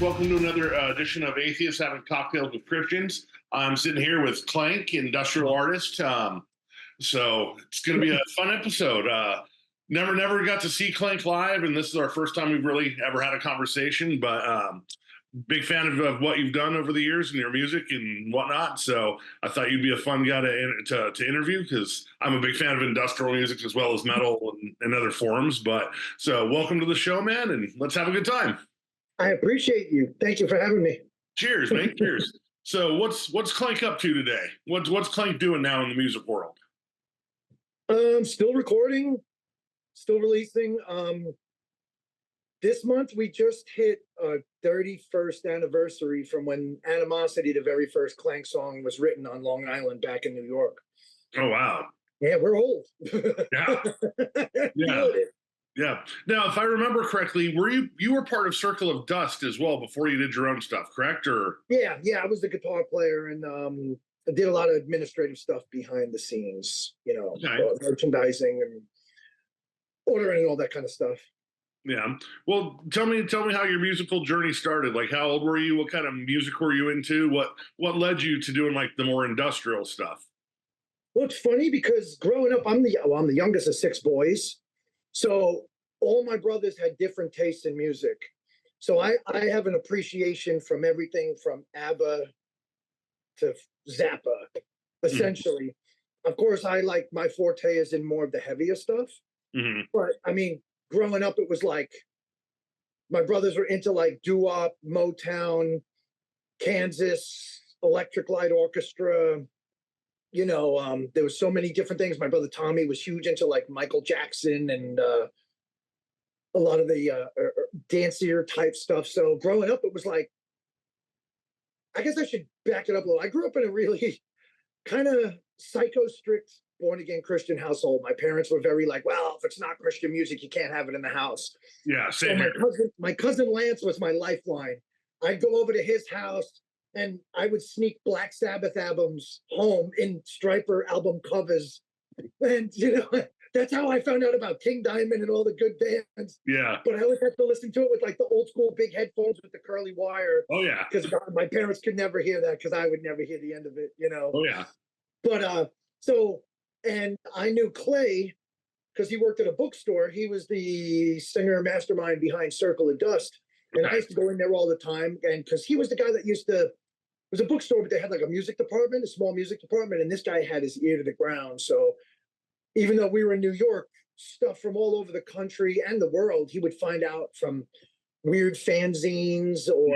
Welcome to another edition of Atheists Having Cocktails with Christians. I'm sitting here with Klank, industrial artist. So it's going to be a fun episode. Never got to see Klank live, and this is our first time we've really ever had a conversation. But big fan of what you've done over the years and your music and whatnot. So I thought you'd be a fun guy to interview because I'm a big fan of industrial music as well as metal and other forms. But so welcome to the show, man, and let's have a good time. I appreciate you. Thank you for having me. Cheers, mate. Cheers. So what's Klank up to today? What's Klank doing now in the music world? Still recording, still releasing. This month we just hit a 31st anniversary from when Animosity, the very first Klank song, was written on Long Island back in New York. Oh wow. Yeah, we're old. Yeah. Yeah. Yeah. Now, if I remember correctly, you were part of Circle of Dust as well before you did your own stuff, correct? Or yeah, I was the guitar player and I did a lot of administrative stuff behind the scenes, okay. Merchandising and ordering and all that kind of stuff. Yeah. Well, tell me how your musical journey started. Like, how old were you? What kind of music were you into? What led you to doing like the more industrial stuff? Well, it's funny because growing up, I'm the youngest of 6 boys. So all my brothers had different tastes in music. So I have an appreciation from everything from ABBA to Zappa, essentially. Mm-hmm. Of course, my forte is in more of the heavier stuff. Mm-hmm. But I mean, growing up, it was like my brothers were into like doo-wop, Motown, Kansas, Electric Light Orchestra. There was so many different things. My brother Tommy was huge into like Michael Jackson and a lot of the dancier type stuff. So growing up, it was like, I guess I should back it up a little. I grew up in a really kind of psycho strict born again Christian household. My parents were very like, well, if it's not Christian music, you can't have it in the house. Yeah, same here. My cousin Lance was my lifeline. I'd go over to his house and I would sneak Black Sabbath albums home in Striper album covers. And, that's how I found out about King Diamond and all the good bands. Yeah. But I always had to listen to it with like the old school big headphones with the curly wire. Oh, yeah. Because my parents could never hear that because I would never hear the end of it, Oh, yeah. But and I knew Clay because he worked at a bookstore. He was the singer mastermind behind Circle of Dust. And I used to go in there all the time. And because he was the guy that it was a bookstore, but they had like a music department, a small music department. And this guy had his ear to the ground. So even though we were in New York, stuff from all over the country and the world, he would find out from weird fanzines or,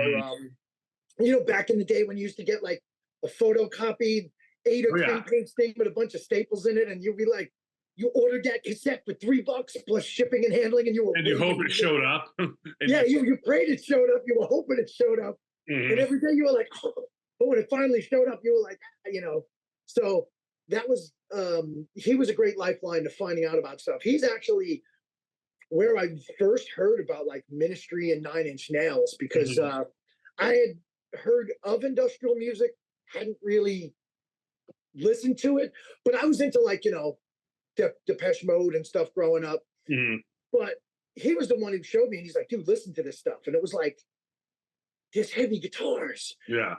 back in the day when you used to get like a photocopied 8 or 10 page thing with a bunch of staples in it. And you'd be like, you ordered that cassette for $3 plus shipping and handling. And you hope it showed up. You prayed it showed up. You were hoping it showed up. Mm-hmm. And every day you were like, oh. But when it finally showed up, you were like, So that was, he was a great lifeline to finding out about stuff. He's actually where I first heard about like Ministry and 9 Inch Nails because I had heard of industrial music, hadn't really listened to it, but I was into like, Depeche Mode and stuff growing up. Mm-hmm. But he was the one who showed me, and he's like, dude, listen to this stuff. And it was like, there's heavy guitars. Yeah.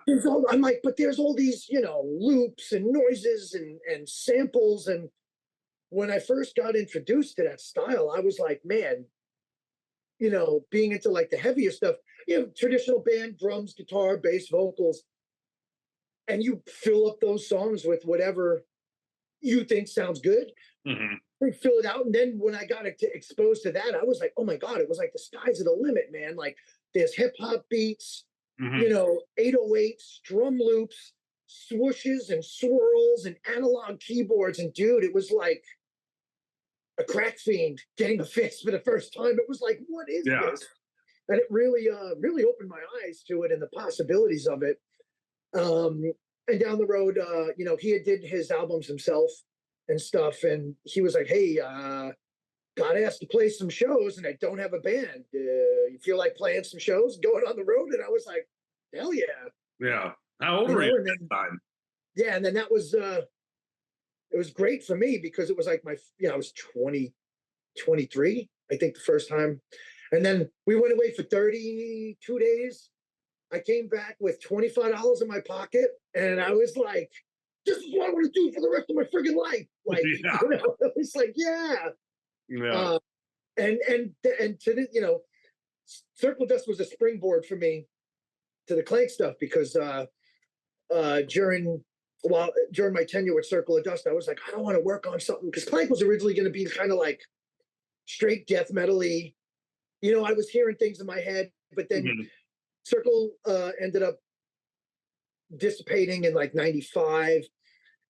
I'm like, but there's all these, loops and noises and samples. And when I first got introduced to that style, I was like, man, being into like the heavier stuff, traditional band, drums, guitar, bass, vocals, and you fill up those songs with whatever you think sounds good. Mm-hmm. We fill it out. And then when I got exposed to that, I was like, oh my God, it was like the sky's the limit, man. Like there's hip hop beats, 808s, drum loops, swooshes and swirls and analog keyboards. And dude, it was like a crack fiend getting a fix for the first time. It was like, what is this? And it really opened my eyes to it and the possibilities of it. And down the road, he had did his albums himself and stuff. And he was like, hey, got asked to play some shows and I don't have a band. You feel like playing some shows, going on the road? And I was like, hell yeah. Yeah. How old were you at that time? Yeah. And then that was, it was great for me because it was like I was 23, I think the first time. And then we went away for 32 days I came back with $25 in my pocket, and I was like, "This is what I want to do for the rest of my friggin' life." Like, Yeah. it was like, yeah. Yeah. Uh, and to the, Circle Dust was a springboard for me to the Klank stuff because during during my tenure with Circle of Dust, I was like, I don't want to work on something because Klank was originally going to be kind of like straight death metal-y. I was hearing things in my head, but then Mhm. Circle ended up dissipating in like '95,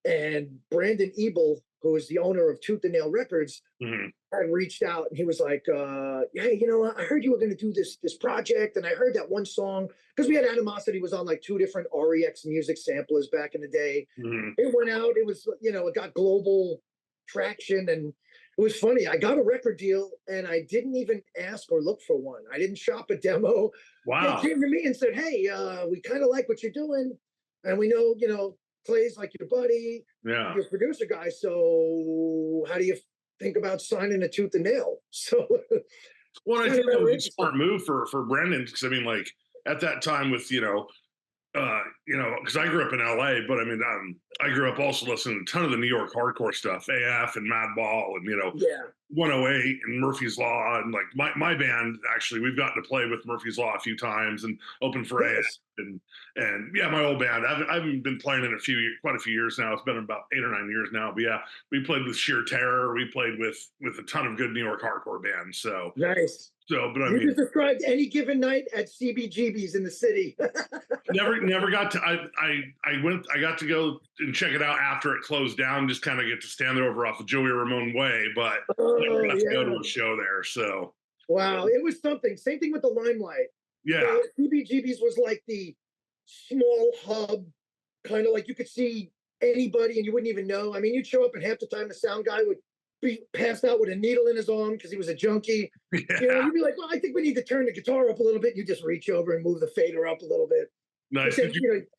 and Brandon Ebel, who is the owner of Tooth and Nail Records, Mhm. had reached out, and he was like, "Yeah, I heard you were going to do this project, and I heard that one song because we had Animosity was on like two different REX music samplers back in the day. Mhm. It went out. It was it got global traction, and it was funny. I got a record deal, and I didn't even ask or look for one. I didn't shop a demo. They Wow. came to me and said, "Hey, we kind of like what you're doing, and we know Clay's like your buddy, Yeah. your producer guy. So how do you think about signing a Tooth and Nail?" So Well, it's I kind of think that how was it a is. smart move for Brendan because I mean, like at that time with because I grew up in LA, but I mean, I grew up also listening to a ton of the New York hardcore stuff, AF and Madball, and Yeah, 108 and Murphy's Law, and like my band actually, we've gotten to play with Murphy's Law a few times and open for AF nice. and yeah, my old band. I've been playing in quite a few years now. It's been about 8 or 9 years now, but yeah, we played with Sheer Terror. We played with a ton of good New York hardcore bands. Nice. But I You mean, just described any given night at CBGB's in the city. never got to I got to go and check it out after it closed down, just kind of get to stand there over off of Joey Ramone Way, but never Oh got to go yeah. to a show there. So Wow. It was something. Same thing with the Limelight. yeah. So CBGB's was like the small hub, kind of like you could see anybody and you wouldn't even know. I mean, you'd show up and half the time the sound guy would be passed out with a needle in his arm because he was a junkie. Yeah. You'd be like, "Well, I think we need to turn the guitar up a little bit." You just reach over and move the fader up a little bit. But Nice. then,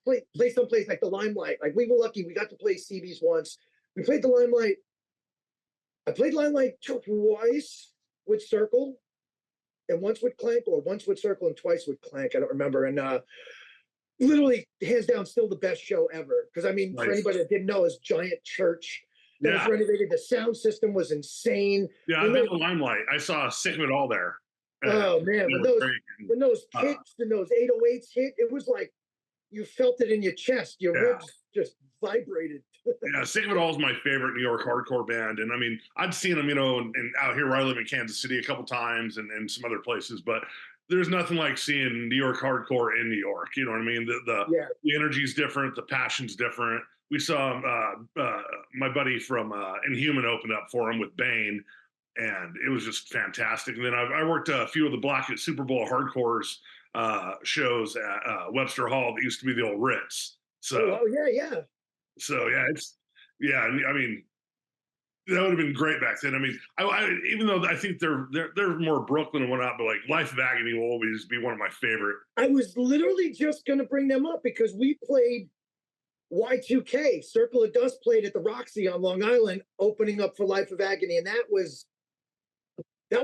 play someplace like the Limelight. Like we were lucky, we got to play CB's once. We played the Limelight. I played Limelight twice with Circle, and once with Klank, or once with Circle and twice with Klank. I don't remember. And literally, hands down, still the best show ever. Because I mean, for Nice. anybody that didn't know, it's giant church that was Yeah. renovated. The sound system was insane. Yeah. I've When been those, to Limelight. I saw Sick of It All there. oh man, They when were those great. when those Uh, kicks and those 808s hit, it was like you felt it in your chest. Your yeah. ribs just vibrated. Yeah, Sick of It All is my favorite New York hardcore band, and I mean, I'd seen them, and out here where I live in Kansas City a couple times, and some other places, but there's nothing like seeing New York hardcore in New York. You know what I mean? Yeah. The energy's different, the passion's different. We saw my buddy from Inhuman open up for him with Bane, and it was just fantastic. And then I worked a few of the Black Super Bowl hardcores shows at Webster Hall that used to be the old Ritz. Oh So wow, yeah, yeah. yeah, I mean, that would have been great back then. I mean, even though I think they're more Brooklyn and whatnot, but like Life of Agony will always be one of my favorite. I was literally just gonna bring them up because we played Y2K. Circle of Dust played at the Roxy on Long Island, opening up for Life of Agony, and that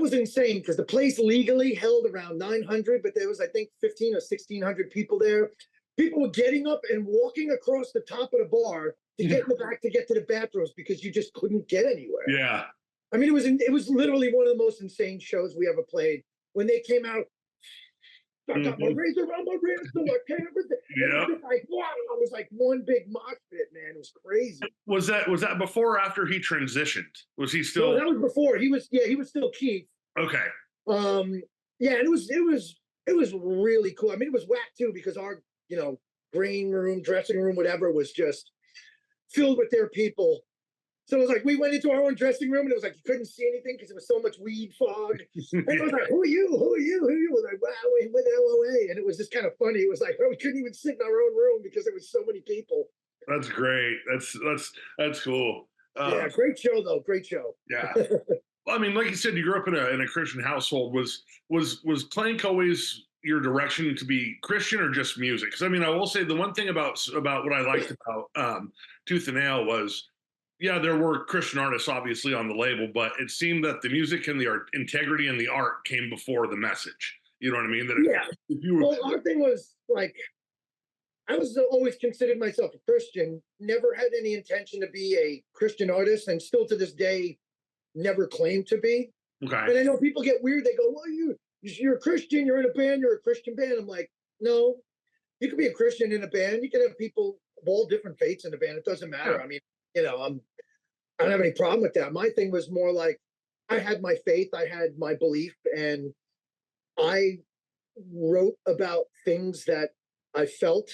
was insane because the place legally held around 900, but there was I think 15 or 1600 people there. People were getting up and walking across the top of the bar to get in the back to get to the bathrooms because you just couldn't get anywhere. Yeah. I mean, it was literally one of the most insane shows we ever played. When they came out, I got my razor around my wrist, so I can't. It was just like wow! It was like one big mosh pit, man. It was crazy. Was that before or after he transitioned? Was he No, still that was before he was still Keith. okay? Um, yeah, and it was really cool. I mean, it was whack too because our green room, dressing room, whatever was just filled with their people. So it was like we went into our own dressing room and it was like you couldn't see anything because there was so much weed fog. And it was like, "Who are you? Who are you? Who are you?" We're like, "Wow, we're with LOA." And it was just kind of funny. It was like, oh, we couldn't even sit in our own room because there was so many people. That's great. That's cool. Yeah, great show though. Great show. Yeah. Well, I mean, like you said, you grew up in a Christian household. Was Klank always your direction to be Christian or just music? Because I mean, I will say the one thing about what I liked about Tooth and Nail was, yeah, there were Christian artists obviously on the label, but it seemed that the music and the integrity and the art came before the message. You know what I mean? That Yeah. if you were, Well, our thing was like, I was always considered myself a Christian, never had any intention to be a Christian artist, and still to this day, never claimed to be. okay, And I know people get weird. They go, "Well, you're a Christian. You're in a band. You're a Christian band." I'm like, no, you can be a Christian in a band. You can have people of all different faiths in a band. It doesn't matter. yeah, I mean, I don't have any problem with that. My thing was more like I had my faith, I had my belief, and I wrote about things that I felt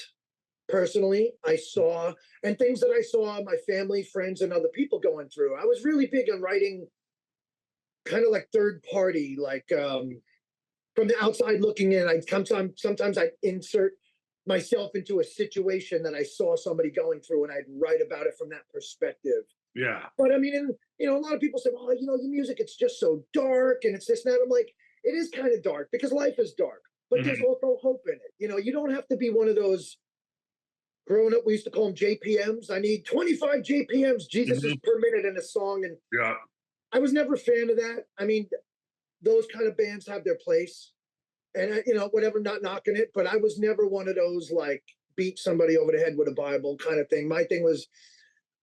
personally, I saw, and things that I saw my family, friends, and other people going through. I was really big on writing kind of like third party, like from the outside looking in. I sometimes I insert myself into a situation that I saw somebody going through, and I'd write about it from that perspective. yeah. But I mean, and, a lot of people say, "Oh, your music, it's just so dark, and it's this and that." I'm like, it is kind of dark because life is dark, but there's Hmm. also hope in it. You don't have to be one of those. Growing up, we used to call them JPMs. I need 25 JPMs. Jesus is Hmm. per minute in a song, and Yeah, I was never a fan of that. I mean, those kind of bands have their place, and whatever, not knocking it, but I was never one of those like beat somebody over the head with a Bible kind of thing. My thing was,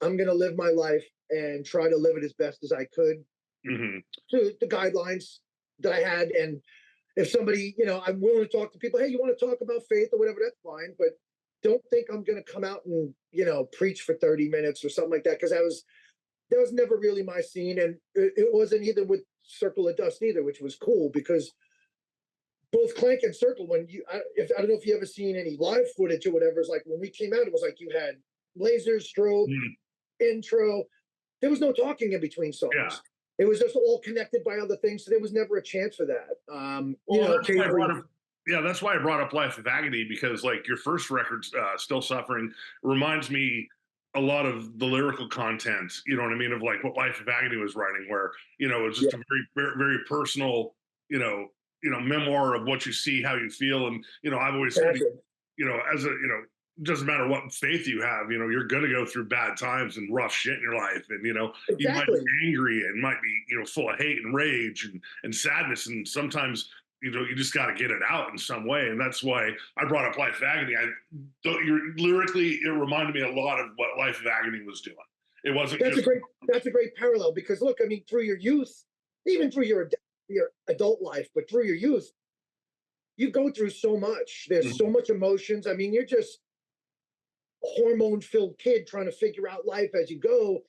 I'm gonna live my life and try to live it as best as I could hmm, to the guidelines that I had. And if somebody, I'm willing to talk to people, hey, you want to talk about faith or whatever, that's fine. But don't think I'm going to come out and, preach for 30 minutes or something like that. Cause that was never really my scene. And it wasn't either with Circle of Dust either, which was cool because both Clank and Circle, I don't know if you ever seen any live footage or whatever, it's like when we came out, it was like you had lasers, strobe, hmm, intro. There was no talking in between yeah. songs. It was just all connected by other things. So there was never a chance for that. Well, that's why I Occasionally, brought up. Yeah, that's why I brought up Life of Agony because, like, your first record, "Still Suffering," reminds me a lot of the lyrical content. You know what I mean? Of like what Life of Agony was writing, where it's yeah, just a very personal, you know, memoir of what you see, how you feel, and I've always said, exactly, as a it doesn't matter what faith you have, you're going to go through bad times and rough shit in your life. And, you might be exactly. angry and might be, full of hate and rage and sadness. And sometimes, you just got to get it out in some way. And that's why I brought up Life of Agony. You're lyrically, it reminded me a lot of what Life of Agony was doing. It wasn't That's a just, great that's a great parallel because look, I mean, through your youth, even through your adult life, but through your youth, you go through so much. There's so Mhm. much emotions. I mean, you're just a hormone filled kid trying to figure out life as you go.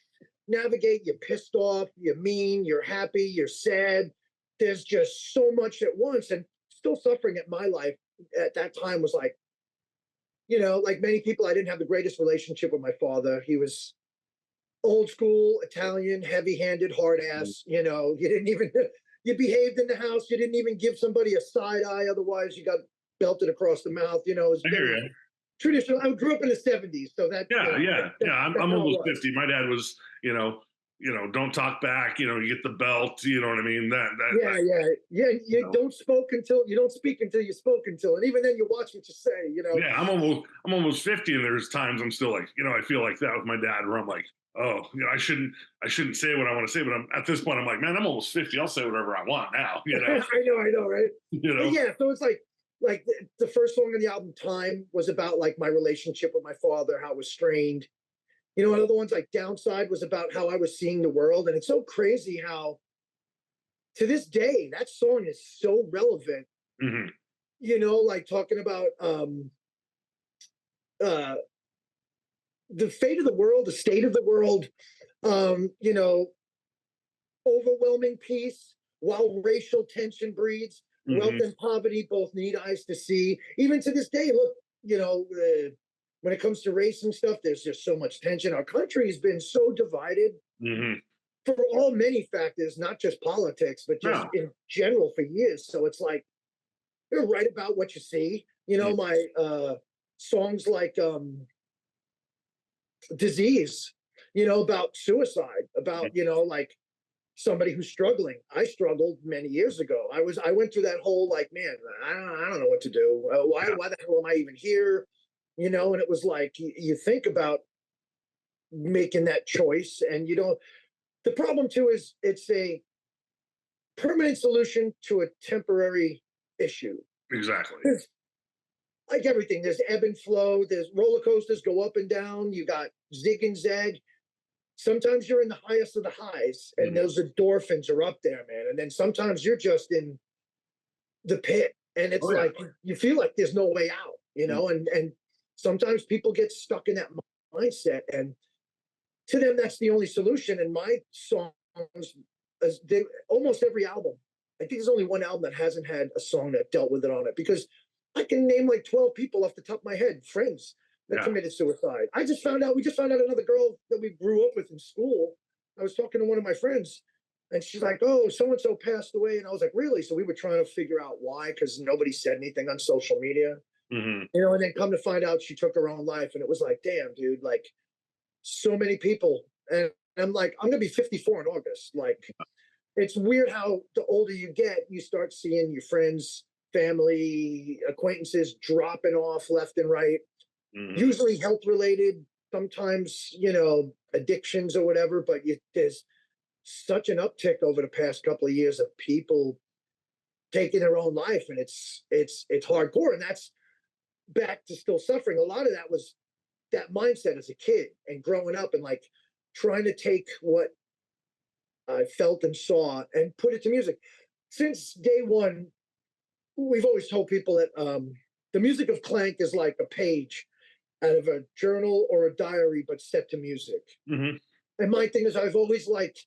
Navigate. You're pissed off. You're mean. You're happy. You're sad. There's just so much at once, and still suffering at my life at that time was like, like many people, I didn't have the greatest relationship with my father. He was old school Italian, heavy handed, hard ass. You didn't even, you behaved in the house. You didn't even give somebody a side eye. Otherwise, you got belted across the mouth. It was I hear very you. traditional. I grew up in the 70s. So that, Yeah, yeah, yeah. that's I'm how it almost was. 50. My dad was, don't talk back. You get the belt. You know what I mean? That Yeah, yeah, yeah. you You know. don't speak until you spoke until, and even then you watch what you say. Yeah, I'm almost 50, and there's times I'm still like, I feel like that with my dad, where I'm like, oh, I shouldn't say what I want to say, but I'm at this point, I'm like, man, I'm almost 50. I'll say whatever I want now. I know, right? You But know. yeah, so it's like the first song on the album, "Time," was about like my relationship with my father, how it was strained. Other ones like "Downside" was about how I was seeing the world, and it's so crazy how to this day that song is so relevant. Hmm. Like talking about uh the fate of the world, the state of the world, overwhelming peace while racial tension breeds. Wealth Hmm. and poverty both need eyes to see. Even to this day, look, when it comes to race and stuff, there's just so much tension. Our country has been so divided Hmm. for all many factors, not just politics, but just No. in general for years. So it's like you're right about what you see. My songs like "Disease," about suicide, about, like somebody who's struggling. I struggled many years ago. I went through that whole like, man, I don't know what to do. Yeah. Why the hell am I even here? And it was like you think about making that choice, and the problem too is it's a permanent solution to a temporary issue. Exactly. There's, like everything, there's ebb and flow. There's roller coasters go up and down. You got zig and zag. Sometimes you're in the highest of the highs, and those endorphins are up there, man. And then sometimes you're just in the pit, and it's like you feel like there's no way out, you know. And sometimes people get stuck in that mindset, and to them, that's the only solution. And my songs, almost every album, I think there's only one album that hasn't had a song that dealt with it on it, because I can name like 12 people off the top of my head, friends that committed suicide. We just found out another girl that we grew up with in school. I was talking to one of my friends, and she's like, oh, so-and-so passed away. And I was like, really? So we were trying to figure out why, because nobody said anything on social media. You know, and then come to find out she took her own life. And it was like, damn, dude, like so many people. And I'm like, I'm going to be 54 in August. Like, it's weird how the older you get, you start seeing your friends, family, acquaintances dropping off left and right, usually health related, sometimes, you know, addictions or whatever. But there's such an uptick over the past couple of years of people taking their own life, and it's hardcore. And that's back to still suffering. A lot of that was that mindset as a kid and growing up, and like trying to take what I felt and saw and put it to music. Since day one, we've always told people that the music of Klank is like a page out of a journal or a diary, but set to music. And my thing is, I've always liked,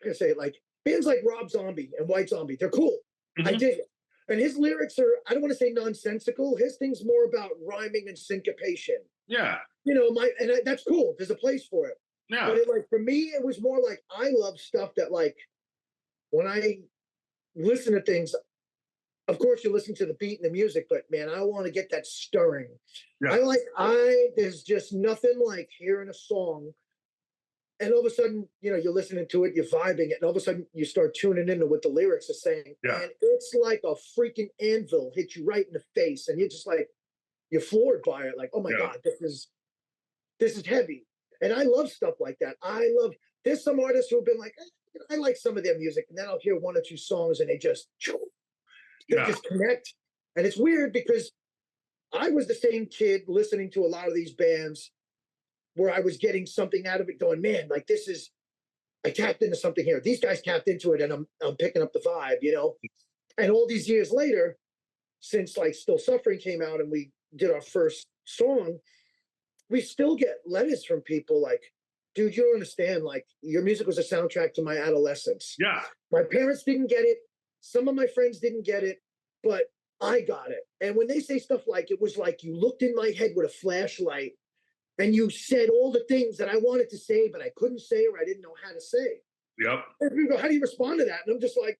I say it, like bands like Rob Zombie and White Zombie. They're cool. I dig it. And his lyrics are, I don't want to say nonsensical. His thing's more about rhyming and syncopation. Yeah. You know, that's cool. There's a place for it. Yeah. But like for me, it was more like I love stuff that, like, when I listen to things, of course you listen to the beat and the music, but man, I want to get that stirring. Yeah. There's just nothing like hearing a song, and all of a sudden, you know, you're listening to it, you're vibing it, and all of a sudden you start tuning into what the lyrics are saying. Yeah. And it's like a freaking anvil hit you right in the face, and you're just like, you're floored by it. Like, oh my God, this is heavy. And I love stuff like that. There's some artists who have been like, I like some of their music, and then I'll hear one or two songs and they just connect. And it's weird because I was the same kid listening to a lot of these bands where I was getting something out of it, going, man, like I tapped into something here. These guys tapped into it, and I'm picking up the vibe, you know? And all these years later, since like Still Suffering came out and we did our first song, we still get letters from people like, dude, you don't understand. Like, your music was a soundtrack to my adolescence. Yeah. My parents didn't get it. Some of my friends didn't get it, but I got it. And when they say stuff like, it was like you looked in my head with a flashlight and you said all the things that I wanted to say, but I couldn't say, or I didn't know how to say. Yep. And people go, how do you respond to that? And I'm just like,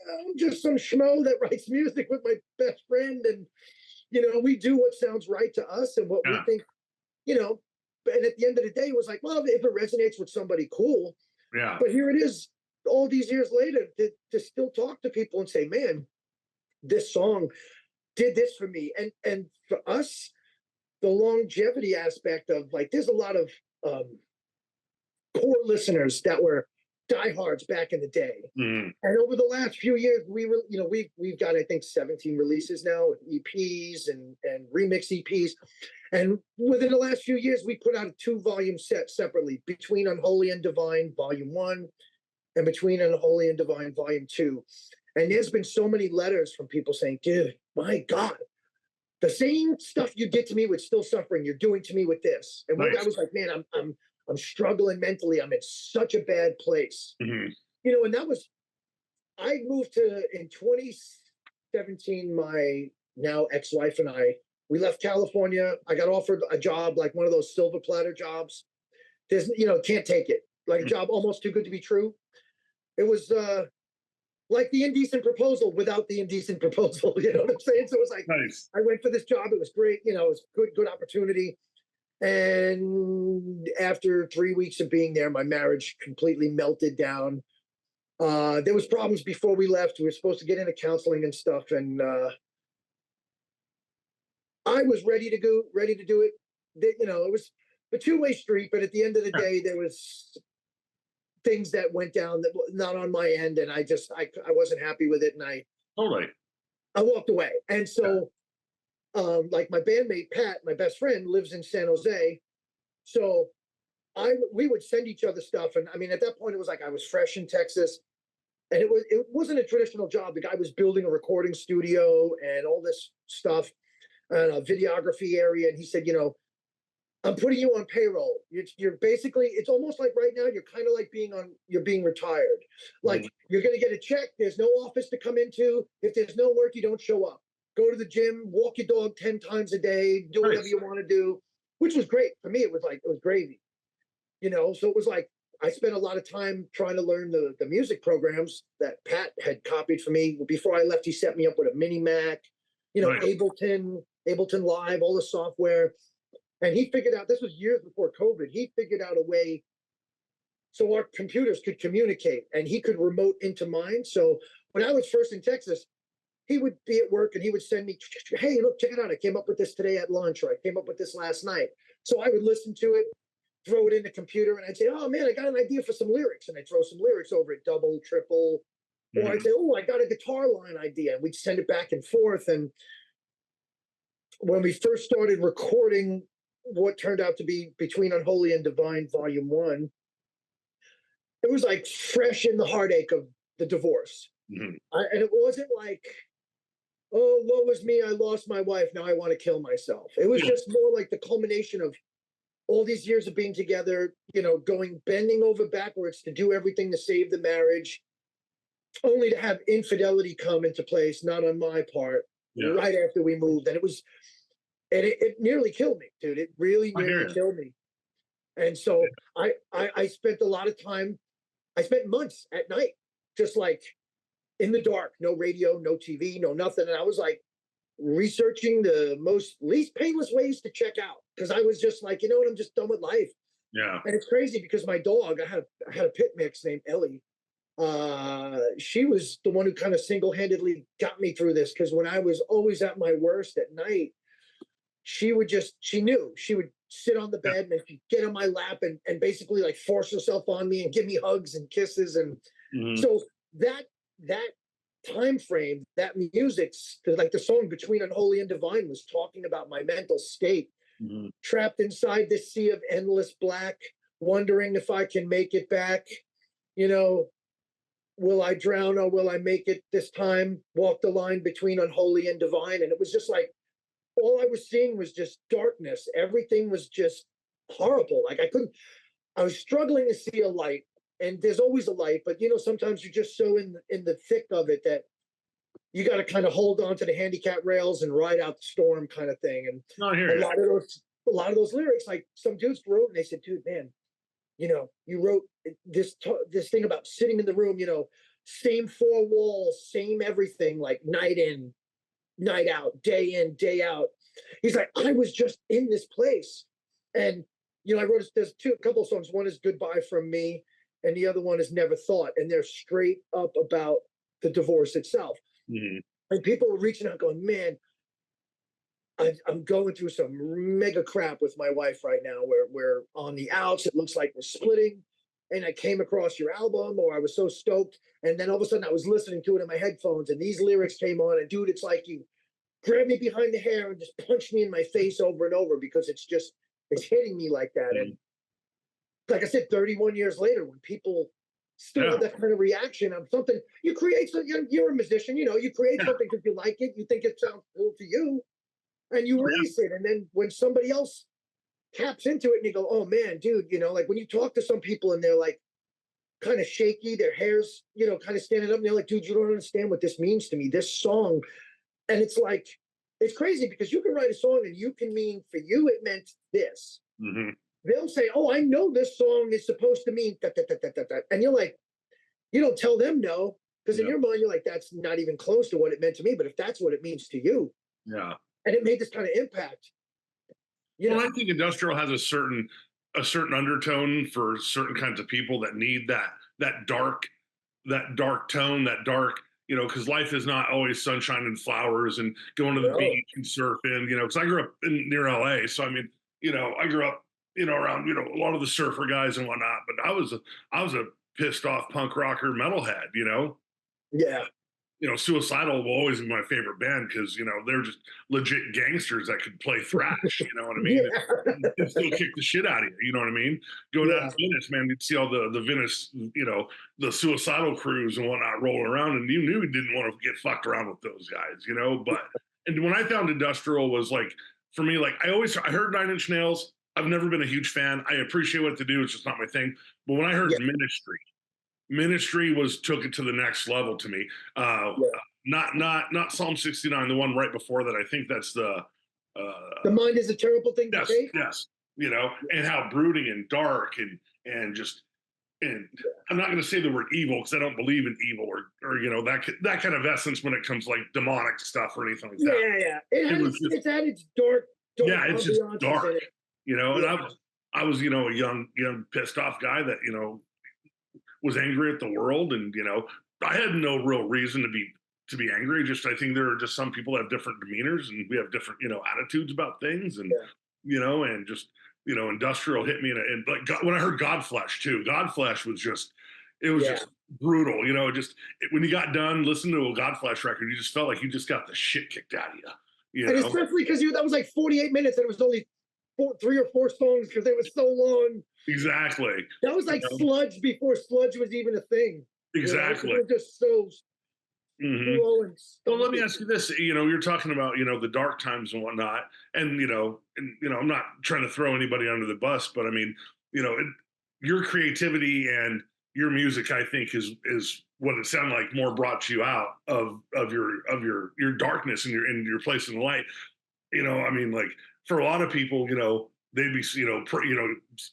I'm just some schmo that writes music with my best friend. And, you know, we do what sounds right to us and what we think, you know. And at the end of the day, it was like, well, if it resonates with somebody, cool. Yeah. But here it is, all these years later, to still talk to people and say, man, this song did this for me. And for us, the longevity aspect of, like, there's a lot of core listeners that were diehards back in the day. And over the last few years, we've got, I think, 17 releases now, with EPs and remix EPs. And within the last few years, we put out a 2-volume set separately, Between Unholy and Divine, Volume 1, and Between Unholy and Divine, Volume 2. And there's been so many letters from people saying, dude, my God, the same stuff you did to me with Still Suffering, you're doing to me with this. And one guy was like, man, I'm struggling mentally. I'm in such a bad place. You know, and I moved in 2017, my now ex-wife and I, we left California. I got offered a job, like one of those silver platter jobs. There's, you know, can't take it. Like a job almost too good to be true. It was like the indecent proposal without the indecent proposal. You know what I'm saying? So it was like, nice. I went for this job. It was great. You know, it was good opportunity. And after 3 weeks of being there, my marriage completely melted down. There was problems before we left. We were supposed to get into counseling and stuff. And I was ready to do it. You know, it was a two-way street, but at the end of the day, there was things that went down that were not on my end, and I wasn't happy with it. And totally. I walked away. And so, like my bandmate Pat, my best friend, lives in San Jose. So we would send each other stuff. And I mean, at that point, it was like I was fresh in Texas. And it wasn't a traditional job. The guy was building a recording studio and all this stuff and a videography area. And he said, I'm putting you on payroll. You're basically, it's almost like right now, you're kind of like you're being retired. Like you're going to get a check. There's no office to come into. If there's no work, you don't show up. Go to the gym, walk your dog 10 times a day, do whatever you want to do, which was great. For me, it was gravy, So it was like, I spent a lot of time trying to learn the music programs that Pat had copied for me. Before I left, he set me up with a mini Mac, Ableton Live, all the software. And he figured out, this was years before COVID, he figured out a way so our computers could communicate and he could remote into mine. So when I was first in Texas, he would be at work and he would send me, hey, look, check it out. I came up with this today at lunch, or I came up with this last night. So I would listen to it, throw it in the computer, and I'd say, oh man, I got an idea for some lyrics. And I'd throw some lyrics over it, double, triple. Or I'd say, oh, I got a guitar line idea. And we'd send it back and forth. And when we first started recording what turned out to be Between Unholy and Divine Volume 1, it was like fresh in the heartache of the divorce. And it wasn't like, oh, woe was me, I lost my wife, now I want to kill myself. It was just more like the culmination of all these years of being together, bending over backwards to do everything to save the marriage, only to have infidelity come into place, not on my part, right after we moved. And it nearly killed me, dude. It really nearly killed me. And so I spent a lot of time, I spent months at night, just like in the dark, no radio, no TV, no nothing. And I was like researching the least painless ways to check out. Cause I was just like, what, I'm just done with life. Yeah. And it's crazy because my dog, I had a pit mix named Ellie. She was the one who kind of single-handedly got me through this. Cause when I was always at my worst at night, she would sit on the bed and she'd get on my lap and basically like force herself on me and give me hugs and kisses. And so that time frame, that music, like the song Between Unholy and Divine, was talking about my mental state, trapped inside this sea of endless black, wondering if I can make it back. Will I drown or will I make it this time? Walk the line between unholy and divine. And it was just like, all I was seeing was just darkness. Everything was just horrible. Like I was struggling to see a light, and there's always a light, but sometimes you're just so in the thick of it that you got to kind of hold on to the handicap rails and ride out the storm kind of thing. And a lot of those lyrics, like some dudes wrote and they said, dude, man, you wrote this thing about sitting in the room, same four walls, same everything, like night in, night out, day in, day out. He's like, I was just in this place. And, I wrote, there's a couple of songs. One is Goodbye From Me, and the other one is Never Thought. And they're straight up about the divorce itself. And people were reaching out going, man, I'm going through some mega crap with my wife right now. We're on the outs. It looks like we're splitting. And I came across your album, or I was so stoked. And then all of a sudden I was listening to it in my headphones and these lyrics came on, and dude, it's like you grab me behind the hair and just punch me in my face over and over, because it's hitting me like that. And like I said, 31 years later, when people still have that kind of reaction on something, you create, you're a musician, you create something because you like it, you think it sounds cool to you, and you release it. And then when somebody else taps into it and you go, oh man, dude, like when you talk to some people and they're like kind of shaky, their hair's, kind of standing up, and they're like, dude, you don't understand what this means to me, this song. And it's like, it's crazy because you can write a song and you can mean, for you, it meant this. They'll say, oh, I know this song is supposed to mean that, that, that, that, that. And you're like, you don't tell them no, because in your mind, you're like, that's not even close to what it meant to me. But if that's what it means to you, and it made this kind of impact. Well, I think industrial has a certain undertone for certain kinds of people that need that dark tone, that dark, because life is not always sunshine and flowers and going to the beach and surfing, because I grew up near LA. So, I mean, I grew up, around, a lot of the surfer guys and whatnot, but I was a pissed off punk rocker metalhead, Yeah. Suicidal will always be my favorite band because they're just legit gangsters that could play thrash. You know what I mean? And still kick the shit out of you. You know what I mean? Going out Yeah. to Venice, man, you'd see all the Venice, the suicidal crews and whatnot rolling around, and you knew you didn't want to get fucked around with those guys. But and when I found industrial was like for me, like I heard Nine Inch Nails. I've never been a huge fan. I appreciate what they do. It's just not my thing. But when I heard Yeah. Ministry took it to the next level to me. Yeah. Not Psalm 69, the one right before that. I think that's The mind is a terrible thing to yes, take. yes, and how brooding and dark and just and I'm not going to say the word evil because I don't believe in evil or that kind of essence when it comes like demonic stuff or anything like that. Yeah. It's had its dark. Yeah, it's just dark, Yeah. And I was a young pissed off guy that was angry at the world, and I had no real reason to be angry. Just I think there are just some people have different demeanors, and we have different attitudes about things, and and just industrial hit me, and like when I heard Godflesh too, Godflesh was just just brutal. When you got done listening to a Godflesh record, you just felt like you just got the shit kicked out of you. And especially because that was like 48 minutes, and it was only 3 or 4 songs because they were so long. Exactly. That was like sludge before sludge was even a thing. Exactly. It was just so slow and Well, let me ask you this. You're talking about, the dark times and whatnot. And, I'm not trying to throw anybody under the bus, but I mean, your creativity and your music, I think is what it sounded like more brought you out of your darkness and your place in the light. I mean, like for a lot of people, they'd be,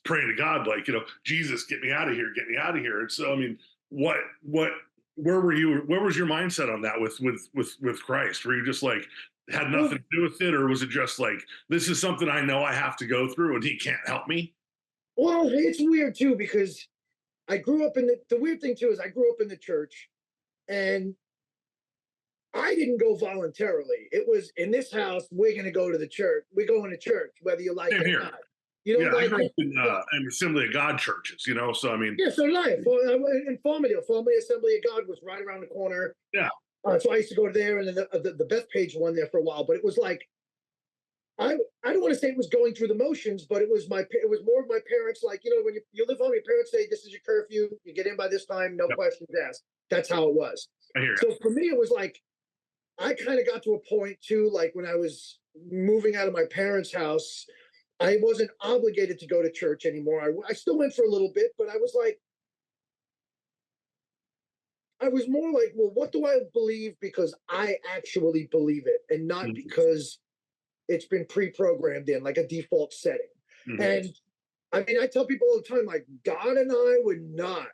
praying to God, like, Jesus, get me out of here, get me out of here. And so, I mean, where were you? Where was your mindset on that with Christ? Were you just like had nothing to do with it, or was it just like this is something I know I have to go through, and He can't help me? Well, it's weird too because I grew up in the weird thing too is I grew up in the church, and I didn't go voluntarily. It was in this house. We're going to go to the church. We're going to church, whether you like it or not. I grew up in Assembly of God churches, so I mean. Yeah, so did I. In Farmingdale, Assembly of God was right around the corner. Yeah. So I used to go there, and then the Bethpage one there for a while. But it was like, I don't want to say it was going through the motions, but it was more of my parents. Like when you live home, your parents say this is your curfew. You get in by this time, no questions asked. That's how it was. I hear so for me, it was like I kind of got to a point too, like when I was moving out of my parents' house. I wasn't obligated to go to church anymore. I still went for a little bit, but I was more like, well, what do I believe because I actually believe it and not because it's been pre-programmed in like a default setting. And I mean, I tell people all the time, like God and I were not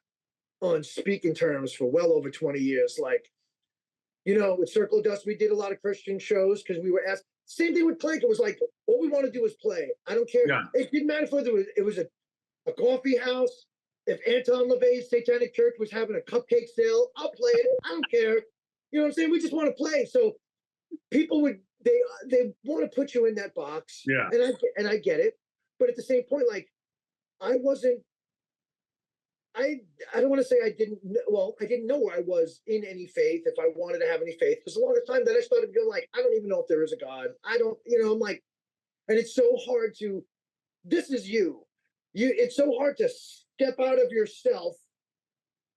on speaking terms for well over 20 years. Like, with Circle of Dust, we did a lot of Christian shows because we were asked. Same thing with Klank. It was like, all we want to do is play. I don't care. Yeah. It didn't matter if it was a coffee house. If Anton LaVey's Satanic Church was having a cupcake sale, I'll play it. I don't care. You know what I'm saying? We just want to play. So people they want to put you in that box. Yeah. And I get it. But at the same point, like I don't want to say I didn't know where I was in any faith, if I wanted to have any faith. Because a lot of time that I started feeling like, I don't even know if there is a God. I don't, I'm like, and it's so hard this is you. It's so hard to step out of yourself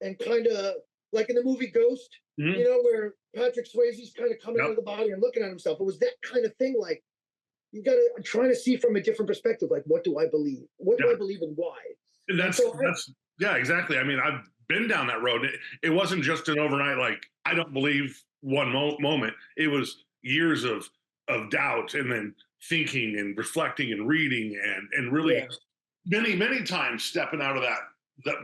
and kind of, like in the movie Ghost, where Patrick Swayze's kind of coming out of the body and looking at himself. It was that kind of thing. Like, you got to try to see from a different perspective. Like, what do I believe? What do I believe and why? And that's yeah, exactly. I mean, I've been down that road. It wasn't just an overnight, like, I don't believe one moment. It was years of doubt and then thinking and reflecting and reading and really many times stepping out of that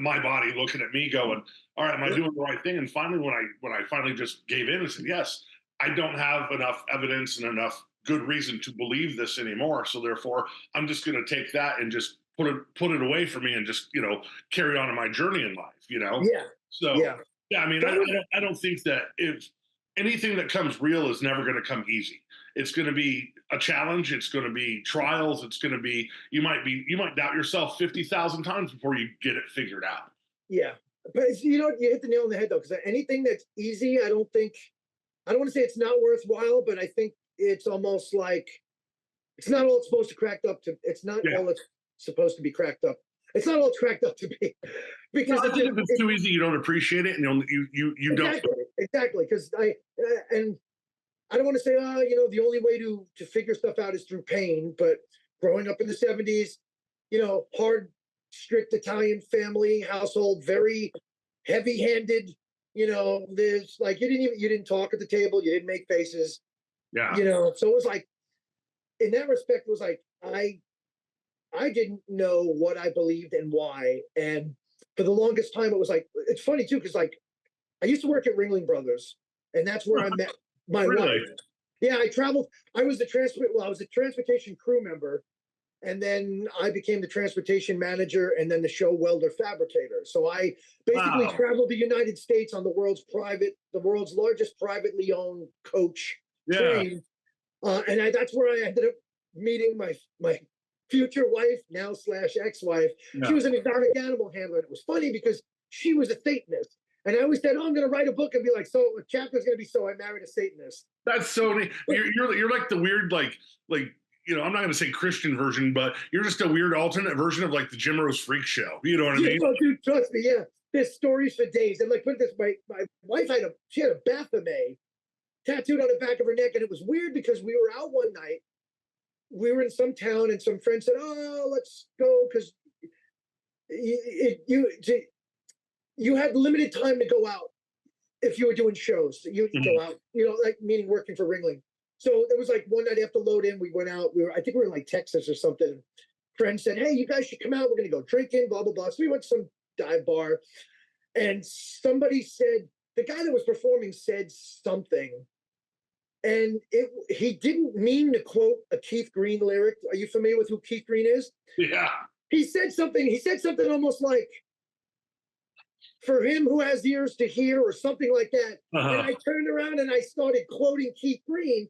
my body looking at me going, all right, am I doing the right thing? And finally, when I finally just gave in and said, yes, I don't have enough evidence and enough good reason to believe this anymore. So therefore, I'm just going to take that and just put it away from me and just carry on in my journey in life. So I mean, I don't think that if anything that comes real is never going to come easy. It's going to be a challenge. It's going to be trials. It's going to be you might doubt yourself 50,000 times before you get it figured out. Yeah, but you hit the nail on the head though, because anything that's easy, I don't think I don't want to say it's not worthwhile, but I think it's almost like it's not all it's supposed to cracked up to. It's not Yeah. all it's supposed to be cracked up. It's not all it's cracked up to be, because I think if it's too easy, you don't appreciate it, and you don't. Exactly, because and I don't want to say, the only way to figure stuff out is through pain. But growing up in the '70s, hard, strict Italian family household, very heavy-handed. There's like you didn't talk at the table, you didn't make faces. Yeah. So it was like, in that respect, it was like I didn't know what I believed and why, and for the longest time, it was like, it's funny too, because like I used to work at Ringling Brothers, and that's where I met my Really? wife. Yeah, I traveled. I was I was a transportation crew member, and then I became the transportation manager, and then the show welder fabricator. So I basically traveled the United States on the world's largest privately owned coach train, and that's where I ended up meeting my future wife, now / ex-wife. Yeah. She was an exotic animal handler. And it was funny because she was a Satanist. And I always said, I'm going to write a book and be like, so a chapter's going to be, so I married a Satanist. That's so neat. You're like the weird, like I'm not going to say Christian version, but you're just a weird alternate version of like the Jim Rose Freak Show. You know what I mean? Oh, dude, trust me. Yeah. There's stories for days. And like, put this, my wife had a Baphomet tattooed on the back of her neck. And it was weird because we were out one night. We were in some town and some friends said, oh, let's go. Cause you had limited time to go out if you were doing shows. You go out, like meaning working for Ringling. So it was like one night after load in, we went out. I think we were in like Texas or something. Friends said, hey, you guys should come out. We're going to go drinking, blah, blah, blah. So we went to some dive bar, and somebody said, the guy that was performing said something. And he didn't mean to quote a Keith Green lyric. Are you familiar with who Keith Green is? Yeah. He said something almost like, for him who has ears to hear, or something like that. And I turned around and I started quoting Keith Green.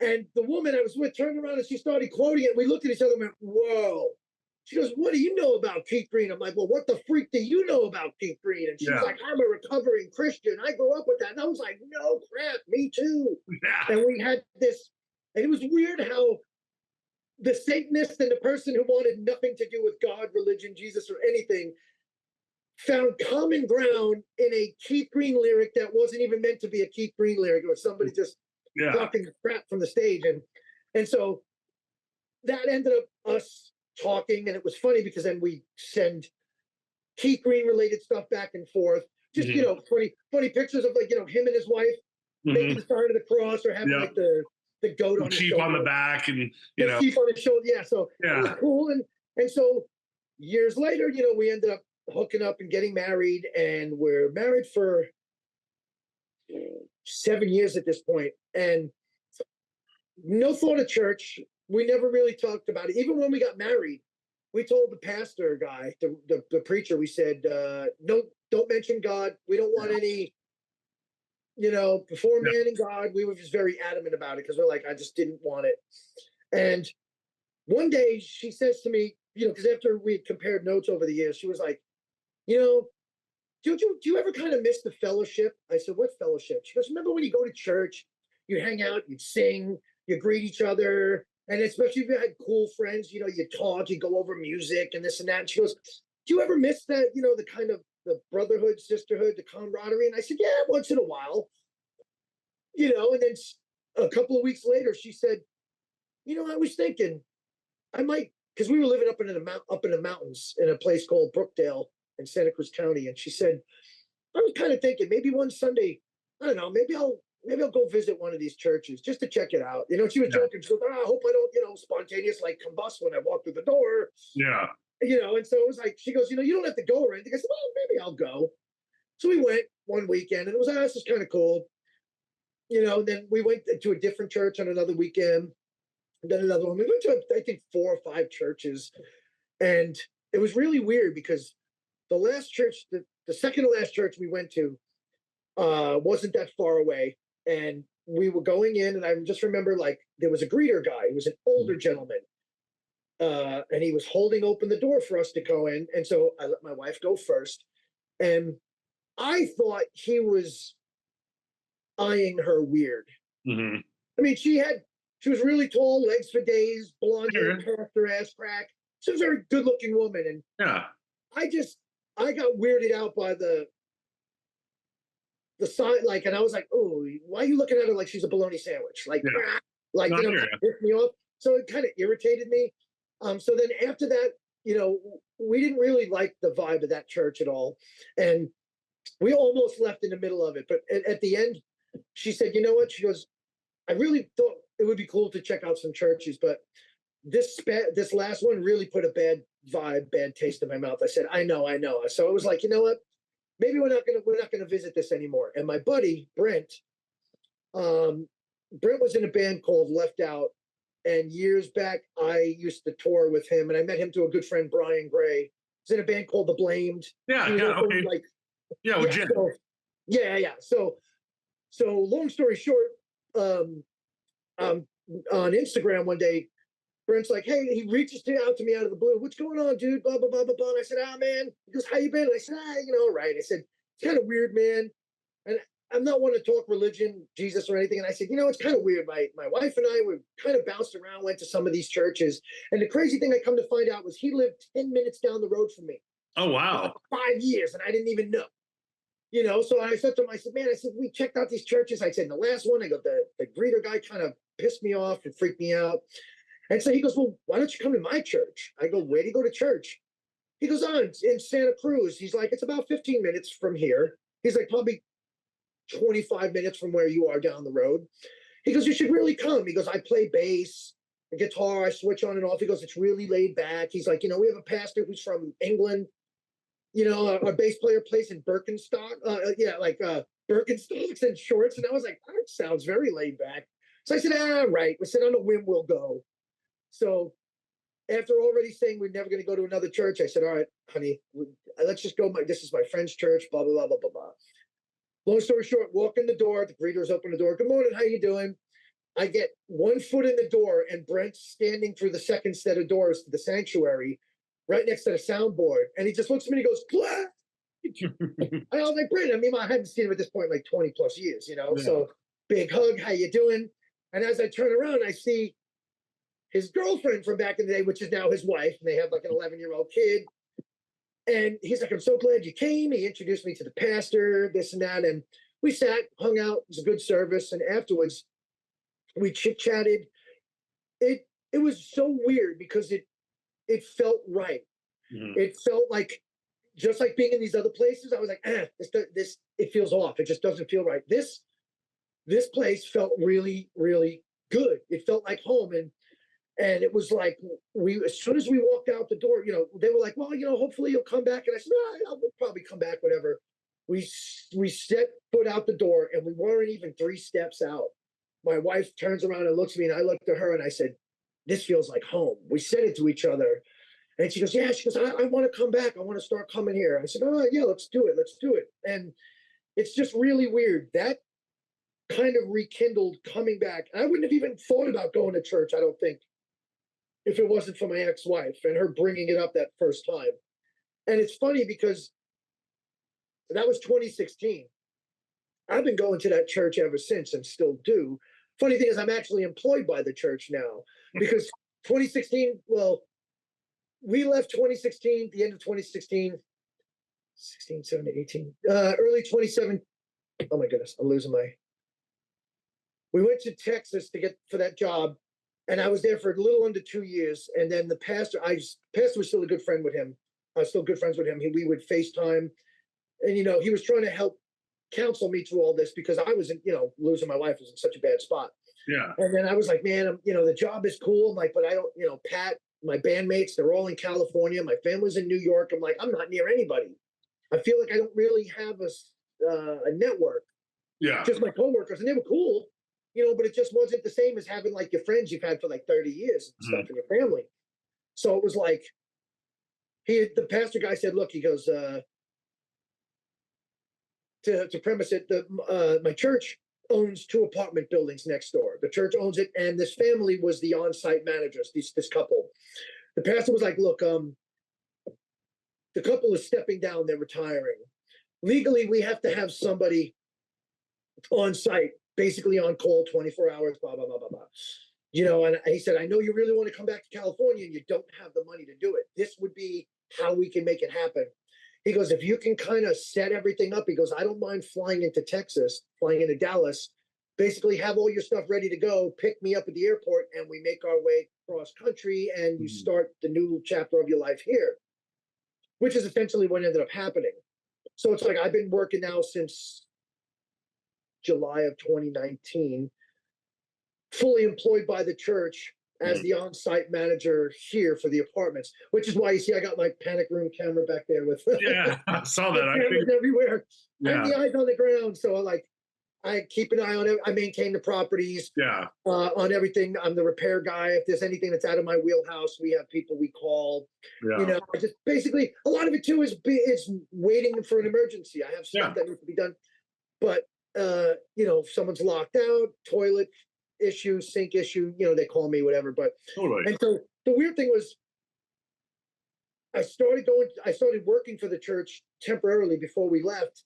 And the woman I was with turned around and she started quoting it. We looked at each other and went, whoa. She goes, what do you know about Keith Green? I'm like, well, what the freak do you know about Keith Green? And she's like, I'm a recovering Christian. I grew up with that. And I was like, no crap, me too. Yeah. And we had this, and it was weird how the Satanist and the person who wanted nothing to do with God, religion, Jesus, or anything found common ground in a Keith Green lyric that wasn't even meant to be a Keith Green lyric. It was somebody just talking crap from the stage. And so that ended up us talking, and it was funny because then we send Keith Green related stuff back and forth. Just, funny pictures of like, him and his wife making the sign of the cross, or having like the goat on the sheep on the back, and the sheep on the shoulder. Yeah. So it was cool. And so years later, we ended up hooking up and getting married, and we're married for 7 years at this point, and no thought of church. We never really talked about it. Even when we got married, we told the pastor guy, the preacher, we said, no, don't mention God. We don't want any, before man and God. We were just very adamant about it because we're like, I just didn't want it. And one day she says to me, because after we had compared notes over the years, she was like, do you ever kind of miss the fellowship? I said, what fellowship? She goes, remember when you go to church, you hang out, you sing, you greet each other, and especially if you had cool friends, you talk, you go over music and this and that. And she goes, do you ever miss that, the kind of the brotherhood, sisterhood, the camaraderie? And I said, yeah, once in a while, and then a couple of weeks later, she said, I was thinking I might, because we were living up in the mountains in a place called Brookdale in Santa Cruz County. And she said, I was kind of thinking maybe one Sunday, I don't know, maybe I'll go visit one of these churches just to check it out. She was joking. She goes, I hope I don't, spontaneous like combust when I walk through the door. Yeah. And so it was like, she goes, you don't have to go or anything. I said, well, maybe I'll go. So we went one weekend, and it was, this is kind of cool. Then we went to a different church on another weekend, and then another one. We went to, I think, 4 or 5 churches. And it was really weird because the last church, the second to last church we went to, wasn't that far away. And we were going in, and I just remember like there was a greeter guy. He was an older gentleman. And he was holding open the door for us to go in. And so I let my wife go first. And I thought he was eyeing her weird. Hmm. I mean, she was really tall, legs for days, blonde hair, her ass crack. She's a very good looking woman. And Yeah. I got weirded out by the side, like, and I was like, oh, why are you looking at her like she's a bologna sandwich? Like, Yeah. like, No, you know, pissed me off. So it kind of irritated me. So then after that, you know, we didn't really like the vibe of that church at all. And we almost left in the middle of it. But at the end, she said, you know what? She goes, I really thought it would be cool to check out some churches, but this last one really put a bad taste in my mouth. I said, I know. So it was like, you know what? Maybe we're not gonna visit this anymore. And my buddy Brent was in a band called Left Out, and years back I used to tour with him, and I met him through a good friend Brian Gray. He's in a band called The Blamed. Yeah. Okay. Like, Yeah. With Jim. Yeah. So long story short, um, on Instagram one day, Brent's like, hey, he reaches out to me out of the blue. What's going on, dude? Blah, blah, blah, blah, blah. And I said, man. He goes, how you been? And I said, you know, all right. I said, it's kind of weird, man. And I'm not one to talk religion, Jesus, or anything. And I said, you know, it's kind of weird. My wife and I were kind of bounced around, went to some of these churches. And the crazy thing I come to find out was he lived 10 minutes down the road from me. Oh, wow. 5 years, and I didn't even know. You know, so I said to him, I said, man, we checked out these churches. I said, the last one, I go, the greeter guy kind of pissed me off and freaked me out. And so he goes, well, why don't you come to my church? I go, where do you go to church? He goes, in Santa Cruz. He's like, it's about 15 minutes from here. He's like, probably 25 minutes from where you are down the road. He goes, you should really come. He goes, I play bass and guitar. I switch on and off. He goes, it's really laid back. He's like, you know, we have a pastor who's from England. You know, our bass player plays in Birkenstock. Birkenstocks and shorts. And I was like, that sounds very laid back. So I said, right. We said, on a whim, we'll go. So after already saying we're never going to go to another church, I said, all right, honey, let's just go. This is my friend's church, blah, blah, blah, blah, blah, blah. Long story short, walk in the door. The greeters open the door. Good morning. How you doing? I get 1 foot in the door, and Brent's standing through the second set of doors to the sanctuary, right next to the soundboard. And he just looks at me and he goes, Claire! I was like, Brent, I mean, I hadn't seen him at this point in like 20 plus years, you know? Yeah. So big hug. How you doing? And as I turn around, I see his girlfriend from back in the day, which is now his wife, and they have like an 11-year-old kid. And he's like, I'm so glad you came. He introduced me to the pastor, this and that. And we sat, hung out. It was a good service. And afterwards, we chit-chatted. It was so weird because it felt right. Mm-hmm. It felt like, just like being in these other places, I was like, this it feels off. It just doesn't feel right. This place felt really, really good. It felt like home. And it was like, as soon as we walked out the door, you know, they were like, well, you know, hopefully you'll come back. And I said, I'll probably come back, whatever. We set foot out the door, and we weren't even 3 steps out. My wife turns around and looks at me, and I looked at her and I said, this feels like home. We said it to each other. And she goes, yeah, I want to come back. I want to start coming here. I said, oh, yeah, let's do it. And it's just really weird. That kind of rekindled coming back. I wouldn't have even thought about going to church, I don't think, if it wasn't for my ex-wife and her bringing it up that first time. And it's funny because that was 2016. I've been going to that church ever since and still do. Funny thing is, I'm actually employed by the church now because 2016, well, we left 2016, the end of 2016, 16, 17, 18, early 27. Oh my goodness, I'm losing my. We went to Texas for that job. And I was there for a little under 2 years. And then the pastor was still a good friend with him. I was still good friends with him. We would FaceTime. And, you know, he was trying to help counsel me through all this because I was, losing my wife was in such a bad spot. Yeah. And then I was like, man, the job is cool. I'm like, but I don't, Pat, my bandmates, they're all in California. My family's in New York. I'm like, I'm not near anybody. I feel like I don't really have a network. Yeah. Just my coworkers. And they were cool. But it just wasn't the same as having like your friends you've had for like 30 years and stuff in your family. So it was like, the pastor guy said, look, he goes, to premise it, my church owns 2 apartment buildings next door. The church owns it. And this family was the on-site managers, this couple. The pastor was like, look, the couple is stepping down. They're retiring. Legally, we have to have somebody on site, basically on call 24 hours, blah, blah, blah, blah, blah. And he said, I know you really want to come back to California and you don't have the money to do it. This would be how we can make it happen. He goes, if you can kind of set everything up, he goes, I don't mind flying into Texas, flying into Dallas, basically have all your stuff ready to go, pick me up at the airport, and we make our way cross country and you start the new chapter of your life here, which is essentially what ended up happening. So it's like I've been working now since July of 2019, fully employed by the church as the on-site manager here for the apartments, which is why you see I got my panic room camera back there with I saw that. cameras everywhere. Yeah. And the eyes on the ground. So I keep an eye on it. I maintain the properties on everything. I'm the repair guy. If there's anything that's out of my wheelhouse, we have people we call. I just basically a lot of it too is waiting for an emergency. I have stuff that needs to be done, but if someone's locked out, toilet issue, sink issue, they call me, whatever. But and so the weird thing was I started working for the church temporarily before we left.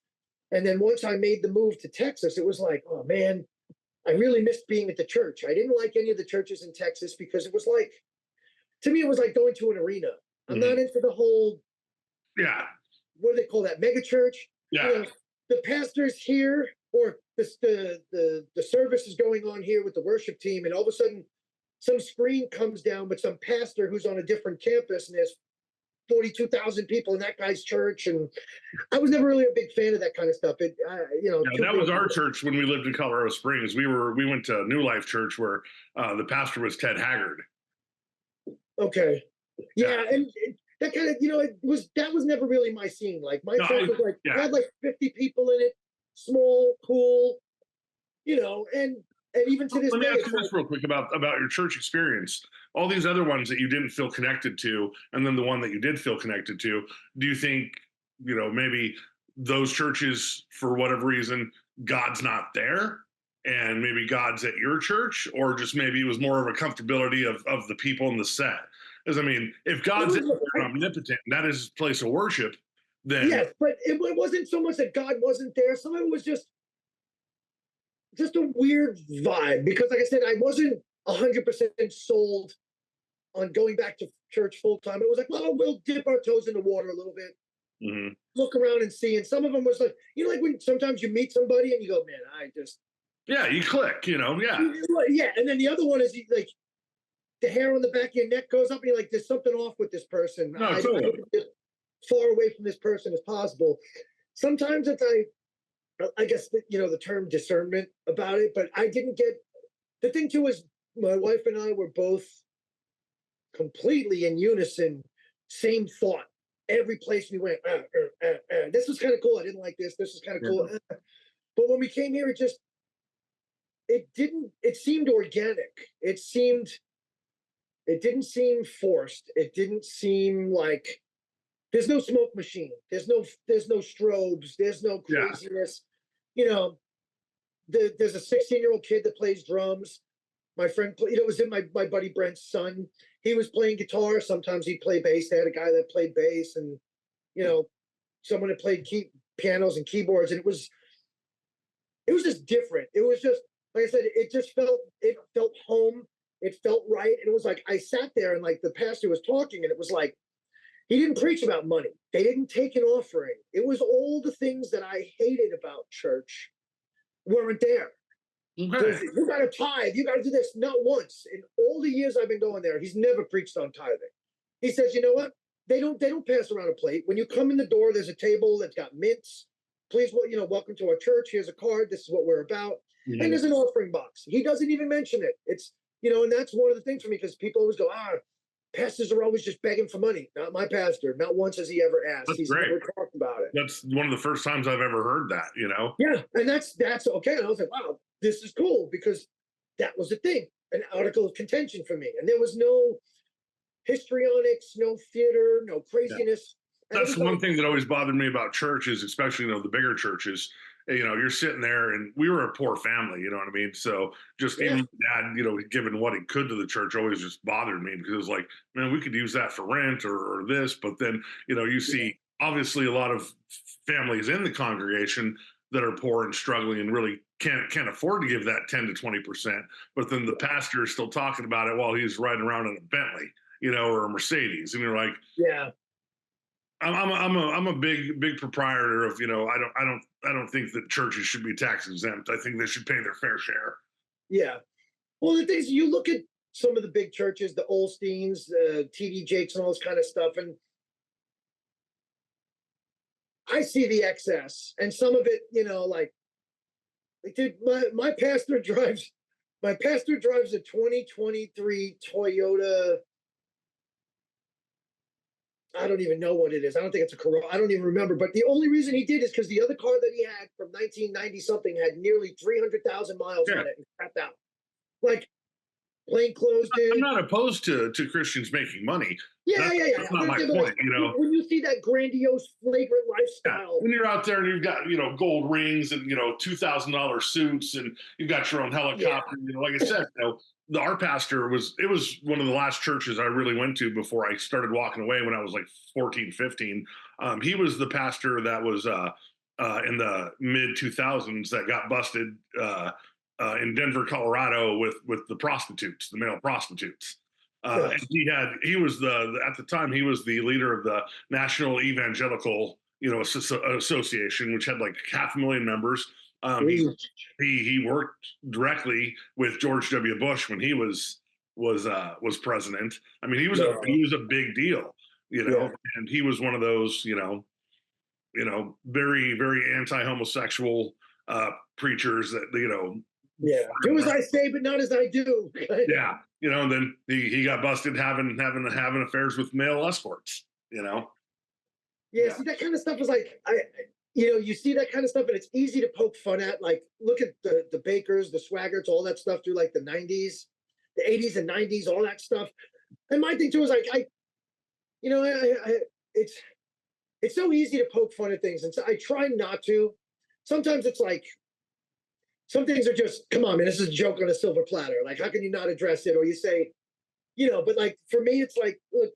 And then once I made the move to Texas, it was like, oh man, I really missed being at the church. I didn't like any of the churches in Texas because it was like, to me, it was like going to an arena. I'm not into the whole, what do they call that? Mega church. The pastor's here, or the service is going on here with the worship team, and all of a sudden some screen comes down with some pastor who's on a different campus, and there's 42,000 people in that guy's church, and I was never really a big fan of that kind of stuff. That was our church when we lived in Colorado Springs. We went to New Life Church where the pastor was Ted Haggard. Okay, and that kind of that was never really my scene. Like my church was like had like 50 people in it, small, cool, and even to this day. Let me ask you this like, real quick about your church experience. All these other ones that you didn't feel connected to, and then the one that you did feel connected to, do you think, maybe those churches, for whatever reason, God's not there, and maybe God's at your church, or just maybe it was more of a comfortability of the people in the set? Because, I mean, if God's omnipotent, and that is his place of worship, then... Yes, but it wasn't so much that God wasn't there. Some of it was just a weird vibe, because like I said, I wasn't 100% sold on going back to church full time. It was like, well, we'll dip our toes in the water a little bit, look around and see. And some of them was like, like when sometimes you meet somebody and you go, man, I just... you click, Yeah, and then the other one is like the hair on the back of your neck goes up and you're like, there's something off with this person. No, I totally. as far away from this person as possible. Sometimes it's I guess the term discernment about it, but I didn't get... The thing too is my wife and I were both completely in unison, same thought. Every place we went, this was kind of cool. I didn't like this. This was kind of cool. But when we came here, it seemed organic. It didn't seem forced. It didn't seem like there's no smoke machine. There's no strobes. There's no craziness. There's a 16-year-old kid that plays drums. My friend, it was in my buddy Brent's son. He was playing guitar. Sometimes he'd play bass. They had a guy that played bass, and someone that played pianos and keyboards. And it was just different. It was just, like I said, it felt home. It felt right. And it was like I sat there and like the pastor was talking, and it was like he didn't preach about money. They didn't take an offering. It was all the things that I hated about church weren't there. Okay. You got to tithe. You got to do this. Not once in all the years I've been going there, he's never preached on tithing. He says, you know what? They don't pass around a plate. When you come in the door, there's a table that's got mints. Please, welcome to our church. Here's a card. This is what we're about. And there's an offering box. He doesn't even mention it. It's, and that's one of the things for me, because people always go, pastors are always just begging for money. Not my pastor. Not once has he ever asked. He's never talked about it. That's one of the first times I've ever heard that, Yeah, and that's okay. And I was like, wow, this is cool, because that was the thing, an article of contention for me. And there was no histrionics, no theater, no craziness. Yeah. That's the one thing that always bothered me about churches, especially, the bigger churches. You're sitting there, and we were a poor family, you know what I mean? So just even dad, giving what he could to the church always just bothered me, because it was like, man, we could use that for rent or this. But then, you see obviously a lot of families in the congregation that are poor and struggling and really can't afford to give that 10 to 20%, but then the pastor is still talking about it while he's riding around in a Bentley, or a Mercedes, and you're like, Yeah. I'm a big proprietor of, I don't think that churches should be tax exempt. I think they should pay their fair share. Yeah. Well, the things you look at some of the big churches, the Olsteins, the TD Jakes, and all this kind of stuff, and I see the excess, and some of it, dude, my pastor drives a 2023 Toyota. I don't even know what it is. I don't think it's a Corolla. I don't even remember. But the only reason he did is because the other car that he had from 1990 something had nearly 300,000 miles on it and crapped out. Like, plain clothes, dude. I'm not opposed to Christians making money. Yeah. That's not my point, When you see that grandiose, flagrant lifestyle. When you're out there and you've got, gold rings and, $2,000 suits and you've got your own helicopter, like I said, our pastor it was one of the last churches I really went to before I started walking away when I was like 14, 15. He was the pastor that was in the mid 2000s that got busted in Denver, Colorado with the prostitutes, the male prostitutes. And he was at the time, he was the leader of the National Evangelical, Association, which had like 500,000 members. He worked directly with George W. Bush when he was president. I mean, he was a big deal, and he was one of those, very, very anti-homosexual preachers that, do as I say, but not as I do. And then he got busted having affairs with male escorts. See, that kind of stuff is like you see that kind of stuff, and it's easy to poke fun at. Like, look at the Bakers, the Swaggarts, all that stuff through like the 90s, the 80s and 90s, all that stuff. And my thing too is like, it's so easy to poke fun at things, and so I try not to. Sometimes it's like, some things are just, come on, man, this is a joke on a silver platter. Like, how can you not address it? Or you say, but like, for me, it's like, look.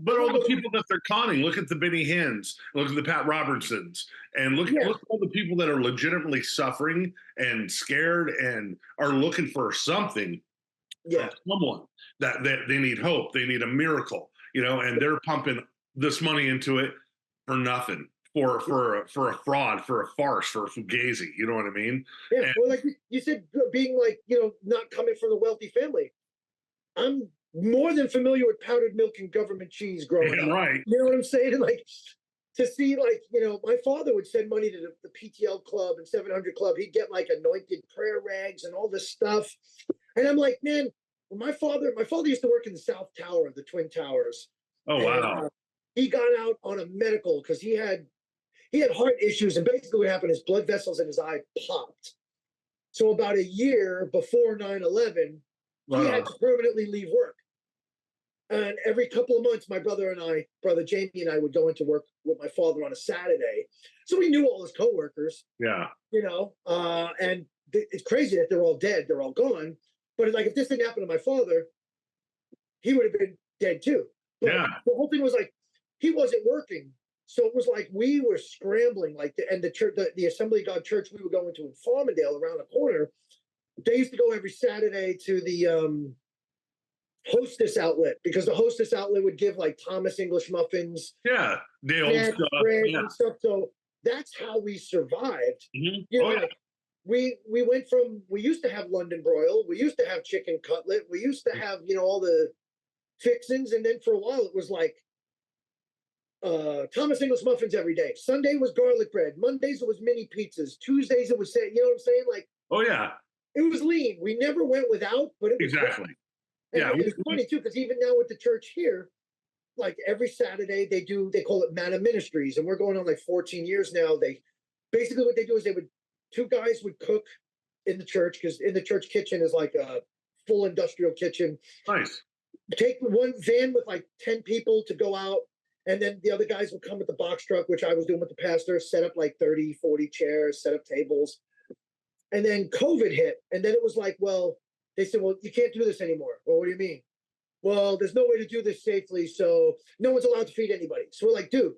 But all the people that they're conning, look at the Benny Hinn's, look at the Pat Robertsons, and look at all the people that are legitimately suffering and scared and are looking for something, someone that they need hope, they need a miracle, and they're pumping this money into it for nothing. For a fraud, for a farce, for a fugazi, you know what I mean? Yeah, well, like you said, being like, not coming from a wealthy family. I'm more than familiar with powdered milk and government cheese growing up. Right. You know what I'm saying? And like, to see, like, my father would send money to the PTL Club and 700 Club. He'd get like anointed prayer rags and all this stuff. And I'm like, man, my father used to work in the South Tower of the Twin Towers. Oh, wow. And, he got out on a medical because he had heart issues, and basically what happened is blood vessels in his eye popped. So about a year before 9/11, he had to permanently leave work. And every couple of months, my brother Jamie and I would go into work with my father on a Saturday. So we knew all his coworkers. Yeah. And it's crazy that they're all dead. They're all gone. But like, if this didn't happen to my father, he would have been dead too. But the whole thing was like, he wasn't working. So it was like we were scrambling, like, and the church, the Assembly of God Church we were going to in Farmingdale around the corner. They used to go every Saturday to the Hostess outlet, because the Hostess outlet would give like Thomas English muffins, the old stuff, and stuff. So that's how we survived. Like, we went from, we used to have London broil, we used to have chicken cutlet, we used to have all the fixins, and then for a while it was like Thomas English muffins every day. Sunday was garlic bread. Mondays it was mini pizzas. Tuesdays it was, you know what I'm saying? Like, it was lean. We never went without, but it was exactly. And it's funny too, because even now with the church here, like every Saturday they call it Manna Ministries, and we're going on like 14 years now. They basically, what they do is two guys would cook in the church, because in the church kitchen is like a full industrial kitchen. Nice. Take one van with like 10 people to go out. And then the other guys would come with the box truck, which I was doing with the pastor, set up like 30, 40 chairs, set up tables. And then COVID hit. And then it was like, well, they said, well, you can't do this anymore. Well, what do you mean? Well, there's no way to do this safely, so no one's allowed to feed anybody. So we're like, dude,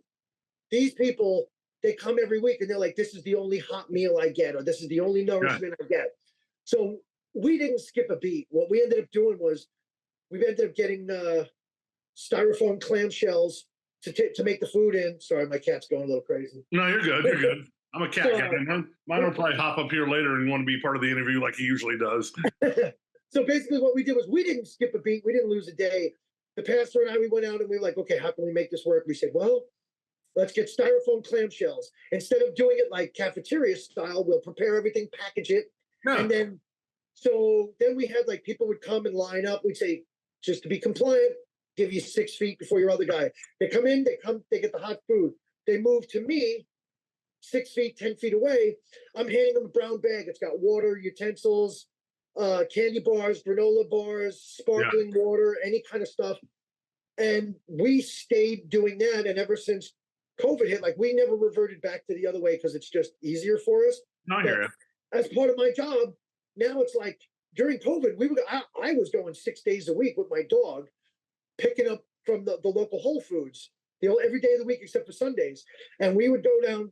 these people, they come every week and they're like, this is the only hot meal I get, or this is the only nourishment I get. So we didn't skip a beat. What we ended up doing was we ended up getting styrofoam clamshells to make the food in. Sorry, my cat's going a little crazy. No, you're good. You're good. I'm a cat guy. Mine will probably hop up here later and want to be part of the interview like he usually does. So basically what we did was we didn't skip a beat. We didn't lose a day. The pastor and I, we went out and we were like, okay, how can we make this work? We said, well, let's get styrofoam clamshells. Instead of doing it like cafeteria style, we'll prepare everything, package it. Yeah. And then, so then we had like people would come and line up. We'd say, just to be compliant, give you 6 feet before your other guy. They come in, they get the hot food. They move to me 6 feet, 10 feet away. I'm handing them a brown bag. It's got water, utensils, candy bars, granola bars, sparkling water, any kind of stuff. And we stayed doing that. And ever since COVID hit, like we never reverted back to the other way because it's just easier for us. I hear it. As part of my job, now it's like during COVID, I was going 6 days a week with my dog, picking up from the local Whole Foods, every day of the week except for Sundays. And we would go down,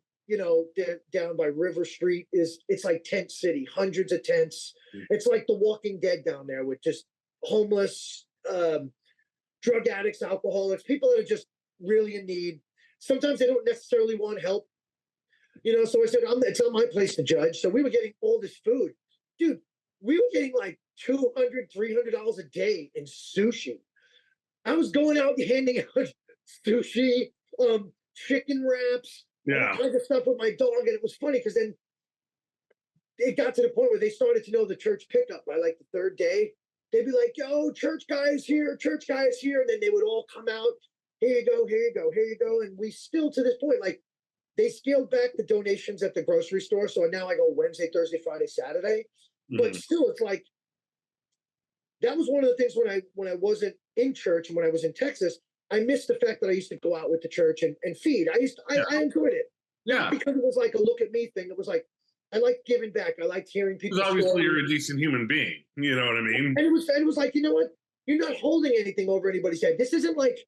down by River Street. It's like tent city, hundreds of tents. It's like The Walking Dead down there with just homeless, drug addicts, alcoholics, people that are just really in need. Sometimes they don't necessarily want help. So I said, it's not my place to judge. So we were getting all this food. Dude, we were getting like $200, $300 a day in sushi. I was going out and handing out sushi, chicken wraps, all kinds of stuff with my dog. And it was funny because then it got to the point where they started to know the church pickup by like the third day. They'd be like, yo, church guy is here, church guy is here. And then they would all come out. Here you go, here you go, here you go. And we still, to this point, like, they scaled back the donations at the grocery store. So now I go Wednesday, Thursday, Friday, Saturday. But still, it's like, that was one of the things when I wasn't in church and when I was in Texas, I missed the fact that I used to go out with the church and feed. I enjoyed it. Yeah. Because it was like a look at me thing. It was like, I liked giving back. I liked hearing people. Because obviously you're a decent human being. You know what I mean? And it was like, you know what? You're not holding anything over anybody's head. This isn't like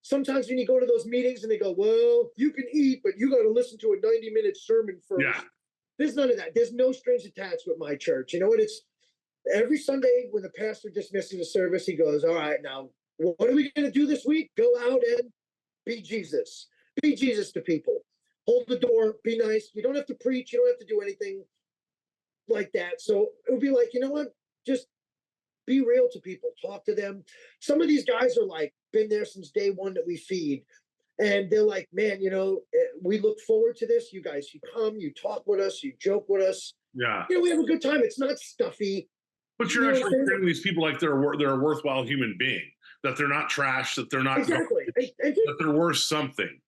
sometimes when you go to those meetings and they go, well, you can eat, but you got to listen to a 90-minute sermon first. Yeah. There's none of that. There's no strings attached with my church. You know what? It's every Sunday when the pastor dismisses the service, he goes, all right, now, what are we going to do this week? Go out and be Jesus. Be Jesus to people. Hold the door. Be nice. You don't have to preach. You don't have to do anything like that. So it would be like, you know what? Just be real to people. Talk to them. Some of these guys are like, been there since day one that we feed. And they're like, man, we look forward to this. You guys, you come, you talk with us, you joke with us. Yeah. We have a good time. It's not stuffy. But you're actually treating these people like they're a worthwhile human being, that they're not trash, that they're not that they're worth something.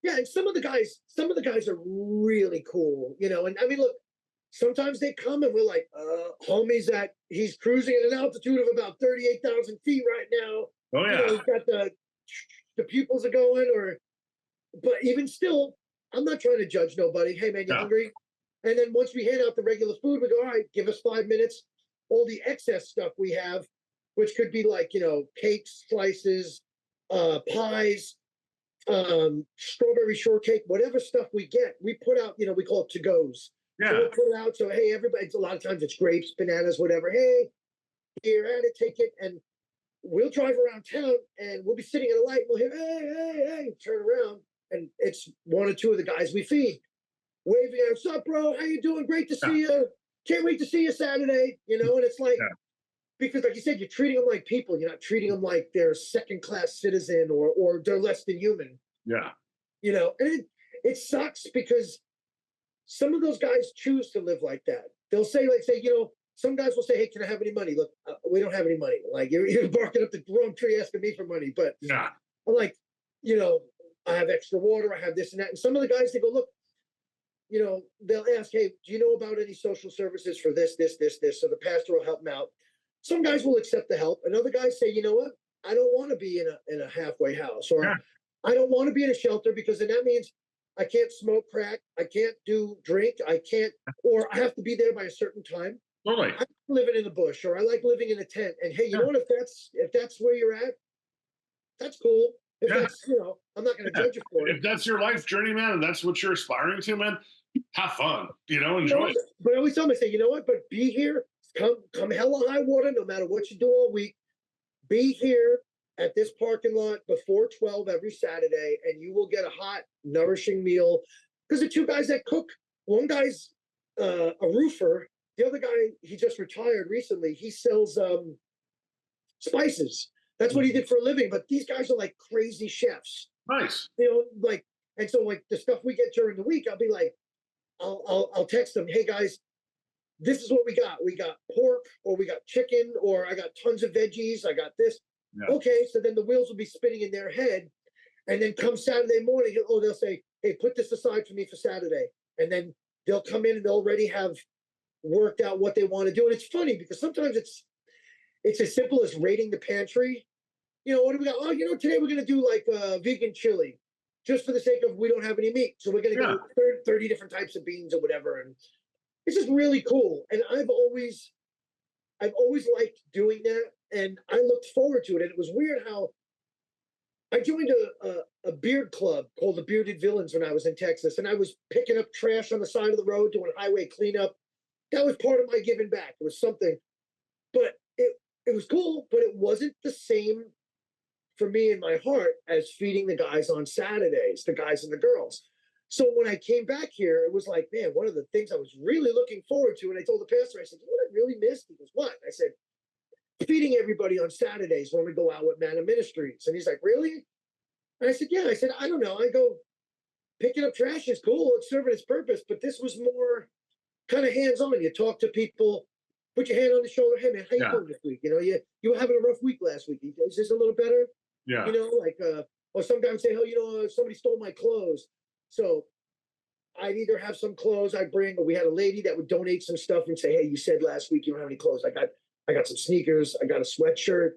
Yeah, and some of the guys are really cool, and I mean, look, sometimes they come and we're like, homie's he's cruising at an altitude of about 38,000 feet right now. Oh yeah. He's got the pupils are going, but even still, I'm not trying to judge nobody. Hey man, you hungry? And then once we hand out the regular food, we go, all right, give us 5 minutes. All the excess stuff we have, which could be like, cakes, slices, pies, strawberry shortcake, whatever stuff we get, we put out, we call it to-goes. Yeah. So we put it out. So, hey, everybody, a lot of times it's grapes, bananas, whatever. Hey, here, add it, take it. And we'll drive around town and we'll be sitting at a light. We'll hear, hey, turn around. And it's one or two of the guys we feed waving at us, what's up, bro? How you doing? Great to see you. Can't wait to see you Saturday. And it's like, because like you said, you're treating them like people. You're not treating them like they're a second-class citizen or they're less than human. Yeah. And it sucks because some of those guys choose to live like that. They'll say, some guys will say, hey, can I have any money? Look, we don't have any money. Like, you're barking up the wrong tree asking me for money. But I'm like, I have extra water. I have this and that. And some of the guys, they go, look, they'll ask, hey, do you know about any social services for this? So the pastor will help them out. Some guys will accept the help. And other guys say, you know what? I don't want to be in a halfway house, or I don't want to be in a shelter because then that means I can't smoke crack. I can't drink. I can't, or I have to be there by a certain time. Totally. I like living in the bush, or I like living in a tent. And hey, you know what? If that's where you're at, that's cool. If Yeah. that's, I'm not going to Yeah. judge you for it. If that's your life journey, man, and that's what you're aspiring to, man, have fun. You know Enjoy what? it. But I always tell them, I say, you know what? But be here, come hell or high water, no matter what you do all week. Be here at this parking lot before 12 every Saturday, and you will get a hot, nourishing meal. Because the two guys that cook, one guy's a roofer, the other guy, he just retired recently. He sells spices. That's what he did for a living. But these guys are like crazy chefs. Nice. Like, and so like the stuff we get during the week, I'll be like, I'll text them, hey guys, this is what we got. We got pork, or we got chicken, or I got tons of veggies. I got this. Yeah. Okay, so then the wheels will be spinning in their head, and then come Saturday morning, they'll say, "Hey, put this aside for me for Saturday," and then they'll come in and they'll already have worked out what they want to do. And it's funny because sometimes it's as simple as raiding the pantry. What do we got? Oh, today we're gonna do like vegan chili, just for the sake of we don't have any meat, so we're gonna go 30 different types of beans or whatever, and it's just really cool. And I've always liked doing that, and I looked forward to it. And it was weird how I joined a beard club called the Bearded Villains when I was in Texas, and I was picking up trash on the side of the road, doing highway cleanup. That was part of my giving back. It was something, but it was cool, but it wasn't the same for me in my heart as feeding the guys on Saturdays, the guys and the girls. So when I came back here, it was like, man, one of the things I was really looking forward to, and I told the pastor, I said, you know what I really missed? He goes, what? I said, feeding everybody on Saturdays when we go out with Manna Ministries. And he's like, really? And I said, yeah. I said, I don't know. I go, picking up trash is cool. It's serving its purpose. But this was more kind of hands-on. You talk to people, put your hand on the shoulder. Hey, man, how you doing this week? You were having a rough week last week. Is this a little better? Yeah. Or sometimes say, oh, somebody stole my clothes. So I'd either have some clothes I bring, or we had a lady that would donate some stuff and say, hey, you said last week you don't have any clothes. I got some sneakers. I got a sweatshirt.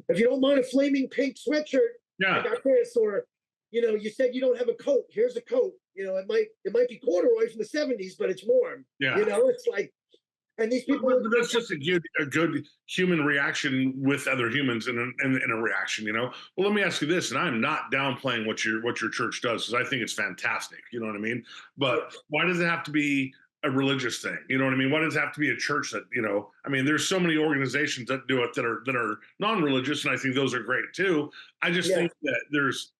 If you don't mind a flaming pink sweatshirt, I got this. Or, you said you don't have a coat. Here's a coat. It might be corduroy from the 70s, but it's warm. Yeah. It's like, and these people. But that's just a good human reaction with other humans in a reaction. Well, let me ask you this, and I'm not downplaying what your church does, because I think it's fantastic. You know what I mean? But why does it have to be a religious thing? You know what I mean? Why does it have to be a church that, I mean, there's so many organizations that do it that are non-religious, and I think those are great too. I just think that there's,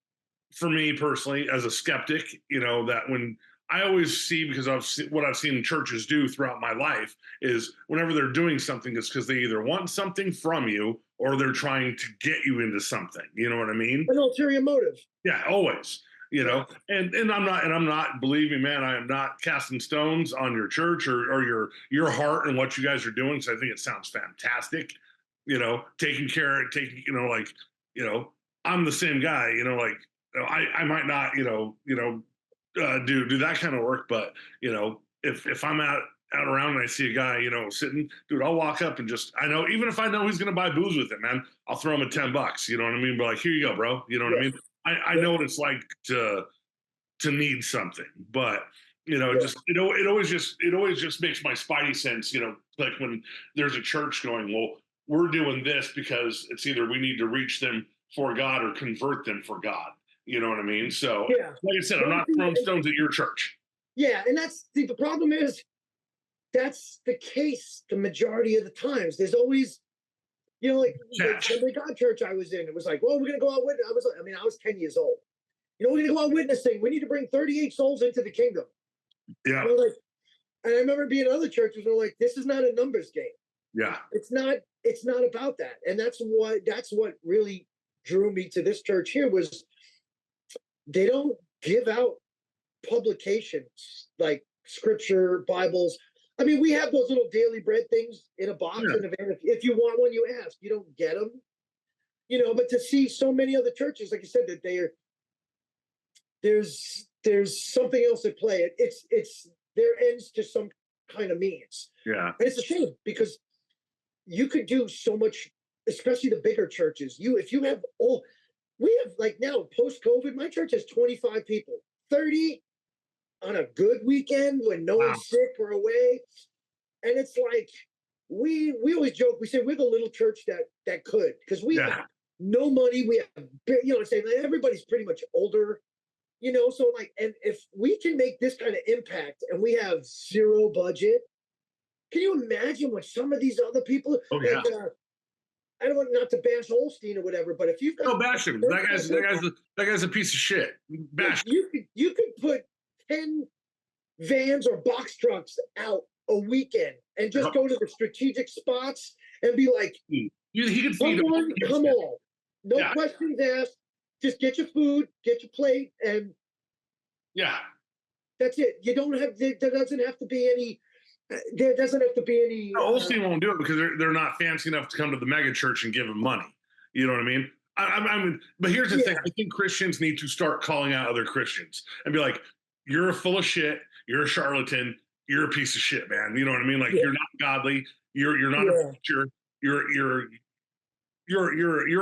for me personally, as a skeptic, that when I always see, because what I've seen churches do throughout my life is whenever they're doing something, it's because they either want something from you or they're trying to get you into something. You know what I mean? An ulterior motive. Yeah, always. And I'm not, believe me, man, I am not casting stones on your church or your heart and what you guys are doing. So I think it sounds fantastic. Taking care, I'm the same guy. I might not, do that kind of work, but if I'm out around and I see a guy, sitting, dude, I'll walk up and I know, even if I know he's gonna buy booze with it, man, I'll throw him a $10. You know what I mean? But like, here you go, bro. You know what I mean? I know what it's like to need something, but it always just makes my spidey sense, like when there's a church going, well, we're doing this because it's either we need to reach them for God or convert them for God. You know what I mean? So, like I said, I'm not throwing stones at your church. Yeah, and the problem is that's the case the majority of the times. There's always, like the God church I was in, it was like, well, we're gonna go out with. I was 10 years old. We're gonna go out witnessing. We need to bring 38 souls into the kingdom. Yeah. And I remember being in other churches where like, this is not a numbers game. Yeah. It's not about that, and that's what really drew me to this church here was. They don't give out publications like scripture, Bibles. I mean, we have those little daily bread things in a box in a van. If you want one, you ask. You don't get them, But to see so many other churches, like you said, that there's something else at play. It's their ends to some kind of means. Yeah, and it's a shame because you could do so much, especially the bigger churches. If you have all. We have like now post-COVID, my church has 25 people, 30 on a good weekend when no one's sick or away. And it's like, we always joke, we say we're the little church that could, because we no money. We have, saying everybody's pretty much older, so like, and if we can make this kind of impact and we have zero budget, can you imagine what some of these other people, Oh yeah. I don't want not to bash Olstein or whatever, but if you've got No, bash him. That guy's a piece of shit. Bash him. you could put 10 vans or box trucks out a weekend and just go to the strategic spots and be like, he could feed come on, no yeah. questions asked, just get your food, get your plate, and yeah, that's it. You don't have, there doesn't have to be any, there doesn't have to be any. No, Olstein won't do it because they're not fancy enough to come to the mega church and give him money. You know what I mean? I mean, but here's the thing. I think Christians need to start calling out other Christians and be like, you're full of shit. You're a charlatan. You're a piece of shit, man. You know what I mean? Like you're not godly. You're not a preacher. You're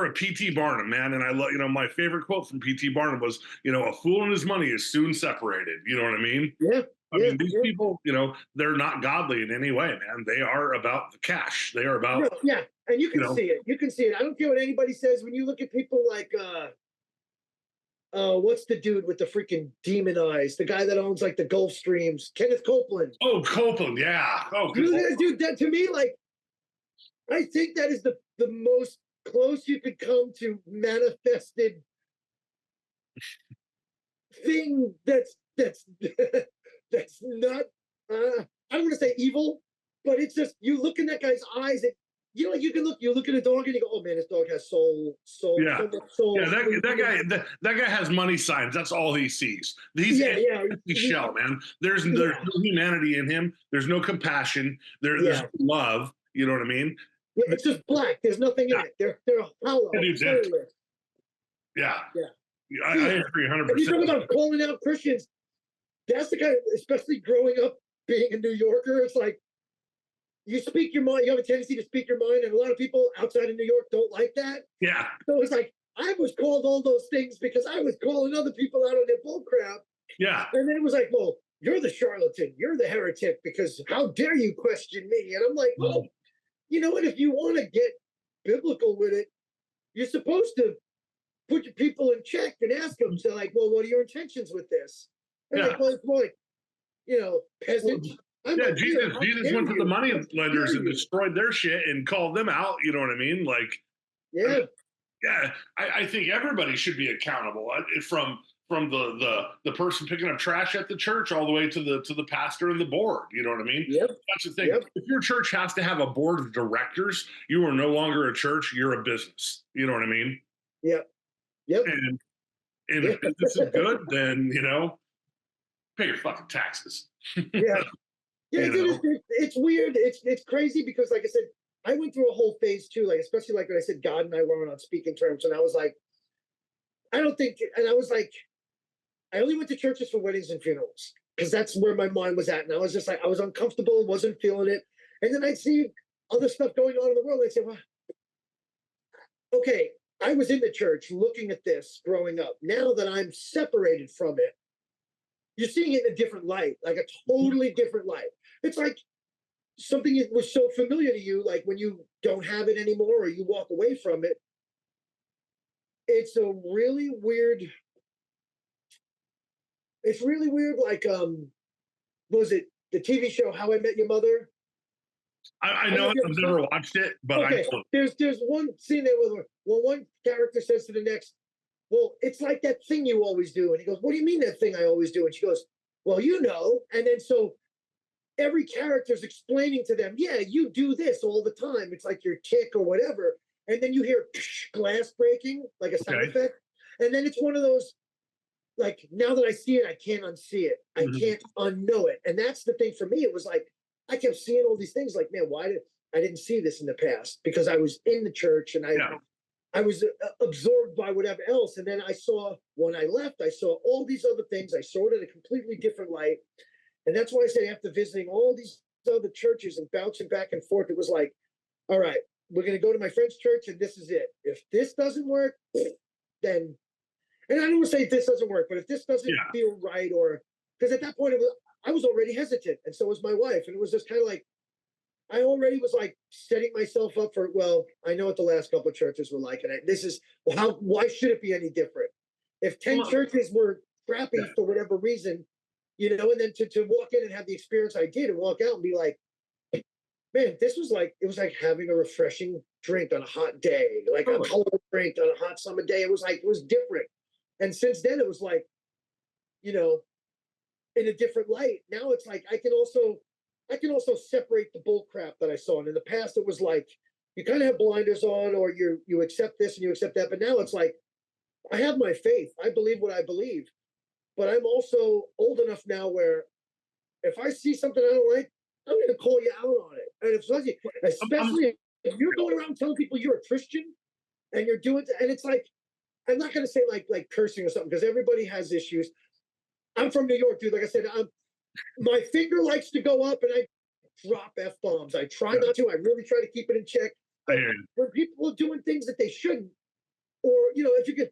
a P.T. Barnum, man. And I love, my favorite quote from P.T. Barnum was, a fool and his money is soon separated. You know what I mean? Yeah. I mean, these people, they're not godly in any way, man. They are about the cash. They are about. Yeah. And you can see it. You can see it. I don't care what anybody says. When you look at people like, what's the dude with the freaking demon eyes? The guy that owns like the Gulf Streams, Kenneth Copeland. Oh, Copeland, yeah. Oh, dude, that to me, like, I think that is the most close you could come to manifested thing that's that's not I don't want to say evil, but it's just you look in that guy's eyes and you look at a dog and you go, oh man, this dog has soul. Yeah, so much soul. Yeah, that guy has money signs. That's all he sees. He's shell, man. There's no humanity in him. There's no compassion. There's no love. You know what I mean? Yeah, it's just black. There's nothing in it. They're hollow. Yeah. I agree 100%. You talk about calling out Christians. That's the kind, especially growing up being a New Yorker, it's like you speak your mind. You have a tendency to speak your mind, and a lot of people outside of New York don't like that. Yeah. So it's like I was called all those things because I was calling other people out on their bull crap. Yeah. And then it was like, well, you're the charlatan, you're the heretic, because how dare you question me? And I'm like, well, you know what? If you want to get biblical with it, you're supposed to put your people in check and ask them. So like, well, what are your intentions with this? And like, well, it's more like, peasant. Jesus went to the money lenders and destroyed their shit and called them out. You know what I mean? Like, I think everybody should be accountable from the person picking up trash at the church all the way to the pastor and the board. You know what I mean? Yep. That's the thing. Yep. If your church has to have a board of directors, you are no longer a church. You're a business. You know what I mean? Yep. And if business is good, then pay your fucking taxes. Yeah. It's weird. It's crazy because, like I said, I went through a whole phase too. Like, especially like when I said God and I weren't on speaking terms, and I was like, I don't think, and I was like, I only went to churches for weddings and funerals because that's where my mind was at, and I was just like, I was uncomfortable, wasn't feeling it, and then I'd see other stuff going on in the world. I'd say, well, okay, I was in the church looking at this growing up. Now that I'm separated from it, you're seeing it in a different light, like a totally different light. It's like something that was so familiar to you, like when you don't have it anymore or you walk away from it. It's really weird. Like, what was it the TV show How I Met Your Mother? I know I've never watched it, but okay. There's one scene there where one character says to the next, well, it's like that thing you always do. And he goes, what do you mean that thing I always do? And she goes, well, and then so every character's explaining to them, yeah, you do this all the time. It's like your tick or whatever. And then you hear glass breaking, like a sound effect. And then it's one of those, like, now that I see it, I can't unsee it. I can't unknow it. And that's the thing for me. It was like, I kept seeing all these things like, man, I didn't see this in the past? Because I was in the church and I was absorbed by whatever else. And then when I left, I saw all these other things. I saw it in a completely different light. And that's why I said after visiting all these other churches and bouncing back and forth, it was like, all right, we're going to go to my friend's church and this is it. If this doesn't work, then, and I don't want to say this doesn't work, but if this doesn't feel right, or, because at that point I was already hesitant and so was my wife. And it was just kind of like, I already was like setting myself up for, well, I know what the last couple of churches were like, and this is, well, why should it be any different? If 10 Well, churches were crappy yeah. for whatever reason, and then to walk in and have the experience I did and walk out and be like, man, this was like, it was like having a refreshing drink on a hot day, like a cold drink on a hot summer day. It was like, it was different. And since then it was like, you know, in a different light. Now it's like I can also separate the bull crap that I saw. And in the past, it was like you kind of have blinders on, or you accept this and you accept that. But now it's like I have my faith. I believe what I believe. But I'm also old enough now where if I see something I don't like, I'm going to call you out on it. And especially if you're going around telling people you're a Christian and you're doing, and it's like I'm not going to say like cursing or something because everybody has issues. I'm from New York, dude. Like I said, my finger likes to go up and I drop F bombs. I try not to. I really try to keep it in check. But when people are doing things that they shouldn't, or, if you get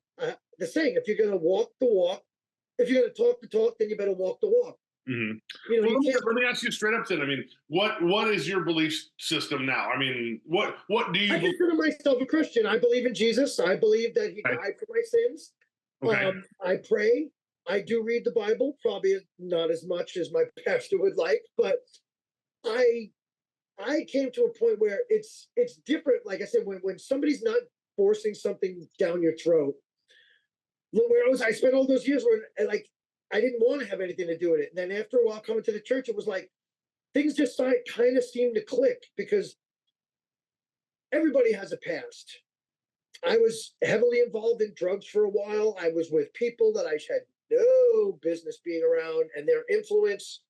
the saying, if you're going to walk the walk, if you're going to talk the talk, then you better walk the walk. Mm-hmm. Well, let me ask you straight up then. I mean, what is your belief system now? I mean, what do you I consider myself a Christian. I believe in Jesus. I believe that he died for my sins. Okay. I pray. I do read the Bible, probably not as much as my pastor would like, but I came to a point where it's different. Like I said, when somebody's not forcing something down your throat, where I spent all those years where like I didn't want to have anything to do with it. And then after a while coming to the church, it was like things just kind of seemed to click because everybody has a past. I was heavily involved in drugs for a while. I was with people that I had no business being around, and their influence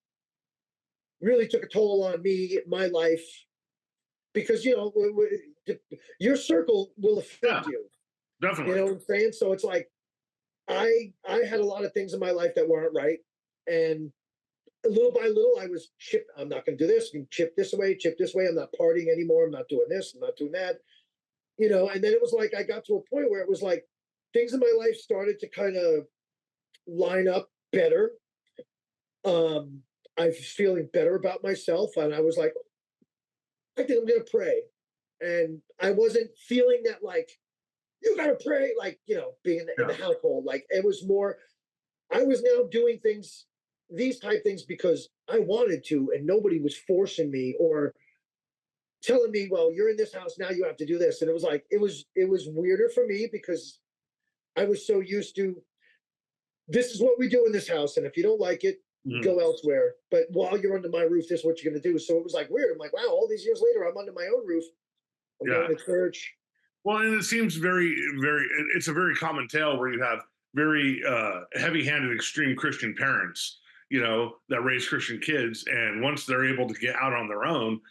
really took a toll on me, my life, because your circle will affect you. Definitely. You know what I'm saying? So it's like I had a lot of things in my life that weren't right, and little by little, I was chipped. I'm not going to do this. Chip this away. Chip this way. I'm not partying anymore. I'm not doing this. I'm not doing that. And then it was like I got to a point where it was like things in my life started to kind of line up better. I was feeling better about myself, and I was like, I think I'm gonna pray. And I wasn't feeling that like you gotta pray, like being in the household. Like it was more, I was now doing these type things because I wanted to, and nobody was forcing me or telling me, well, you're in this house now, you have to do this. And it was like it was weirder for me because I was so used to this is what we do in this house, and if you don't like it, go elsewhere. But while you're under my roof, this is what you're going to do. So it was like weird. I'm like, wow, all these years later, I'm under my own roof. I'm going to church. Well, and it seems very, very, it's a very common tale where you have very heavy-handed, extreme Christian parents, that raise Christian kids. And once they're able to get out on their own,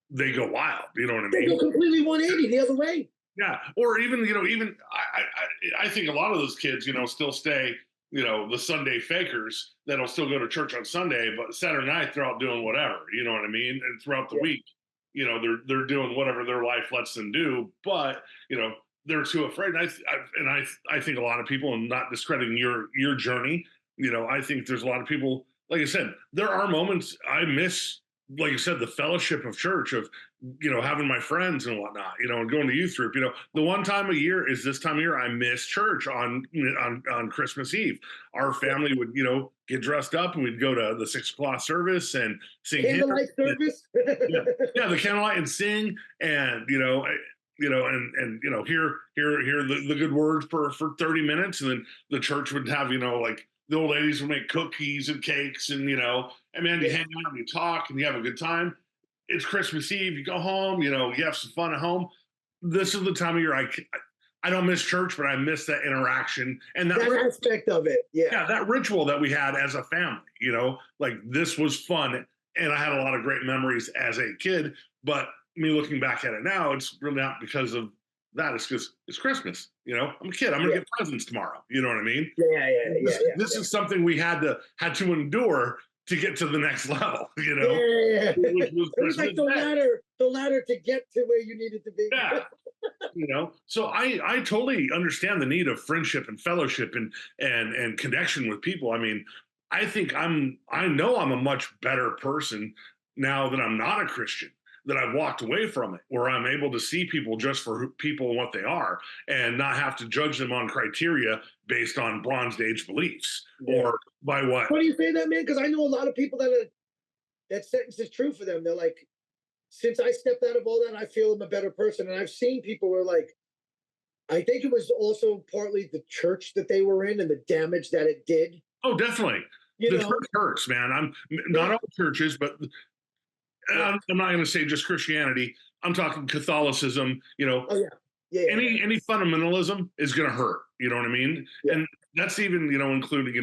they go wild. You know what I mean? They go completely 180 the other way. Yeah. Or even, I think a lot of those kids, still stay, the Sunday fakers that'll still go to church on Sunday, but Saturday night they're out doing whatever, you know what I mean? And throughout the week, they're doing whatever their life lets them do, but they're too afraid. And I think a lot of people, and not discrediting your journey, I think there's a lot of people, like I said, there are moments I miss, like you said, the fellowship of church, of having my friends and whatnot, and going to youth group. The one time a year is this time of year I miss church on Christmas Eve. Our family would get dressed up and we'd go to the 6 o'clock service and sing candlelight service. the candlelight and sing, and hear the good words for 30 minutes, and then the church would have like the old ladies would make cookies and cakes, and and man, you hang out and you talk and you have a good time. It's Christmas Eve, you go home, you have some fun at home. This is the time of year I don't miss church, but I miss that interaction and that aspect of it. Yeah, that ritual that we had as a family, like this was fun. And I had a lot of great memories as a kid, but me looking back at it now, it's really not because of that. It's because it's Christmas. I'm a kid. I'm gonna get presents tomorrow. You know what I mean? This is something we had to endure to get to the next level. It was like the ladder to get to where you needed to be. So I totally understand the need of friendship and fellowship and connection with people. I mean, I think I know I'm a much better person now that I'm not a Christian. that I've walked away from it, where I'm able to see people just for people and what they are, and not have to judge them on criteria based on Bronze Age beliefs or by what. What do you say that, man? Because I know a lot of people that that sentence is true for them. They're like, since I stepped out of all that, I feel I'm a better person. And I've seen people where like, I think it was also partly the church that they were in and the damage that it did. Oh, definitely. You The know, church hurts, man. I'm not all churches, but I'm not going to say just Christianity. I'm talking Catholicism. Oh Any fundamentalism is going to hurt. You know what I mean? Yeah. And that's even including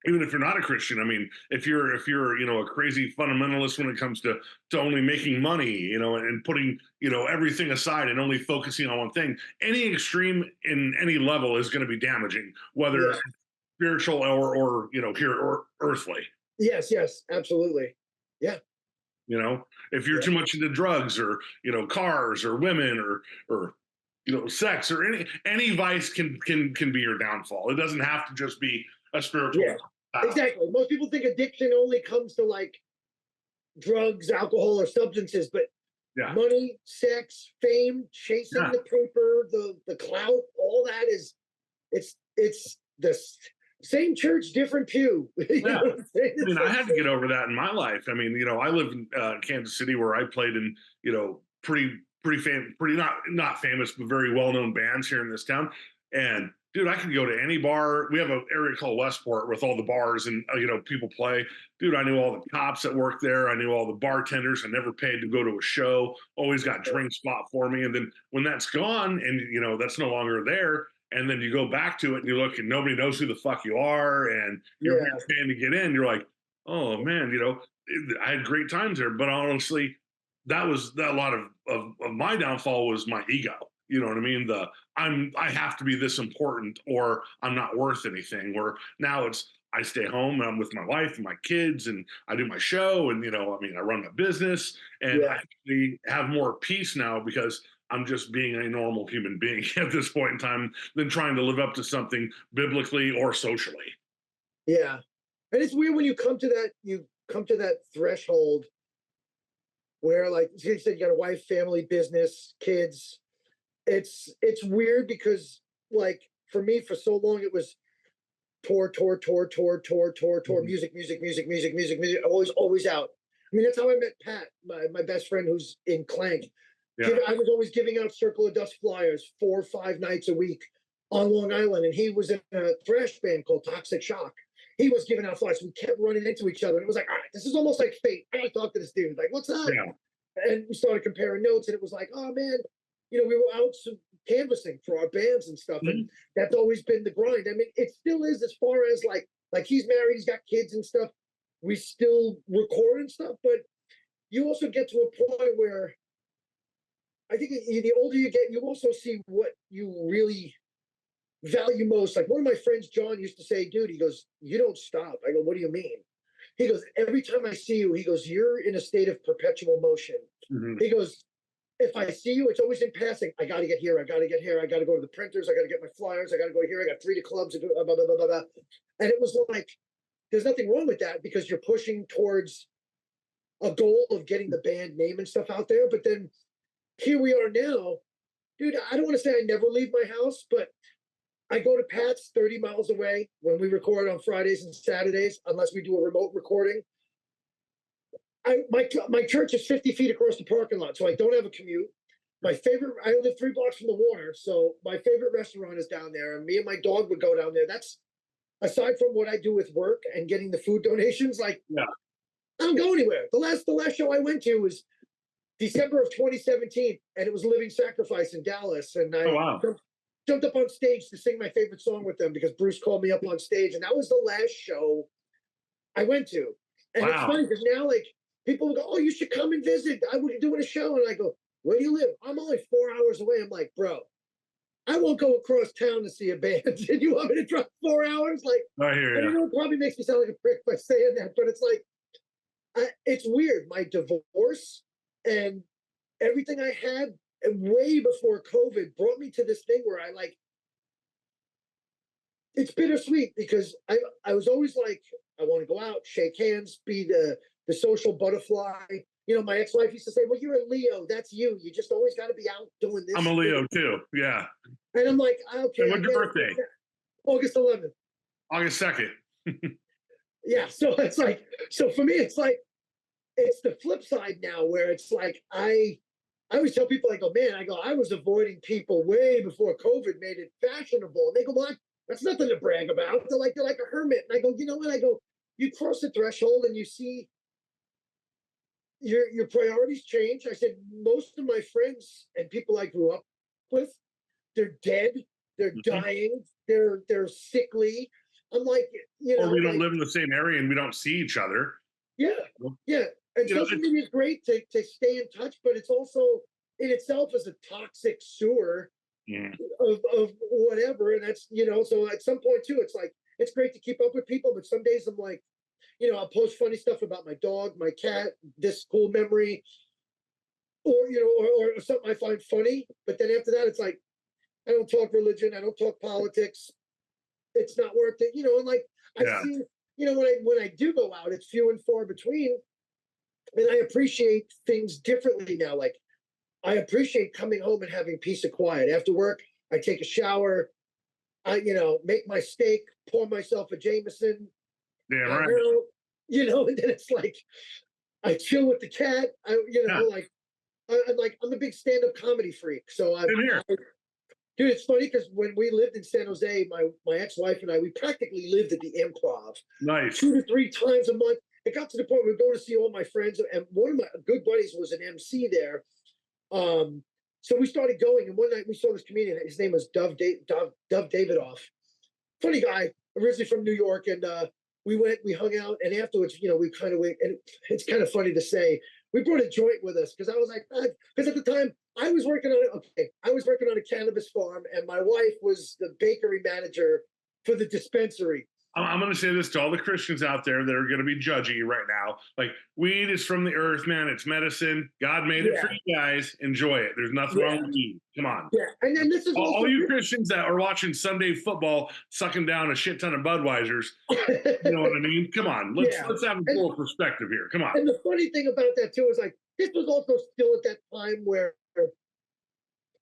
even if you're not a Christian. I mean, if you're a crazy fundamentalist when it comes to only making money, and putting everything aside and only focusing on one thing, any extreme in any level is going to be damaging, whether spiritual or here or earthly. Yes, absolutely. Yeah. If you're too much into drugs or cars or women or sex or any vice can be your downfall. It doesn't have to just be a spiritual. Yeah, exactly. Most people think addiction only comes to like drugs, alcohol, or substances, but money, sex, fame, chasing the paper, the clout, all that is it's the same church, different pew. Yeah. I mean, I had to get over that in my life. I mean, I live in Kansas City, where I played in pretty not famous but very well known bands here in this town. And dude, I could go to any bar. We have an area called Westport with all the bars and people play. Dude, I knew all the cops that worked there. I knew all the bartenders. I never paid to go to a show. Always got drink spot for me. And then when that's gone and that's no longer there, and then you go back to it and you look and nobody knows who the fuck you are, and you're paying to get in. You're like, oh man, I had great times there. But honestly, that a lot of my downfall was my ego. You know what I mean? I have to be this important or I'm not worth anything. Or now I stay home and I'm with my wife and my kids and I do my show and I run a business and I actually have more peace now because I'm just being a normal human being at this point in time than trying to live up to something biblically or socially. Yeah. And it's weird when you come to that threshold where, like you said, you got a wife, family, business, kids. It's weird because, like, for me, for so long, it was tour, music, always out. I mean, that's how I met Pat, my best friend who's in Klank. Yeah. I was always giving out Circle of Dust flyers 4 or 5 nights a week on Long Island, and he was in a thrash band called Toxic Shock. He was giving out flyers. We kept running into each other. And it was like, all right, this is almost like fate. I talked to this dude, like, what's up? Yeah. And we started comparing notes, and it was like, oh man, we were out canvassing for our bands and stuff, and that's always been the grind. I mean, it still is, as far as like he's married, he's got kids and stuff. We still record and stuff, but you also get to a point where I think the older you get, you also see what you really value most. Like one of my friends, John, used to say, dude, he goes, you don't stop. I go, what do you mean? He goes, every time I see you, he goes, you're in a state of perpetual motion. Mm-hmm. He goes, if I see you, it's always in passing. I got to get here. I got to get here. I got to go to the printers. I got to get my flyers. I got to go here. I got 3 to clubs. Blah, blah, blah, blah, blah. And it was like, there's nothing wrong with that because you're pushing towards a goal of getting the band name and stuff out there. But then here we are now. Dude, I don't want to say I never leave my house, but I go to Pat's 30 miles away when we record on Fridays and Saturdays, unless we do a remote recording. My church is 50 feet across the parking lot, so I don't have a commute. I live 3 blocks from the water, so my favorite restaurant is down there, and me and my dog would go down there. That's, aside from what I do with work and getting the food donations, I don't go anywhere. The last show I went to was December of 2017, and it was Living Sacrifice in Dallas, and I jumped up on stage to sing my favorite song with them because Bruce called me up on stage, and that was the last show I went to. And it's funny because now, like, people will go, oh, you should come and visit. I would doing a show. And I go, where do you live? I'm only 4 hours away. I'm like, bro, I won't go across town to see a band. And you want me to drive 4 hours? Like, I hear you. It probably makes me sound like a prick by saying that, but it's like, it's weird. My divorce and everything I had way before COVID brought me to this thing where it's bittersweet because I was always like, I want to go out, shake hands, be the social butterfly. my ex-wife used to say, well, you're a Leo. That's you. You just always got to be out doing this. I'm a Leo too. Yeah. And I'm like, okay. And when's your birthday? August 11th. August 2nd. Yeah. So it's like, so for me, it's like, it's the flip side now where it's like, I always tell people, I was avoiding people way before COVID made it fashionable. And they go, well, that's nothing to brag about. They're like a hermit. And I go, you know what? I go, you cross the threshold and you see your priorities change. I said, most of my friends and people I grew up with, they're dead, they're dying, they're sickly. I'm like, or we don't live in the same area and we don't see each other. Yeah. And social media is great to stay in touch, but it's also in itself is a toxic sewer of whatever. And that's, so at some point too, it's like, it's great to keep up with people, but some days I'm like, I'll post funny stuff about my dog, my cat, this cool memory, or, or something I find funny. But then after that, it's like, I don't talk religion. I don't talk politics. It's not worth it, and like, I've seen, when I do go out, it's few and far between. And I appreciate things differently now. Like, I appreciate coming home and having peace and quiet. After work, I take a shower, I, make my steak, pour myself a Jameson. Yeah, right. And then it's like, I chill with the cat. I'm a big stand-up comedy freak. So dude, it's funny because when we lived in San Jose, my ex-wife and I, we practically lived at the Improv. Nice. 2 to 3 times a month. It got to the point where we'd go to see all my friends, and one of my good buddies was an MC there. So we started going, and one night we saw this comedian. His name was Dov Davidoff. Funny guy, originally from New York, and we hung out, and afterwards, we kind of went, and it's kind of funny to say, we brought a joint with us because I was like, because at the time I was working on a cannabis farm, and my wife was the bakery manager for the dispensary. I'm going to say this to all the Christians out there that are going to be judgy right now. Like, weed is from the earth, man. It's medicine. God made it for you guys. Enjoy it. There's nothing wrong with weed. Come on. Yeah. And then this is all you Christians that are watching Sunday football, sucking down a shit ton of Budweisers. You know what I mean? Come on. Let's have a full perspective here. Come on. And the funny thing about that too is, like, this was also still at that time where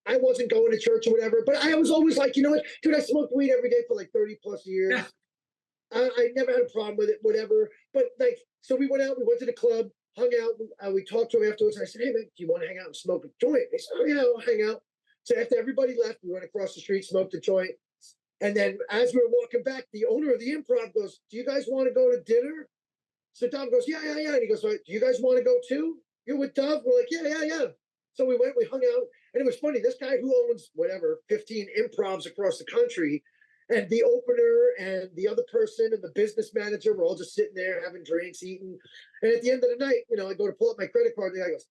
I wasn't going to church or whatever, but I was always like, you know what, dude, I smoked weed every day for like 30 plus years. Yeah. I never had a problem with it, whatever. But like, so we went to the club, hung out, we talked to him afterwards. I said, hey man, do you want to hang out and smoke a joint? They said, oh yeah, I'll hang out. So after everybody left, we went across the street, smoked a joint. And then as we were walking back, the owner of the Improv goes, do you guys want to go to dinner? So Dov goes, yeah. And he goes, do you guys want to go too? You're with Dov? We're like, yeah. So we went, we hung out. And it was funny, this guy who owns 15 improvs across the country, and the opener and the other person and the business manager were all just sitting there having drinks, eating. And at the end of the night, I go to pull up my credit card, and the guy goes,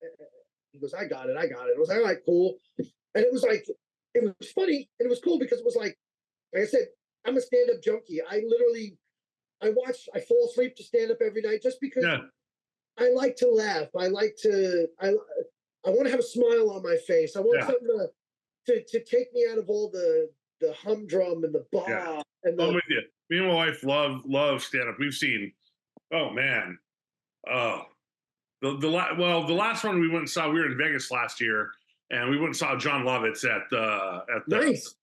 he goes, I got it. I was like, all right, cool. And it was like, it was funny, and it was cool because it was like I said, I'm a stand-up junkie. I fall asleep to stand up every night just because I like to laugh. I want to have a smile on my face. I want something to take me out of all the humdrum and the bah. And I'm with you. Me and my wife love stand up. We've seen, oh man, the last one we went and saw. We were in Vegas last year, and we went and saw John Lovitz at the. Nice.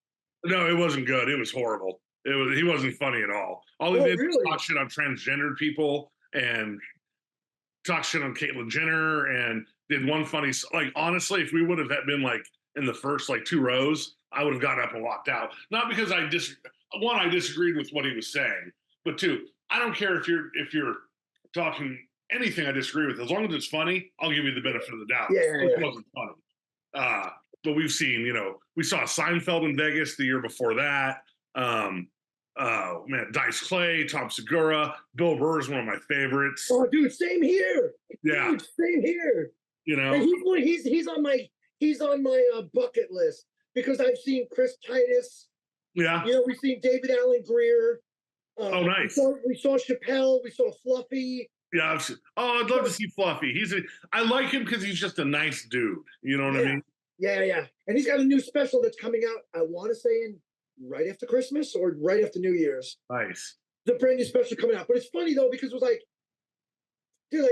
No, it wasn't good. It was horrible. He wasn't funny at all. All he did was talk shit on transgendered people and talk shit on Caitlyn Jenner, and did one funny, like, honestly, if we would have been like in the first like 2 rows, I would have gotten up and walked out. Not because I disagreed with what he was saying, but 2, I don't care if you're talking anything I disagree with, as long as it's funny, I'll give you the benefit of the doubt. It wasn't funny. But we've seen, we saw Seinfeld in Vegas the year before that. Dice Clay, Tom Segura, Bill Burr is one of my favorites. Oh, dude, same here. Yeah, dude, same here. And he's on my bucket list because I've seen Chris Titus. Yeah. We've seen David Allen Greer. Oh, nice. We saw Chappelle. We saw Fluffy. Yeah. I'd love to see Fluffy. I like him because he's just a nice dude. You know what I mean? Yeah. And he's got a new special that's coming out, I want to say right after Christmas or right after New Year's. Nice. The brand new special coming out. But it's funny though, because it was like, dude,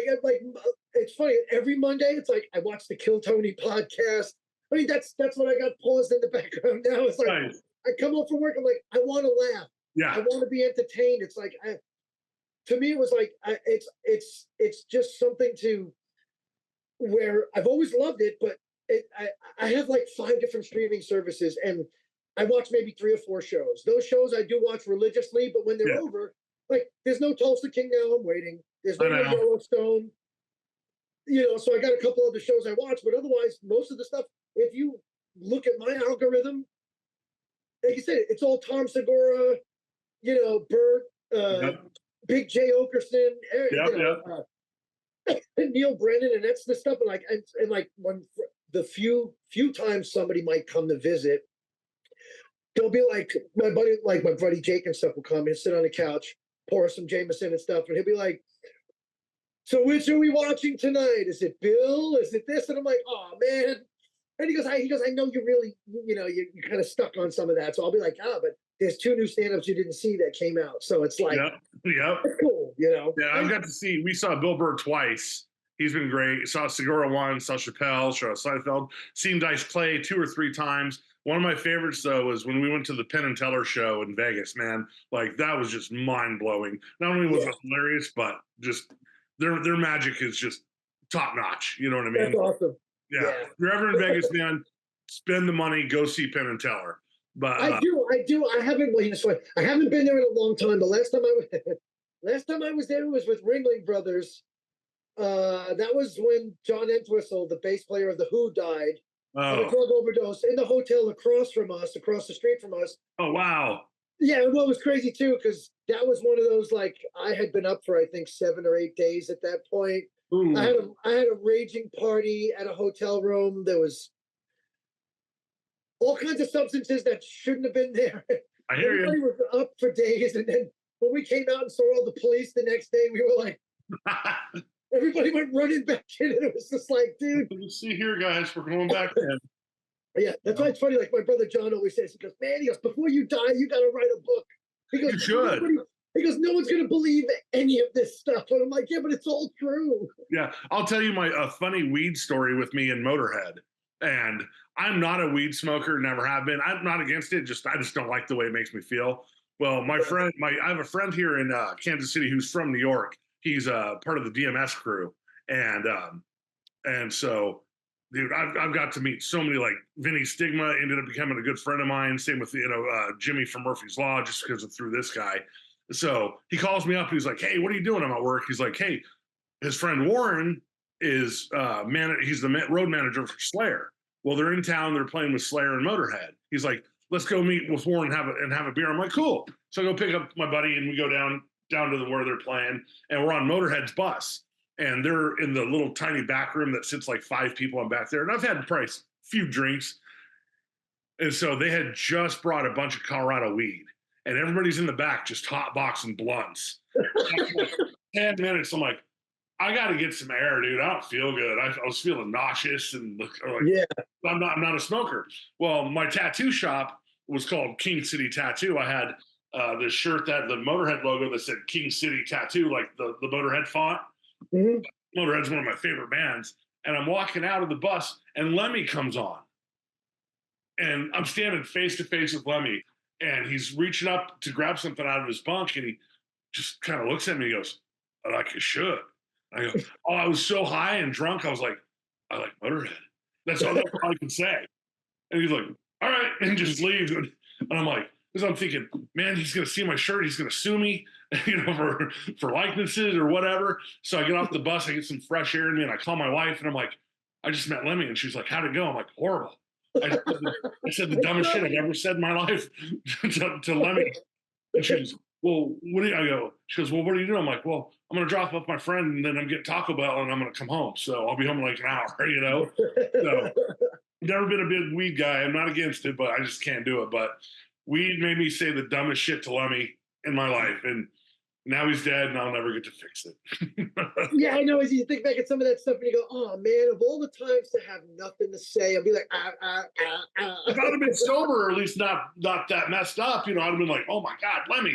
it's funny. Every Monday, it's like I watch the Kill Tony podcast. I mean, that's what I got paused in the background now. It's like Nice. I come home from work, I'm like, I want to laugh. Yeah. I want to be entertained. It's like, to me, it was like, it's just something to where I've always loved it, but I have like 5 different streaming services, and I watch maybe 3 or 4 shows. Those shows I do watch religiously, but when they're Yeah. over, like there's no Tulsa King now. I'm waiting. There's no I know. Yellowstone. So I got a couple other shows I watch, but otherwise, most of the stuff, if you look at my algorithm, like you said, it's all Tom Segura, Bert, Yep. Big J Okerson, Yep. Neil Brennan, and that's the stuff. And like when the few times somebody might come to visit, they'll be like my buddy Jake and stuff will come and sit on the couch, pour some Jameson and stuff, and he'll be like, "So which are we watching tonight? Is it Bill? Is it this?" And I'm like, "Oh man." And he goes, I know you really, you're kind of stuck on some of that. So I'll be like, but there's 2 new stand-ups you didn't see that came out. So it's like, Yep. cool, Yeah, I've got to see. We saw Bill Burr twice. He's been great. Saw Segura once. Saw Chappelle. Saw Seinfeld. Seen Dice Clay 2 or 3 times. One of my favorites though was when we went to the Penn and Teller show in Vegas. Man, like that was just mind blowing. Not only was it hilarious, but just their magic is just top notch. You know what I mean? That's awesome. Yeah. If you're ever in Vegas, man, spend the money. Go see Penn and Teller. But I do. I haven't. Well, I haven't been there in a long time. The last time I was there was with Ringling Brothers. That was when John Entwistle, the bass player of the Who, died of a drug overdose in the hotel across the street from us. Oh wow. Yeah, and what was crazy too, because that was one of those, like, I had been up for I think 7 or 8 days at that point. Ooh. I had a raging party at a hotel room. There was all kinds of substances that shouldn't have been there. I hear Everybody you. was up for days, and then when we came out and saw all the police the next day, we were like, everybody went running back in, and it was just like, dude. Let's see here, guys. We're going back in. Yeah, that's why it's funny. Like my brother John always says, he goes, "Man, before you die, you got to write a book." He goes, You should. He goes, "No one's going to believe any of this stuff." And I'm like, "Yeah, but it's all true." Yeah, I'll tell you a funny weed story with me in Motorhead. And I'm not a weed smoker, never have been. I'm not against it. I just don't like the way it makes me feel. Well, I have a friend here in Kansas City who's from New York. He's part of the DMS crew, and so, dude, I've got to meet so many, like Vinny Stigma ended up becoming a good friend of mine. Same with Jimmy from Murphy's Law, just because of through this guy. So he calls me up and he's like, "Hey, what are you doing?" I'm at work. He's like, "Hey, his friend Warren is he's the road manager for Slayer. Well, they're in town. They're playing with Slayer and Motorhead." He's like, "Let's go meet with Warren and have a beer." I'm like, "Cool." So I go pick up my buddy and we go down to where they're playing, and we're on Motorhead's bus, and they're in the little tiny back room that sits like 5 people on back there. And I've had probably a few drinks, and so they had just brought a bunch of Colorado weed, and everybody's in the back just hot boxing blunts. 10 minutes, I'm like, I got to get some air, dude. I don't feel good. I was feeling nauseous and like, Yeah. I'm not a smoker. Well, my tattoo shop was called King City Tattoo. I had this shirt that the Motorhead logo that said King City Tattoo, like the Motorhead font. Mm-hmm. Motorhead's one of my favorite bands. And I'm walking out of the bus and Lemmy comes on. And I'm standing face to face with Lemmy. And he's reaching up to grab something out of his bunk. And he just kind of looks at me and he goes, "I like your shirt." I go, "Oh, I was so high and drunk. I was like, I like Motorhead." That's all I can say. And he's like, "All right," and just leaves. And I'm like, because I'm thinking, man, he's going to see my shirt. He's going to sue me, for likenesses or whatever. So I get off the bus, I get some fresh air in me, and I call my wife, and I'm like, "I just met Lemmy," and she's like, "How'd it go?" I'm like, "Horrible." I said the dumbest shit I've ever said in my life to Lemmy. And she goes, "Well, what do you?" I go. She goes, "Well, what are you doing?" I'm like, "Well, I'm going to drop off my friend, and then I'm getting Taco Bell, and I'm going to come home. So I'll be home in like an hour, So never been a big weed guy. I'm not against it, but I just can't do it. But weed made me say the dumbest shit to Lemmy in my life, and now he's dead, and I'll never get to fix it. Yeah, I know. As you think back at some of that stuff, and you go, "Oh man, of all the times to have nothing to say," I'd be like, If I'd have been sober, or at least not that messed up, I'd have been like, "Oh my God, Lemmy,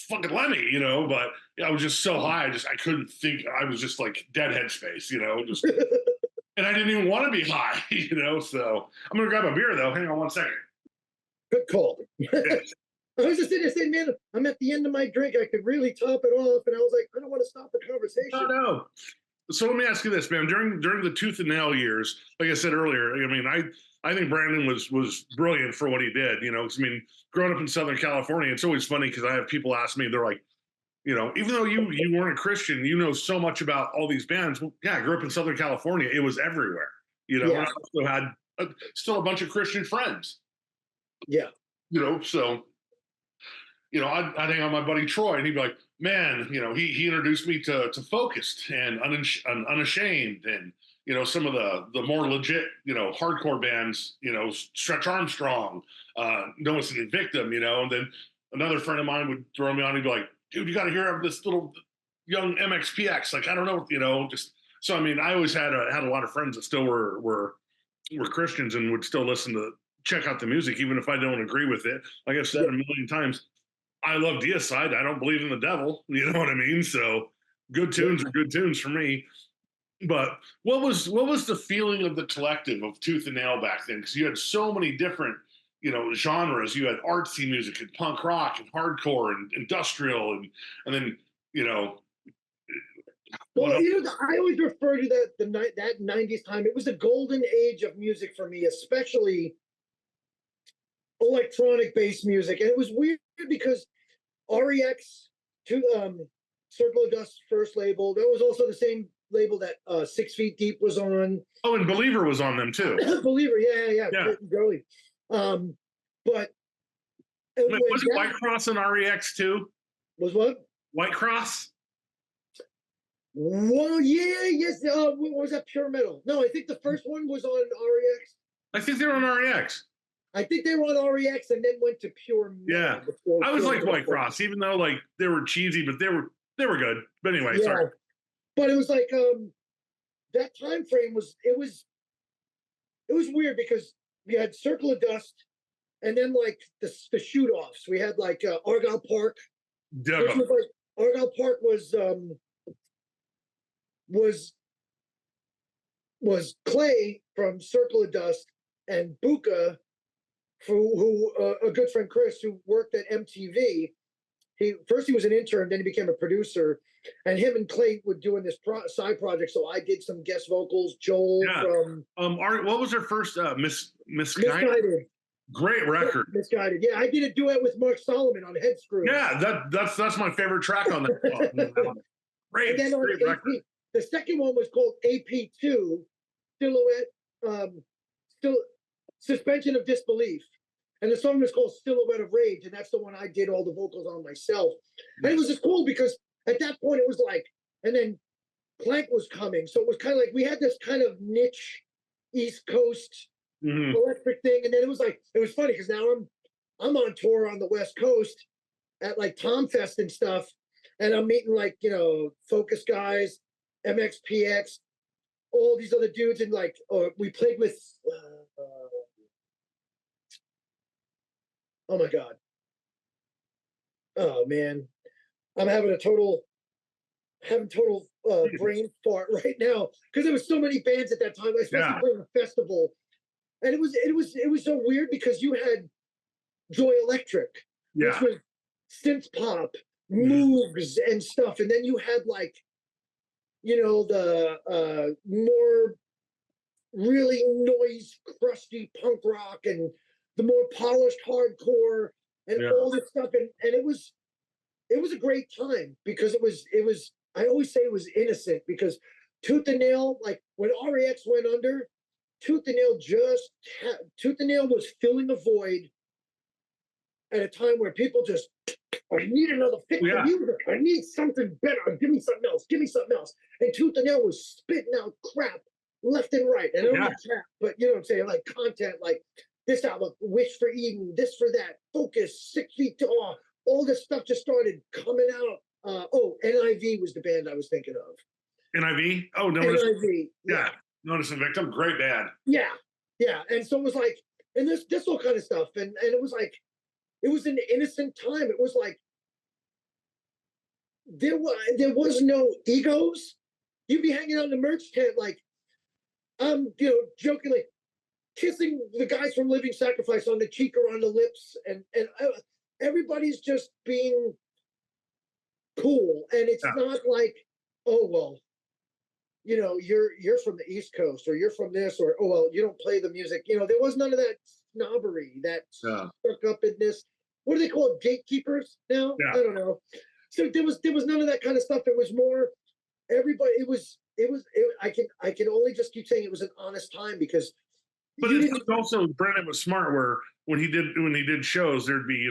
fucking let me, but I was just so high. I couldn't think. I was just like dead headspace, just, and I didn't even want to be high, so I'm going to grab a beer though. Hang on one second. Good call. Yes. I was just sitting there saying, man, I'm at the end of my drink. I could really top it off. And I was like, I don't want to stop the conversation. Oh, no. So let me ask you this, man. During the Tooth and Nail years, like I said earlier, I mean, I think Brandon was brilliant for what he did. 'Cause, I mean, growing up in Southern California, it's always funny because I have people ask me, they're like, even though you weren't a Christian, you know so much about all these bands. Well, yeah, I grew up in Southern California. It was everywhere. And I also had still a bunch of Christian friends. Yeah. So I'd hang on my buddy Troy, and he'd be like, "Man, he introduced me to Focused and Unashamed, and some of the more legit hardcore bands, Stretch Armstrong, Noah's and Victim, and then another friend of mine would throw me on. He'd be like, "Dude, you got to hear of this little young MXPX." Like, I don't know, just so. I mean, I always had a lot of friends that still were Christians and would still check out the music, even if I don't agree with it. Like I've said a million times, I love Deicide. I don't believe in the devil. You know what I mean? So good tunes are good tunes for me. But what was the feeling of the collective of Tooth and Nail back then? Because you had so many different, genres. You had artsy music and punk rock and hardcore and industrial and then, well, I always refer to that 90s time. It was a golden age of music for me, especially electronic based music. And it was weird because REX, Circle of Dust's first label, that was also the same label that 6 Feet Deep was on. Oh, and Believer was on them too. Believer, yeah. Girly. But wait, wasn't White Cross on REX too? Was what? White Cross? Well, yes. What was that? Pure Metal? No, I think the first one was on REX. I think they were on REX. I think they were on REX and then went to Pure Metal. Yeah, I was like White Cross, even though like they were cheesy, but they were good. But anyway, sorry. But it was like that time frame was weird because we had Circle of Dust, and then like the shoot offs. We had like Argyle Park. Argyle Park was Clay from Circle of Dust and Buka, who a good friend Chris, who worked at MTV. He was an intern, then he became a producer, and him and Clay were doing this side project. So I did some guest vocals. Joel from what was her first Misguided? Great record. Misguided. Yeah, I did a duet with Mark Solomon on Head Screw. Yeah, that's my favorite track on that. Great, and then great on record. The second one was called AP2, Silhouette, still Suspension of Disbelief. And the song was called Silhouette of Rage, and that's the one I did all the vocals on myself. And it was just cool because at that point it was like, and then Klank was coming. So it was kind of like we had this kind of niche East Coast electric thing. And then it was funny because now I'm on tour on the West Coast at like Tom Fest and stuff. And I'm meeting like, Focus guys, MXPX, all these other dudes. And like, we played with, oh my God. Oh man. I'm having total brain fart right now because there was so many bands at that time, especially playing a festival. And it was so weird because you had Joy Electric, which was synth pop, Moogs and stuff. And then you had like, the more really noise crusty punk rock and the more polished hardcore and all this stuff. And it was a great time because it was I always say it was innocent because Tooth and Nail, like when REX went under, Tooth and Nail was filling a void at a time where people just, I need another fix of music. I need something better. Give me something else. Give me something else. And Tooth and Nail was spitting out crap left and right. And I don't mean crap, but you know what I'm saying? Like content, like this album, Wish for Eden, this for that, Focus, 6 Feet Tall. All this stuff just started coming out. NIV was the band I was thinking of. NIV? Oh, no. NIV. Yeah. Notice and Victim, great band. Yeah. And so it was like, and this all kind of stuff. And it was like, it was an innocent time. It was like, there was no egos. You'd be hanging out in the merch tent like I'm, jokingly kissing the guys from Living Sacrifice on the cheek or on the lips, and everybody's just being cool, and it's Yeah. not like, oh well, you're from the East Coast, or you're from this, or oh well, you don't play the music. There was none of that snobbery, that Yeah. stuck up in this. What do they call it? Gatekeepers now? Yeah. I don't know. So there was none of that kind of stuff. It was more everybody. I can only just keep saying it was an honest time, because But you it's didn't. also Brennan was smart where when he did shows, there'd be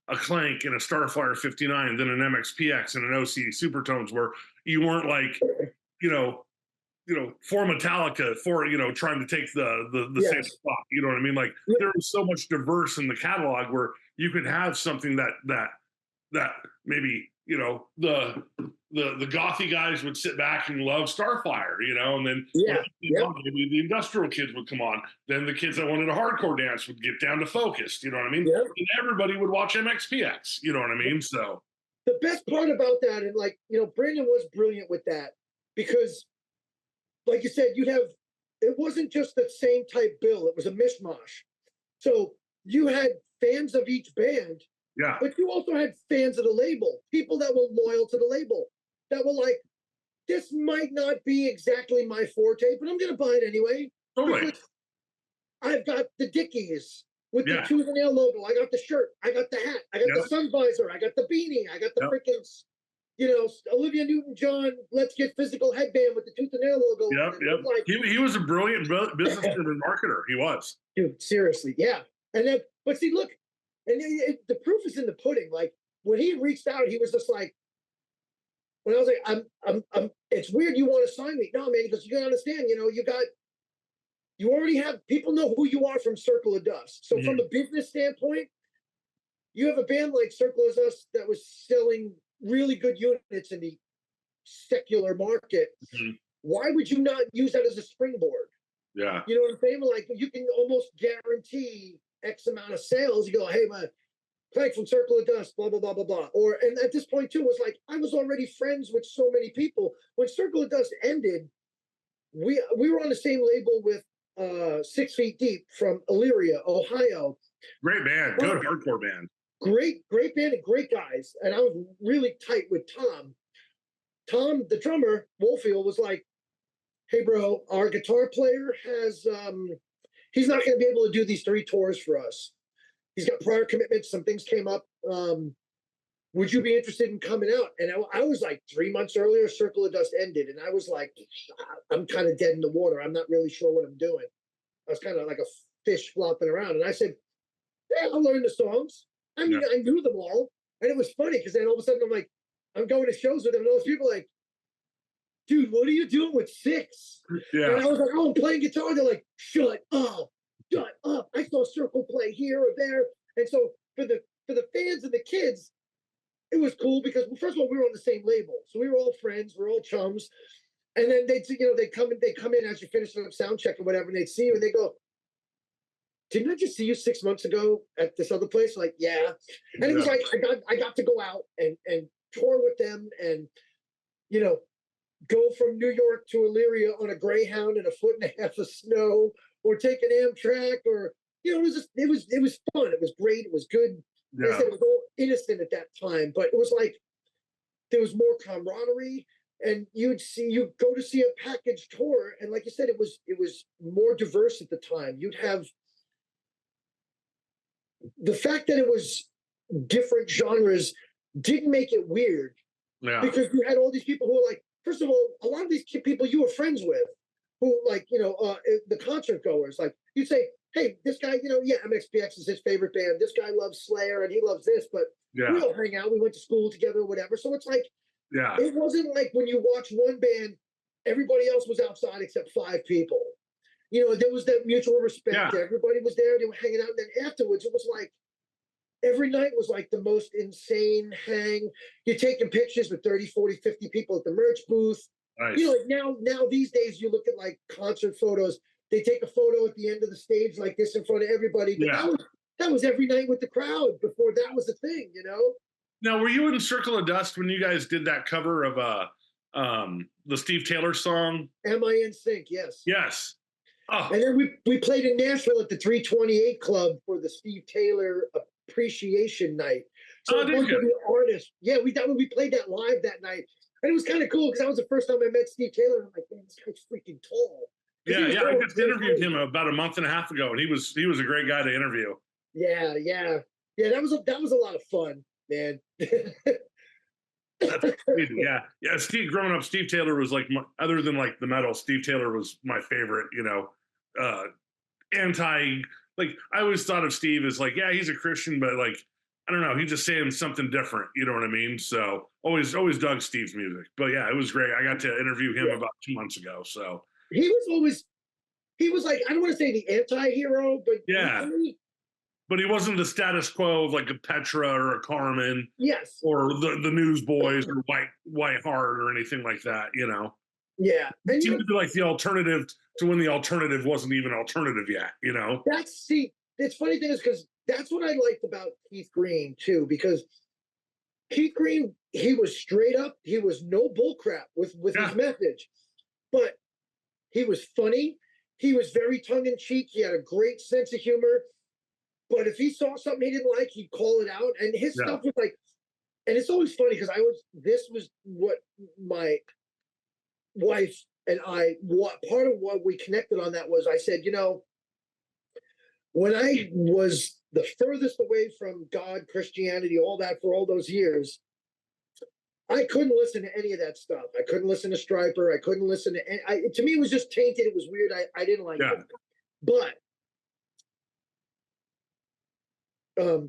a Clank and a Starflyer 59, then an MXPX and an OC Supertones, where you weren't like you know for Metallica for trying to take the same Yes. spot. You know what I mean? Like Yeah. there was so much diverse in the catalog where you could have something that maybe the gothy guys would sit back and love Starflyer, and then Yeah. Yep. maybe the industrial kids would come on. Then the kids that wanted a hardcore dance would get down to Focused. You know what I mean? Yep. And everybody would watch MXPX. You know what I mean? So The best part about that, and Brandon was brilliant with that, because, like you said, it wasn't just the same type bill; it was a mishmash. So you had fans of each band, yeah, but you also had fans of the label, people that were loyal to the label, that were like, this might not be exactly my forte, but I'm going to buy it anyway. totally. Because I've got the Dickies with the Yeah. tooth and nail logo. I got the shirt. I got the hat. I got the Yep. sun visor. I got the beanie. I got the Yep. freaking, Olivia Newton-John, Let's Get Physical headband with the tooth and nail logo. Yep. Like, He was a brilliant businessman and marketer. He was. dude, seriously, yeah. And then, but see, look, and the proof is in the pudding. Like when he reached out, he was just like, when I was like, I'm. It's weird you want to sign me. No, man, because you gotta understand, you already have people know who you are from Circle of Dust. So from a business standpoint, you have a band like Circle of Dust that was selling really good units in the secular market. Mhm. Why would you not use that as a springboard? Yeah. You know what I'm saying? Like you can almost guarantee X amount of sales. You go, hey, man, Klank from Circle of Dust, blah, blah, blah, blah, blah. And at this point, too, was like, I was already friends with so many people. When Circle of Dust ended, we were on the same label with 6 Feet Deep from Elyria, Ohio. Great band. Good hardcore band. Great band and great guys. And I was really tight with Tom. Tom, the drummer, Wolfield, was like, hey, bro, our guitar player has, he's not going to be able to do these 3 tours for us. He's got prior commitments. Some things came up. Would you be interested in coming out? And I was like 3 months earlier, Circle of Dust ended. And I was like, I'm kind of dead in the water. I'm not really sure what I'm doing. I was kind of like a fish flopping around. And I said, yeah, I'll learn the songs. I mean, I knew them all. And it was funny because then all of a sudden I'm like, I'm going to shows with them. And those people are like, dude, what are you doing with 6? Yeah. And I was like, oh, I'm playing guitar. They're like, shut up. I saw Circle play here or there. And so for the fans and the kids, it was cool because, well, first of all, we were on the same label. So we were all friends, we're all chums. And then they come in as you finish up sound check or whatever, and they'd see you and they go, didn't I just see you 6 months ago at this other place? Like, yeah. And it was like I got to go out and tour with them and go from New York to Elyria on a Greyhound in 1.5 feet of snow, or take an Amtrak, or it was fun. It was great. It was good. Yeah. I said it was all innocent at that time, but it was like there was more camaraderie, and you'd go to see a package tour, and like you said, it was more diverse at the time. You'd have the fact that it was different genres didn't make it weird. Yeah. Because you had all these people who were like, first of all, a lot of these people you were friends with, who the concert goers, like you'd say, hey, this guy, MXPX is his favorite band. This guy loves Slayer and he loves this, but we all hang out. We went to school together or whatever. So it's like, it wasn't like when you watch one band, everybody else was outside except 5 people. There was that mutual respect. Yeah. Everybody was there. They were hanging out. And then afterwards, it was like, every night was like the most insane hang. You're taking pictures with 30, 40, 50 people at the merch booth. Nice. Like now these days you look at like concert photos, they take a photo at the end of the stage like this in front of everybody. But that was every night with the crowd before that was a thing, Now, were you in Circle of Dust when you guys did that cover of the Steve Taylor song? Am I in sync? Yes. Yes. Oh, And then we played in Nashville at the 328 Club for the Steve Taylor Appreciation Night. So oh, a did bunch you? of the artists, yeah, we played that live that night, and it was kind of cool because that was the first time I met Steve Taylor. I'm like, man, this guy's freaking tall. Yeah, yeah. I just interviewed him about a month and a half ago, and he was a great guy to interview. Yeah, yeah, yeah. That was a lot of fun, man. That's crazy. Yeah, yeah. Steve, growing up, Steve Taylor was like, other than like the metal, Steve Taylor was my favorite. Uh, anti. Like I always thought of Steve as like, yeah, he's a Christian, but like, I don't know, he's just saying something different. You know what I mean? So always dug Steve's music. But yeah, it was great. I got to interview him Yeah. about 2 months ago. So he was like, I don't want to say the anti-hero, but yeah. But he wasn't the status quo of like a Petra or a Carmen, yes, or the Newsboys or White Heart or anything like that. yeah, It seemed to be like the alternative to when the alternative wasn't even alternative yet. it's funny thing is because that's what I liked about Keith Green too, because Keith Green, he was straight up, he was no bullcrap with Yeah. his message, but he was funny, he was very tongue-in-cheek, he had a great sense of humor. But if he saw something he didn't like, he'd call it out. And his stuff was like, and it's always funny because this was what my wife and what part of what we connected on that was I said, when I was the furthest away from God, Christianity, all that for all those years, I couldn't listen to any of that stuff. I couldn't listen to Stryper. I couldn't listen to, to me, it was just tainted. It was weird. I didn't like it. But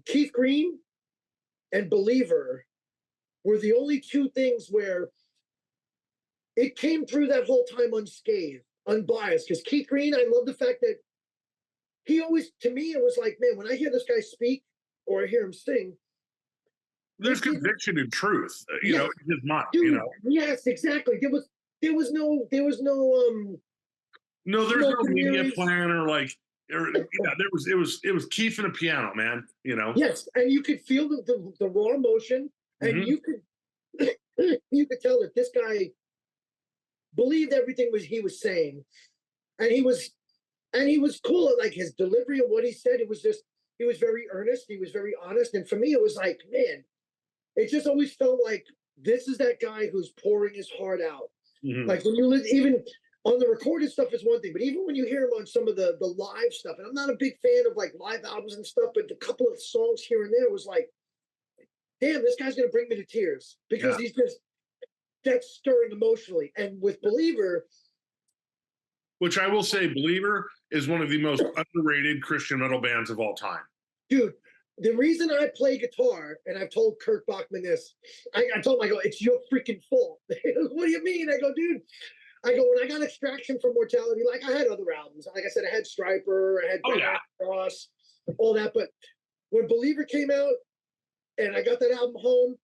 Keith Green and Believer were the only two things where it came through that whole time unscathed, unbiased. Because Keith Green, I love the fact that he always, to me, it was like, man, when I hear this guy speak or I hear him sing, there's conviction and truth, in his mind. Dude, yes, exactly. There was no there's no media plan or like. It was Keith and a piano, man. Yes, and you could feel the raw emotion, and you could tell that this guy believed everything he was saying, and he was cool at like his delivery of what he said. It was just he was very earnest, he was very honest, and for me, it was like, man, it just always felt like this is that guy who's pouring his heart out. Like when you even on the recorded stuff is one thing, but even when you hear him on some of the live stuff, and I'm not a big fan of like live albums and stuff, but a couple of songs here and there was like, damn, this guy's gonna bring me to tears because he's just that's stirring emotionally. And with Believer, which I will say, Believer is one of the most underrated Christian metal bands of all time. Dude, the reason I play guitar, and I've told Kirk Bachman this, I told him, I go, it's your freaking fault. What do you mean? I go, dude. I go, when I got Extraction from Mortality, like I had other albums. Like I said, I had Stryper, I had Cross, all that. But when Believer came out and I got that album home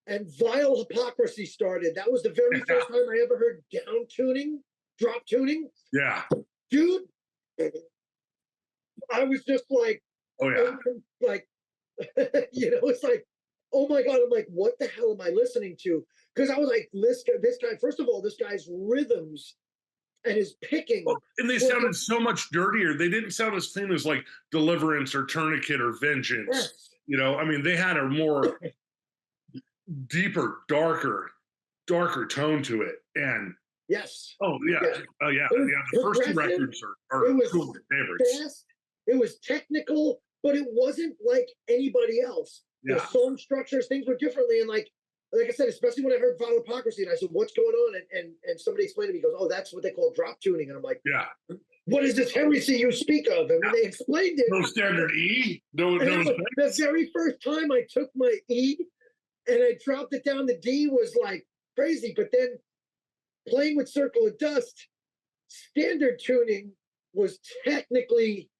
and Vile Hypocrisy started, that was the very first time I ever heard down tuning, drop tuning. Yeah. Dude, I was just like, like, it's like, oh my God, I'm like, what the hell am I listening to? Because I was like, this guy, first of all, this guy's rhythms and his picking. And they sounded so much dirtier. They didn't sound as clean as like Deliverance or Tourniquet or Vengeance. I mean, they had a more deeper, darker tone to it. And the first two records are two of my favorites. Fast, it was technical, but it wasn't like anybody else. The song structures, things were differently. And like I said, especially when I heard Vile Hypocrisy and I said, what's going on? And somebody explained to me, goes, oh, that's what they call drop tuning. And I'm like, what is this heresy you speak of? And when they explained it, no standard E. The very first time I took my E and I dropped it down to D was like crazy. But then playing with Circle of Dust, standard tuning was technically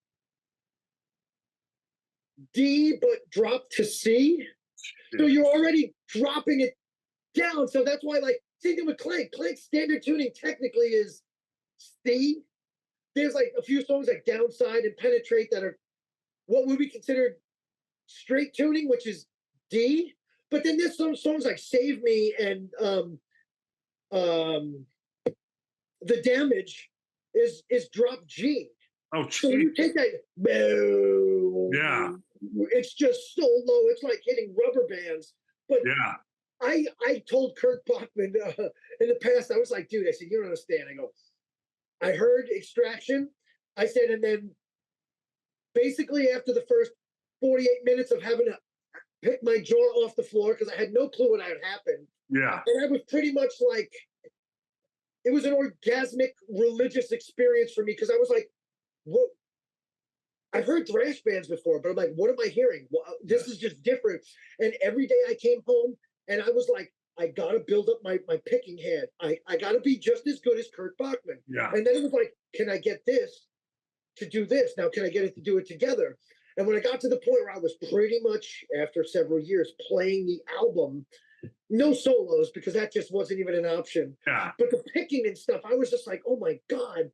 D, but dropped to C. So you're already dropping it down. So that's why, like, same thing with Klank. Klank's standard tuning technically is C. There's like a few songs like Downside and Penetrate that are what would be considered straight tuning, which is D. but then there's some songs like Save Me and um The Damage is drop G. Oh, So when you gee. take that, Yeah. it's just so low. It's like hitting rubber bands. But Yeah. I told Kurt Bachman in the past, I was like, dude, I said, you don't understand. I go, I heard Extraction. I said, and then basically after the first 48 minutes of having to pick my jaw off the floor because I had no clue what had happened. Yeah. And I was pretty much like, it was an orgasmic religious experience for me because I was like, what? I've heard thrash bands before, but I'm like, what am I hearing? Well, this is just different. And every day I came home and I was like, I got to build up my picking hand. I got to be just as good as Kurt Bachman. Yeah. And then it was like, can I get this to do this? Now, can I get it to do it together? And when I got to the point where I was pretty much, after several years, playing the album, no solos, because that just wasn't even an option. Yeah. But the picking and stuff, I was just like, oh my God.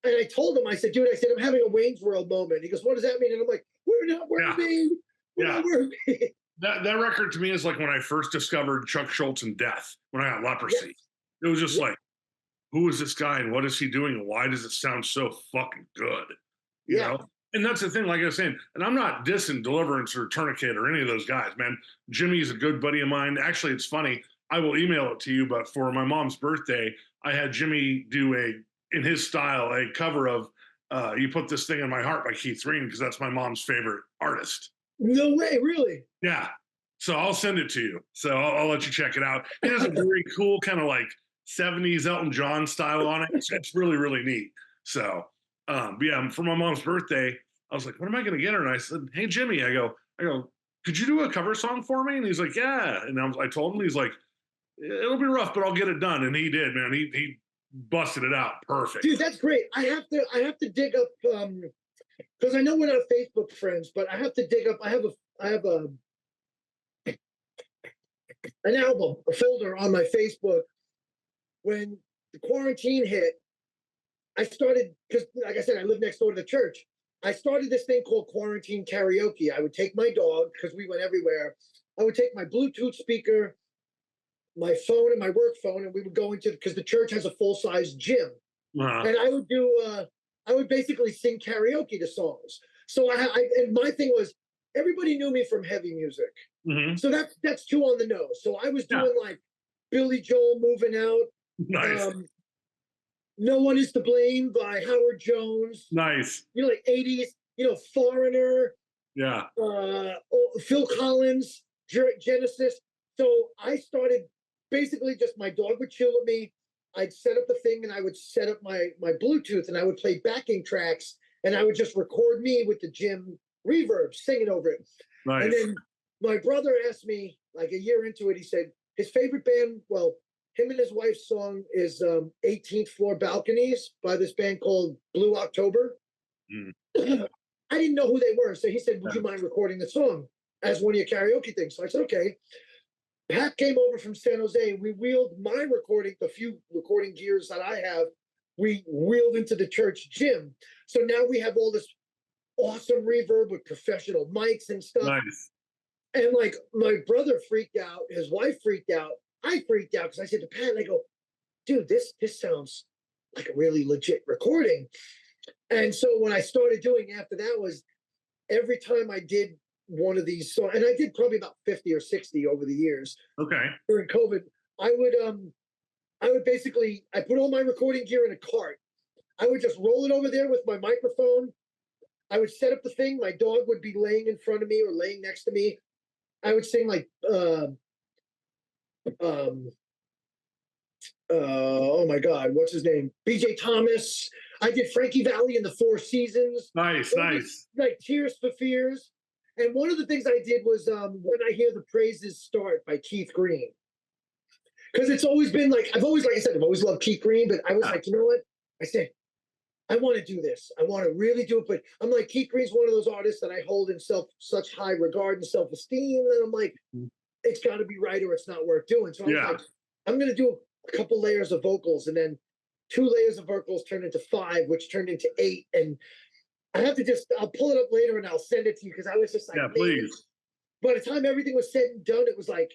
And I told him, I said, dude, I said, I'm having a Wayne's World moment. He goes, what does that mean? And I'm like, we're not worthy. We're not worthy. That record to me is like when I first discovered Chuck Schultz and Death, when I got Leprosy. Yes. It was just like, who is this guy and what is he doing and why does it sound so fucking good? You know? And that's the thing, like I was saying, and I'm not dissing Deliverance or Tourniquet or any of those guys, man. Jimmy's a good buddy of mine. Actually, it's funny. I will email it to you, but for my mom's birthday, I had Jimmy do in his style, a cover of You Put This Thing in My Heart by Keith Green, because that's my mom's favorite artist. No way, really? Yeah. So I'll send it to you. So I'll let you check it out. It has a very cool kind of like 70s Elton John style on it. It's really, really neat. So, yeah, for my mom's birthday, I was like, what am I going to get her? And I said, hey, Jimmy, I go, could you do a cover song for me? And he's like, yeah. And I told him, he's like, it'll be rough, but I'll get it done. And he did, man. He busted it out perfect. Dude, that's great. I have to dig up because I know we're not Facebook friends, but I have to dig up. I have an album, a folder on my Facebook. When the quarantine hit, I started, because like I said, I live next door to the church. I started this thing called quarantine karaoke. I would take my dog, because we went everywhere. I would take my Bluetooth speaker, my phone and my work phone, and we would go into, because the church has a full-size gym. And I would basically sing karaoke to songs. So and my thing was, everybody knew me from heavy music. Mm-hmm. So that's two on the nose. So I was doing like Billy Joel, Moving Out. Nice. No One Is to Blame by Howard Jones. Nice. You know, like 80s, Foreigner. Yeah. Phil Collins, Genesis. So I started basically just, my dog would chill with me. I'd set up the thing and I would set up my Bluetooth and I would play backing tracks and I would just record me with the gym reverb, singing over it. Nice. And then my brother asked me, like a year into it, he said his favorite band, well, him and his wife's song is 18th Floor Balconies by this band called Blue October. I didn't know who they were. So he said, would you mind recording the song as one of your karaoke things? So I said, okay. Pat came over from San Jose. We wheeled my the few recording gears that I have, we wheeled into the church gym. So now we have all this awesome reverb with professional mics and stuff. Nice. And like my brother freaked out, his wife freaked out. I freaked out because I said to Pat, I go, dude, this sounds like a really legit recording. And so what I started doing after that was, every time I did one of these songs, and I did probably about 50 or 60 over the years. Okay. During COVID, I would basically, I put all my recording gear in a cart. I would just roll it over there with my microphone. I would set up the thing. My dog would be laying in front of me or laying next to me. I would sing like, oh my God, what's his name? BJ Thomas. I did Frankie Valli in the Four Seasons. Nice. Like Tears for Fears. And one of the things I did was When I Hear the Praises Start by Keith Green. Because it's always been like, I've always loved Keith Green, but I was like, you know what? I said, I want to do this. I want to really do it. But I'm like, Keith Green's one of those artists that I hold in such high regard and self-esteem. And I'm like, it's got to be right or it's not worth doing. So I was like, I'm going to do a couple layers of vocals, and then 2 layers of vocals turned into 5, which turned into 8. And I have to I'll pull it up later and I'll send it to you, because I was just like, yeah, please. by the time everything was said and done, it was like,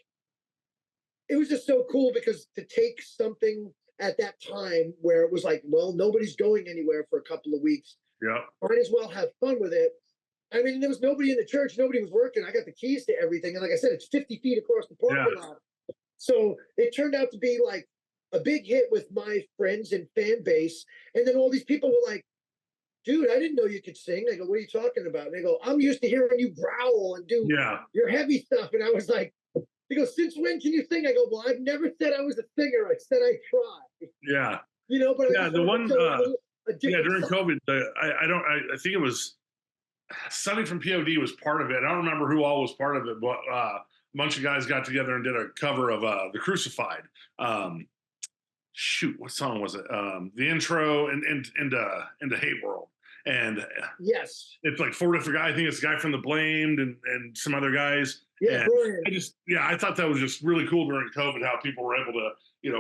it was just so cool because to take something at that time where it was like, well, nobody's going anywhere for a couple of weeks. Yeah. Might as well have fun with it. I mean, there was nobody in the church, nobody was working. I got the keys to everything. And like I said, it's 50 feet across the parking lot. So it turned out to be like a big hit with my friends and fan base. And then all these people were like, dude, I didn't know you could sing. I go, what are you talking about? And they go, I'm used to hearing you growl and do your heavy stuff. And I was like, he goes, since when can you sing? I go, well, I've never said I was a singer. I said I tried. Yeah. You know, but the one, during COVID, I think it was Sonny from POD was part of it. I don't remember who all was part of it, but a bunch of guys got together and did a cover of The Crucified. Shoot, what song was it? The intro into Hate World. And yes, it's like 4 different guys. I think it's the guy from The Blamed and some other guys. Yeah, I thought that was just really cool during COVID how people were able to,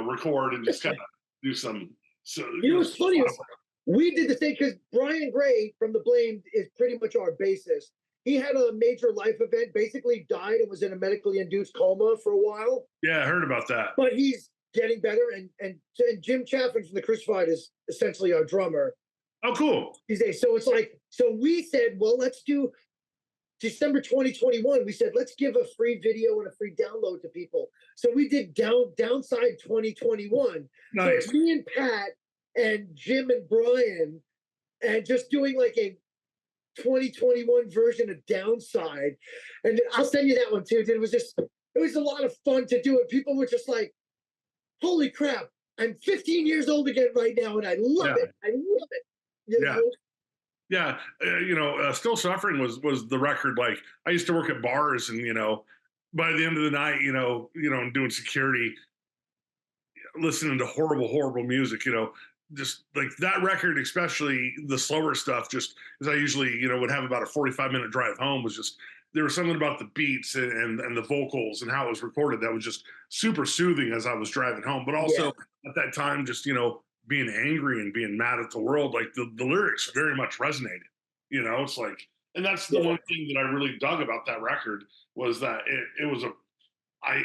record and just kind of do some. So you know what's funny is we did the same because Brian Gray from The Blamed is pretty much our bassist. He had a major life event, basically died and was in a medically induced coma for a while. Yeah, I heard about that. But he's getting better, and Jim Chaffin from The Crucified is essentially our drummer. Oh, cool. So it's like, so we said, well, let's do December 2021. We said, let's give a free video and a free download to people. So we did Downside 2021. Nice. So it's me and Pat and Jim and Brian, and just doing like a 2021 version of Downside. And I'll send you that one too. It was a lot of fun to do it. People were just like, holy crap, I'm 15 years old again right now, and I love it. I love it. You know? Yeah. Still Suffering was the record. Like, I used to work at bars, and by the end of the night, doing security, listening to horrible music, just like that record, especially the slower stuff, just as I usually, would have about a 45-minute drive home, was just, there was something about the beats and the vocals and how it was recorded that was just super soothing as I was driving home. But also at that time, just, being angry and being mad at the world, like the lyrics very much resonated. It's like, and that's the one thing that I really dug about that record was that it was I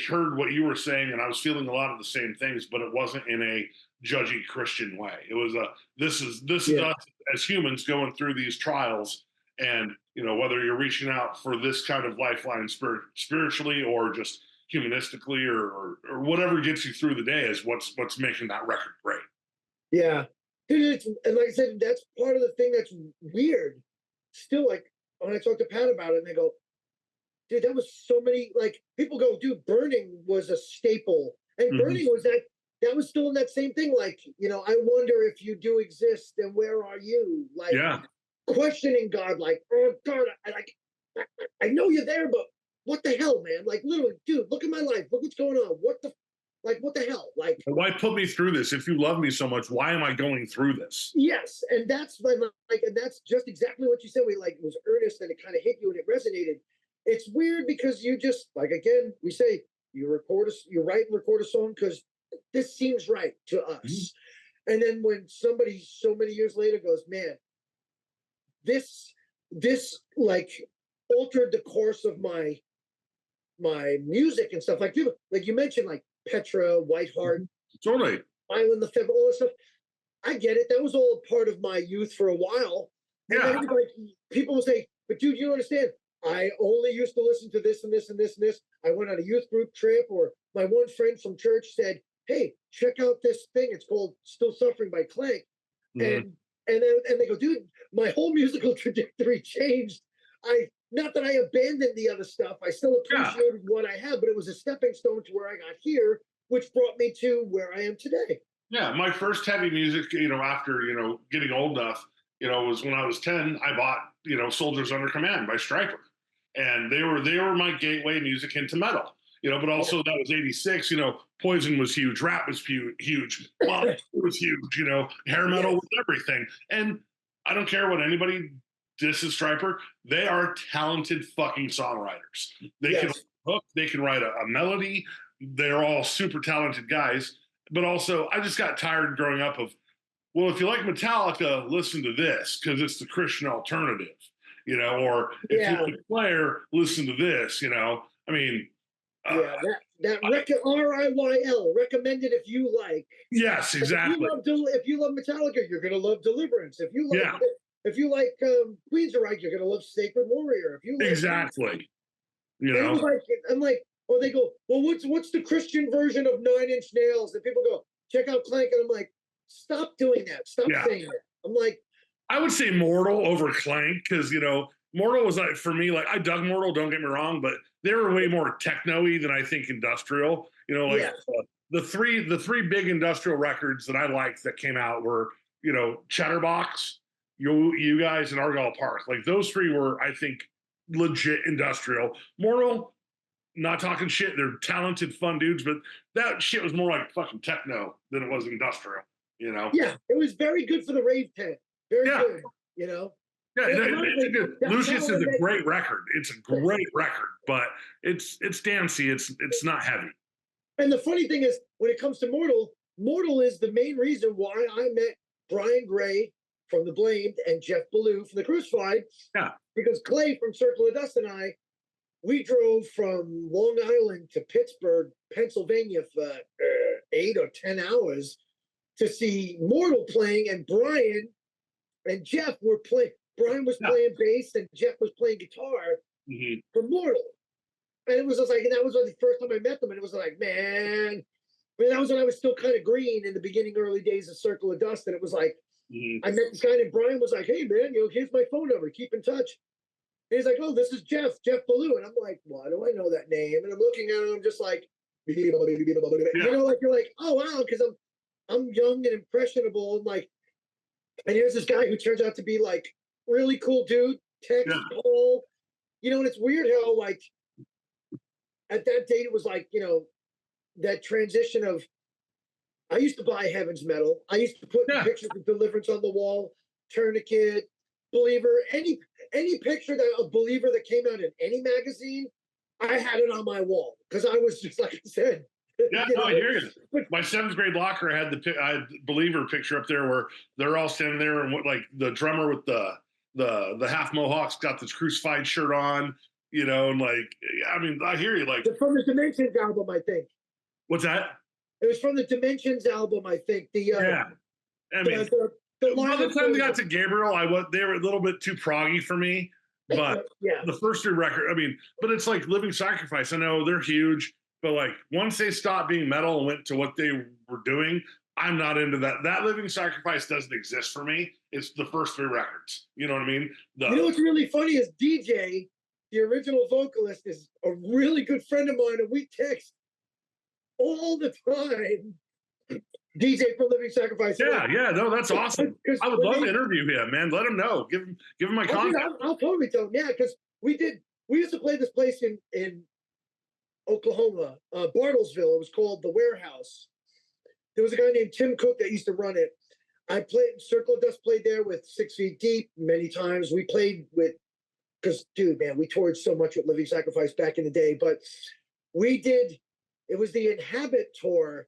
heard what you were saying, and I was feeling a lot of the same things, but it wasn't in a judgy Christian way. It was this is us as humans going through these trials, and whether you're reaching out for this kind of lifeline spiritually or just humanistically or whatever gets you through the day is what's making that record great. Yeah. And like I said, that's part of the thing that's weird. Still, like, when I talk to Pat about it, and they go, dude, that was so many, like, people go, dude, Burning was a staple. And Burning was that was still in that same thing. Like, I wonder if you do exist, and where are you? Like, questioning God, like, oh, God, I know you're there, but what the hell, man? Like, literally, dude, look at my life. Look what's going on. What the hell? Like, why put me through this? If you love me so much, why am I going through this? Yes, and that's and that's just exactly what you said. It was earnest, and it kind of hit you, and it resonated. It's weird because you just, like, again, we say you write and record a song because this seems right to us. And then when somebody so many years later goes, man, this like altered the course of my music and stuff, like you mentioned, like Petra, Whiteheart, totally, Island the Fifth, all this stuff. I get it. That was all part of my youth for a while. And then, like, people will say, but dude, you don't understand. I only used to listen to this and this and this and this. I went on a youth group trip, or my one friend from church said, hey, check out this thing. It's called Still Suffering by Klank. And they go, dude, my whole musical trajectory changed. Not that I abandoned the other stuff. I still appreciated what I have, but it was a stepping stone to where I got here, which brought me to where I am today. Yeah, my first heavy music, after, getting old enough, was when I was 10, I bought, Soldiers Under Command by Stryper. And they were my gateway music into metal, but also that was 86, Poison was huge, rap was huge, pop was huge, hair metal was everything. And I don't care what anybody disses Stryper, they are talented fucking songwriters. They can hook, they can write a melody, they're all super talented guys. But also, I just got tired growing up of, well, if you like Metallica, listen to this because it's the Christian alternative. or if Yeah. you're a player, listen to this, I mean, Yeah, RIYL, recommended if you like. yes, exactly. If you love Metallica, you're gonna love Deliverance. Yeah, If you like Queensryche, you're gonna love Sacred Warrior. If you like, exactly. and it was like, I'm like, well, they go, well, what's the Christian version of Nine Inch Nails? And people go, check out Klank, and I'm like, stop doing that. Stop saying that. I'm like, I would say Mortal over Klank because Mortal was like for me like I dug Mortal. Don't get me wrong, but they were way more techno-y than I think industrial. The three big industrial records that I liked that came out were Chatterbox, you guys, and Argyle Park. Like those three were I think legit industrial. Mortal, not talking shit. They're talented, fun dudes, but that shit was more like fucking techno than it was industrial. Yeah, it was very good for the rave tent. Very good. Yeah, it's a good. Lucius is a great record. It's a great record, but it's dancey. It's not heavy. And the funny thing is, when it comes to Mortal is the main reason why I met Brian Gray from The Blamed and Jeff Ballou from The Crucified. Yeah. Because Clay from Circle of Dust and we drove from Long Island to Pittsburgh, Pennsylvania for 8 or 10 hours to see Mortal playing, and Brian and Jeff were playing. Brian was playing bass and Jeff was playing guitar for Mortal. And it was just like, and that was the first time I met them. And it was like, man, that was when I was still kind of green in the beginning, early days of Circle of Dust. And it was like, I met this guy, and Brian was like, hey, man, here's my phone number. Keep in touch. And he's like, oh, this is Jeff Ballou. And I'm like, why do I know that name? And I'm looking at him, I'm just like, like you're like, oh, wow, because I'm young and impressionable. And like, and here's this guy who turns out to be like really cool dude, Paul. And it's weird how like at that date it was like, that transition of I used to buy Heaven's Metal. I used to put pictures of Deliverance on the wall, Tourniquet, Believer, any picture of Believer that came out in any magazine, I had it on my wall because I was just like I said. Yeah, I hear you. My 7th grade locker had the Believer picture up there where they're all standing there, and like the drummer with the half mohawks got this Crucified shirt on, and like I mean I hear you. Like from the Dimensions album, I think. What's that? It was from the Dimensions album, I think. I mean, by the time they got to Gabriel, they were a little bit too proggy for me. But the first 3 records, I mean, but it's like Living Sacrifice. I know they're huge. But like once they stopped being metal and went to what they were doing, I'm not into that. That Living Sacrifice doesn't exist for me. It's the first 3 records. You know what I mean? What's really funny is DJ, the original vocalist, is a really good friend of mine, and we text all the time. DJ for Living Sacrifice. No, that's awesome. I would love to interview him, man. Let him know. Give him my contact. I'll totally tell him. Yeah, because we used to play this place in Oklahoma, Bartlesville. It was called The Warehouse. There was a guy named Tim Cook that used to run it. I played Circle of Dust, played there with 6 Feet Deep many times. We played because dude, man, we toured so much with Living Sacrifice back in the day. But it was the Inhabit tour,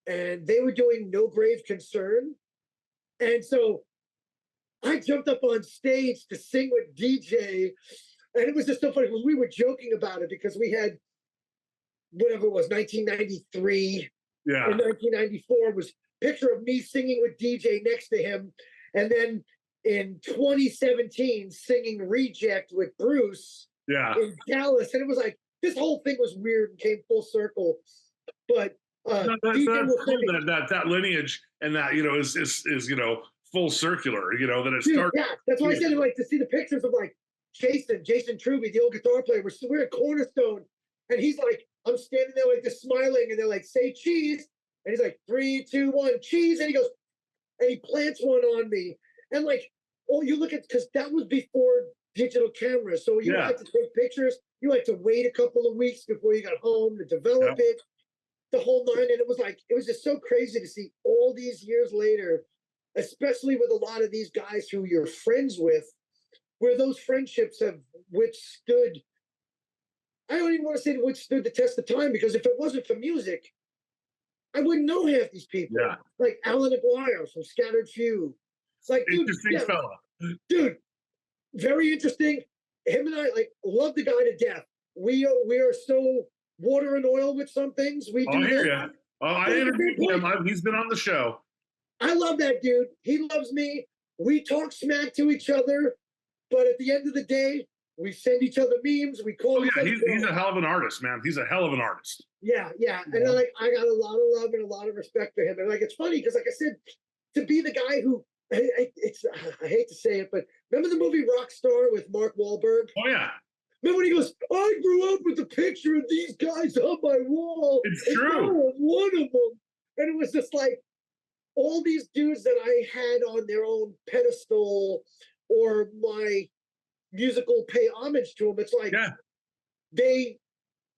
and they were doing No Grave Concern. And so I jumped up on stage to sing with DJ, and it was just so funny because we were joking about it because we had whatever it was, 1993 and 1994 was picture of me singing with DJ next to him. And then in 2017, singing Reject with Bruce in Dallas. And it was like, this whole thing was weird and came full circle. But that lineage and that, is full circular, that it started. Yeah, that's why I said like to see the pictures of like Jason Truby, the old guitar player. We're at Cornerstone, and he's like, I'm standing there like this smiling, and they're like, say cheese. And he's like, 3, 2, 1, cheese. And he goes, and he plants one on me. And like, you look at, because that was before digital cameras. So you had to take pictures. You had to wait a couple of weeks before you got home to develop it, the whole 9. And it was just so crazy to see all these years later, especially with a lot of these guys who you're friends with, where those friendships have withstood. I don't even want to say withstood the test of time, because if it wasn't for music, I wouldn't know half these people. Yeah. Like Alan Aguirre from Scattered Few. It's like, interesting fella. Dude, very interesting. Him and I like love the guy to death. We are so water and oil with some things. We Oh, do I hear this. you. Oh, I But at the interviewed same him. point, He's been on the show. I love that dude. He loves me. We talk smack to each other, but at the end of the day, we send each other memes. We Oh call each yeah, other. he's a hell of an artist, man. He's a hell of an artist. Yeah, yeah. And Yeah. like I got a lot of love and a lot of respect for him. And like it's funny because like I said, to be the guy who I hate to say it, but remember the movie Rockstar with Mark Wahlberg? Oh yeah, Remember when he goes, I grew up with a picture of these guys on my wall. it's And true. now I'm one of them. And it was just like all these dudes that I had on their own pedestal or my musical pay homage to them. It's like Yeah, they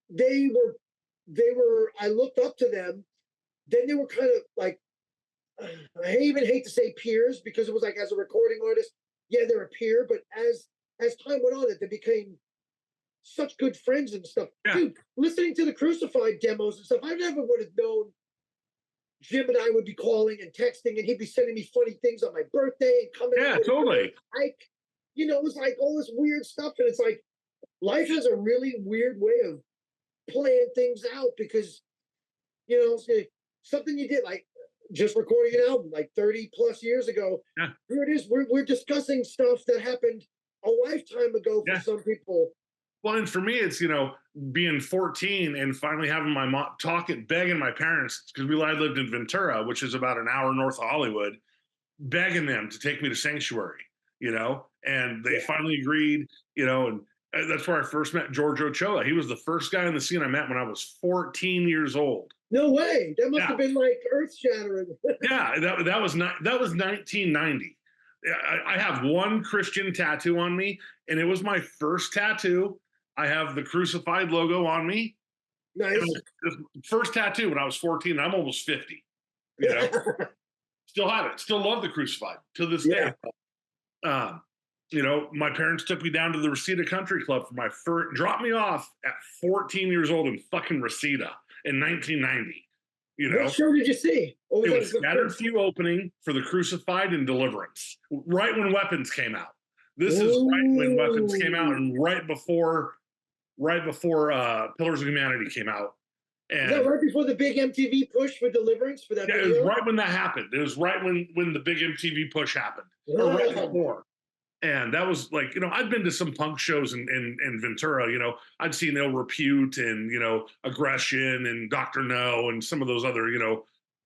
they were I looked up to them. Then they were kind of like I even hate to say peers because it was like as a recording artist, yeah, they're a peer, but as time went on, they became such good friends and stuff. yeah, Dude, listening to the Crucified demos and stuff, I never would have known Jim and I would be calling and texting, and he'd be sending me funny things on my birthday and coming. yeah, totally. Like, it was like all this weird stuff, and it's like life has a really weird way of playing things out because something you did like just recording an album like 30 plus years ago. Yeah. Here it is. We're discussing stuff that happened a lifetime ago for Yeah. some people. Well, and for me, it's being 14 and finally having my mom begging my parents because I lived in Ventura, which is about an hour north of Hollywood, begging them to take me to Sanctuary, and they finally agreed, and that's where I first met George Ochoa. He was the first guy in the scene I met when I was 14 years old. No way. That must Yeah. have been like earth shattering. Yeah, that was 1990. I have one Christian tattoo on me, and it was my first tattoo. I have the crucified logo on me. Nice. First tattoo when I was 14. I'm almost 50. Still have it. Still love the crucified to this day. My parents took me down to the Reseda Country Club for my first, dropped me off at 14 years old in fucking Reseda in 1990. What show did you see? It was Scattered Few opening for the Crucified and Deliverance, right when Weapons came out. This is right when Weapons came out, and right before Pillars of Humanity came out. And is that right before the big MTV push for Deliverance for that? Yeah, video? it was right when that happened. It was right when the big MTV push happened, or right before. And that was like, I'd been to some punk shows in Ventura. I'd seen Ill Repute and, Aggression and Dr. No and some of those other,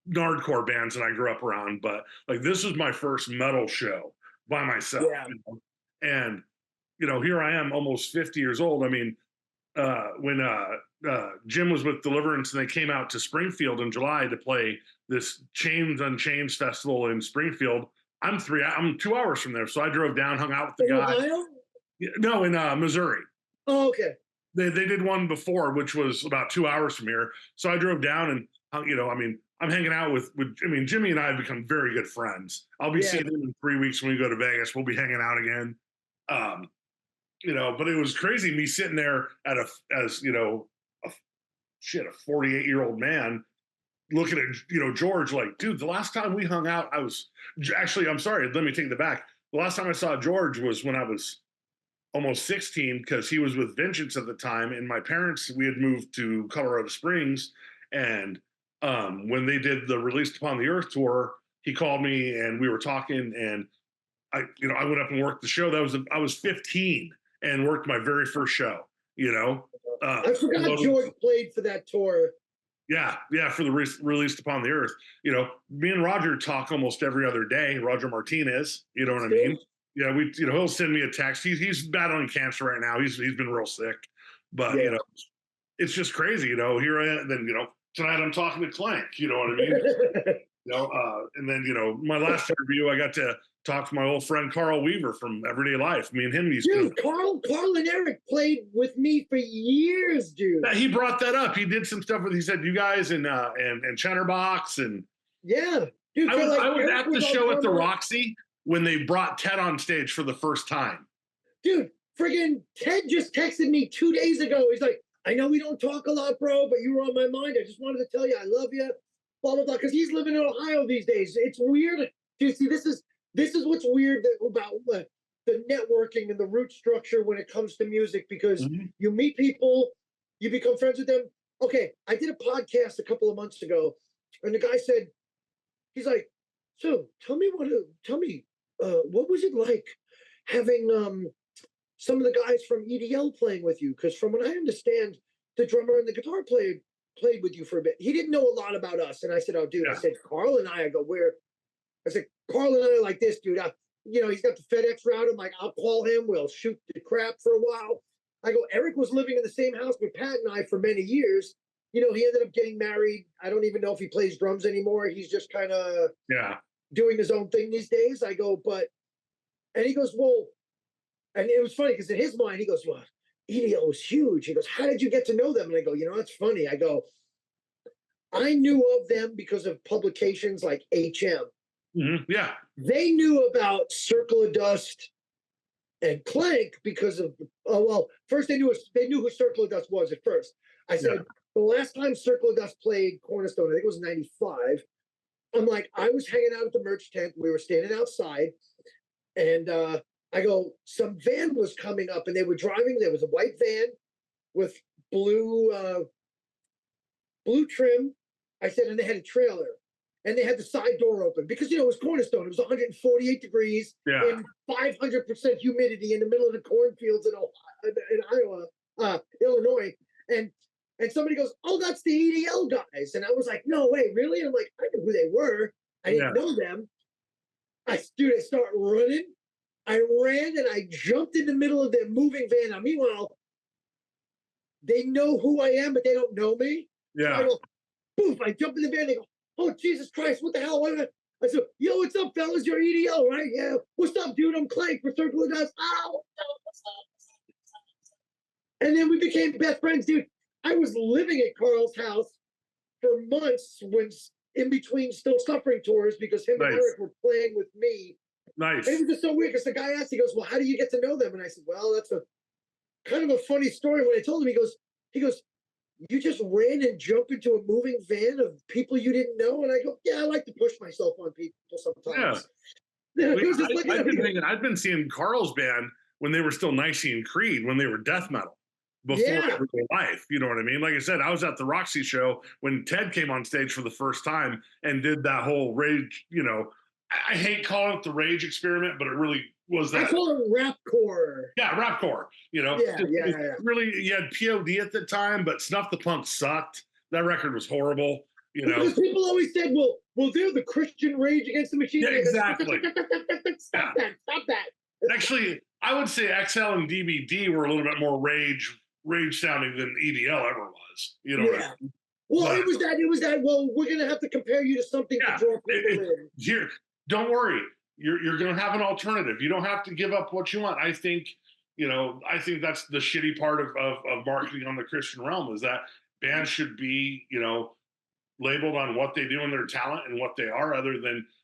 nardcore bands that I grew up around. But like, this was my first metal show by myself. Yeah. And, here I am almost 50 years old. I mean, when Jim was with Deliverance and they came out to Springfield in July to play this Chains Unchained festival in Springfield, I'm 2 hours from there. So I drove down, hung out with the guys. Ohio? No, in Missouri. Oh, okay. They did one before, which was about 2 hours from here. So I drove down and, I'm hanging out with Jimmy and I have become very good friends. I'll be seeing him in 3 weeks when we go to Vegas. We'll be hanging out again. But it was crazy me sitting there as a 48-year-old man looking at, George like, dude, the last time we hung out, I'm sorry, let me take that back. The last time I saw George was when I was almost 16 because he was with Vengeance at the time. And my parents, we had moved to Colorado Springs. And when they did the Released Upon the Earth tour, he called me and we were talking and I went up and worked the show. I was 15 and worked my very first show, I forgot George played for that tour. Yeah, for the Released Upon the Earth. Me and Roger talk almost every other day. Roger Martinez, you know what I mean? Yeah, he'll send me a text. He's battling cancer right now. He's been real sick, but it's just crazy. Here I am. Then tonight I'm talking to Klank. You know what I mean? And then my last interview, I got to talk to my old friend Carl Weaver from Everyday Life. Me and him used to. Carl and Eric played with me for years, dude. He brought that up. He did some stuff with. He said you guys and Chatterbox and dude. I was at the show at the Roxy when they brought Ted on stage for the first time. Dude, friggin' Ted just texted me 2 days ago. He's like, I know we don't talk a lot, bro, but you were on my mind. I just wanted to tell you I love you. Blah blah blah. Because he's living in Ohio these days. It's weird. Dude, see, this is what's weird about the networking and the root structure when it comes to music, because you meet people, you become friends with them. Okay, I did a podcast a couple of months ago, and the guy said, he's like, so tell me what was it like having some of the guys from EDL playing with you? Because from what I understand, the drummer and the guitar player played with you for a bit. He didn't know a lot about us. And I said, oh, dude, I said, Carl and I go, where? I said, Carl and I are like this, dude. He's got the FedEx route. I'm like, I'll call him. We'll shoot the crap for a while. I go, Eric was living in the same house with Pat and I for many years. He ended up getting married. I don't even know if he plays drums anymore. He's just kind of doing his own thing these days. I go, and he goes, well, and it was funny because in his mind, he goes, well, EDL was huge. He goes, how did you get to know them? And I go, that's funny. I go, I knew of them because of publications like HM. Yeah. They knew about Circle of Dust and Klank because of, first they knew who Circle of Dust was at first. I said, the last time Circle of Dust played Cornerstone, I think it was 95. I'm like, I was hanging out at the merch tent. We were standing outside, and I go, some van was coming up, and they were driving. There was a white van with blue trim. I said, and they had a trailer, and they had the side door open because it was Cornerstone. It was 148 degrees and 500% humidity in the middle of the cornfields in Iowa, Illinois, and somebody goes, oh, that's the EDL guys. And I was like, no way, really? And I'm like, I knew who they were. I didn't know them. I start running. I ran and I jumped in the middle of their moving van. Now, meanwhile, they know who I am, but they don't know me. Yeah. So I go, poof, I jump in the van. They go, oh, Jesus Christ, what the hell? I said, yo, what's up, fellas? You're EDL, right? Yeah. What's up, dude? I'm Klank for Circle of Dust. Oh, what's up? And then we became best friends, dude. I was living at Carl's house for months when in between Still Suffering tours because him and Eric were playing with me. Nice. And it was just so weird because the guy asked, he goes, well, how do you get to know them? And I said, well, that's a kind of a funny story. When I told him, he goes, you just ran and jumped into a moving van of people you didn't know? And I go, yeah, I like to push myself on people sometimes. Yeah. I've been seeing Carl's band when they were still Nicene Creed, when they were death metal. Before Everyday Life, you know what I mean? Like I said, I was at the Roxy show when Ted came on stage for the first time and did that whole rage, I hate calling it the rage experiment, but it really was that. I call it rapcore. Yeah, rapcore, Yeah. Really, you had POD at the time, but Snuff the Punk sucked. That record was horrible, Because people always said, well, they're the Christian Rage Against the Machine. Yeah, exactly. Stop that. Actually, I would say XL and DBD were a little bit more rage sounding than EDL ever was. What I mean? Well, it was that. Well, we're gonna have to compare you to something to draw people in. Here, don't worry. You're gonna have an alternative. You don't have to give up what you want. I think that's the shitty part of marketing on the Christian realm is that bands should be labeled on what they do and their talent and what they are, other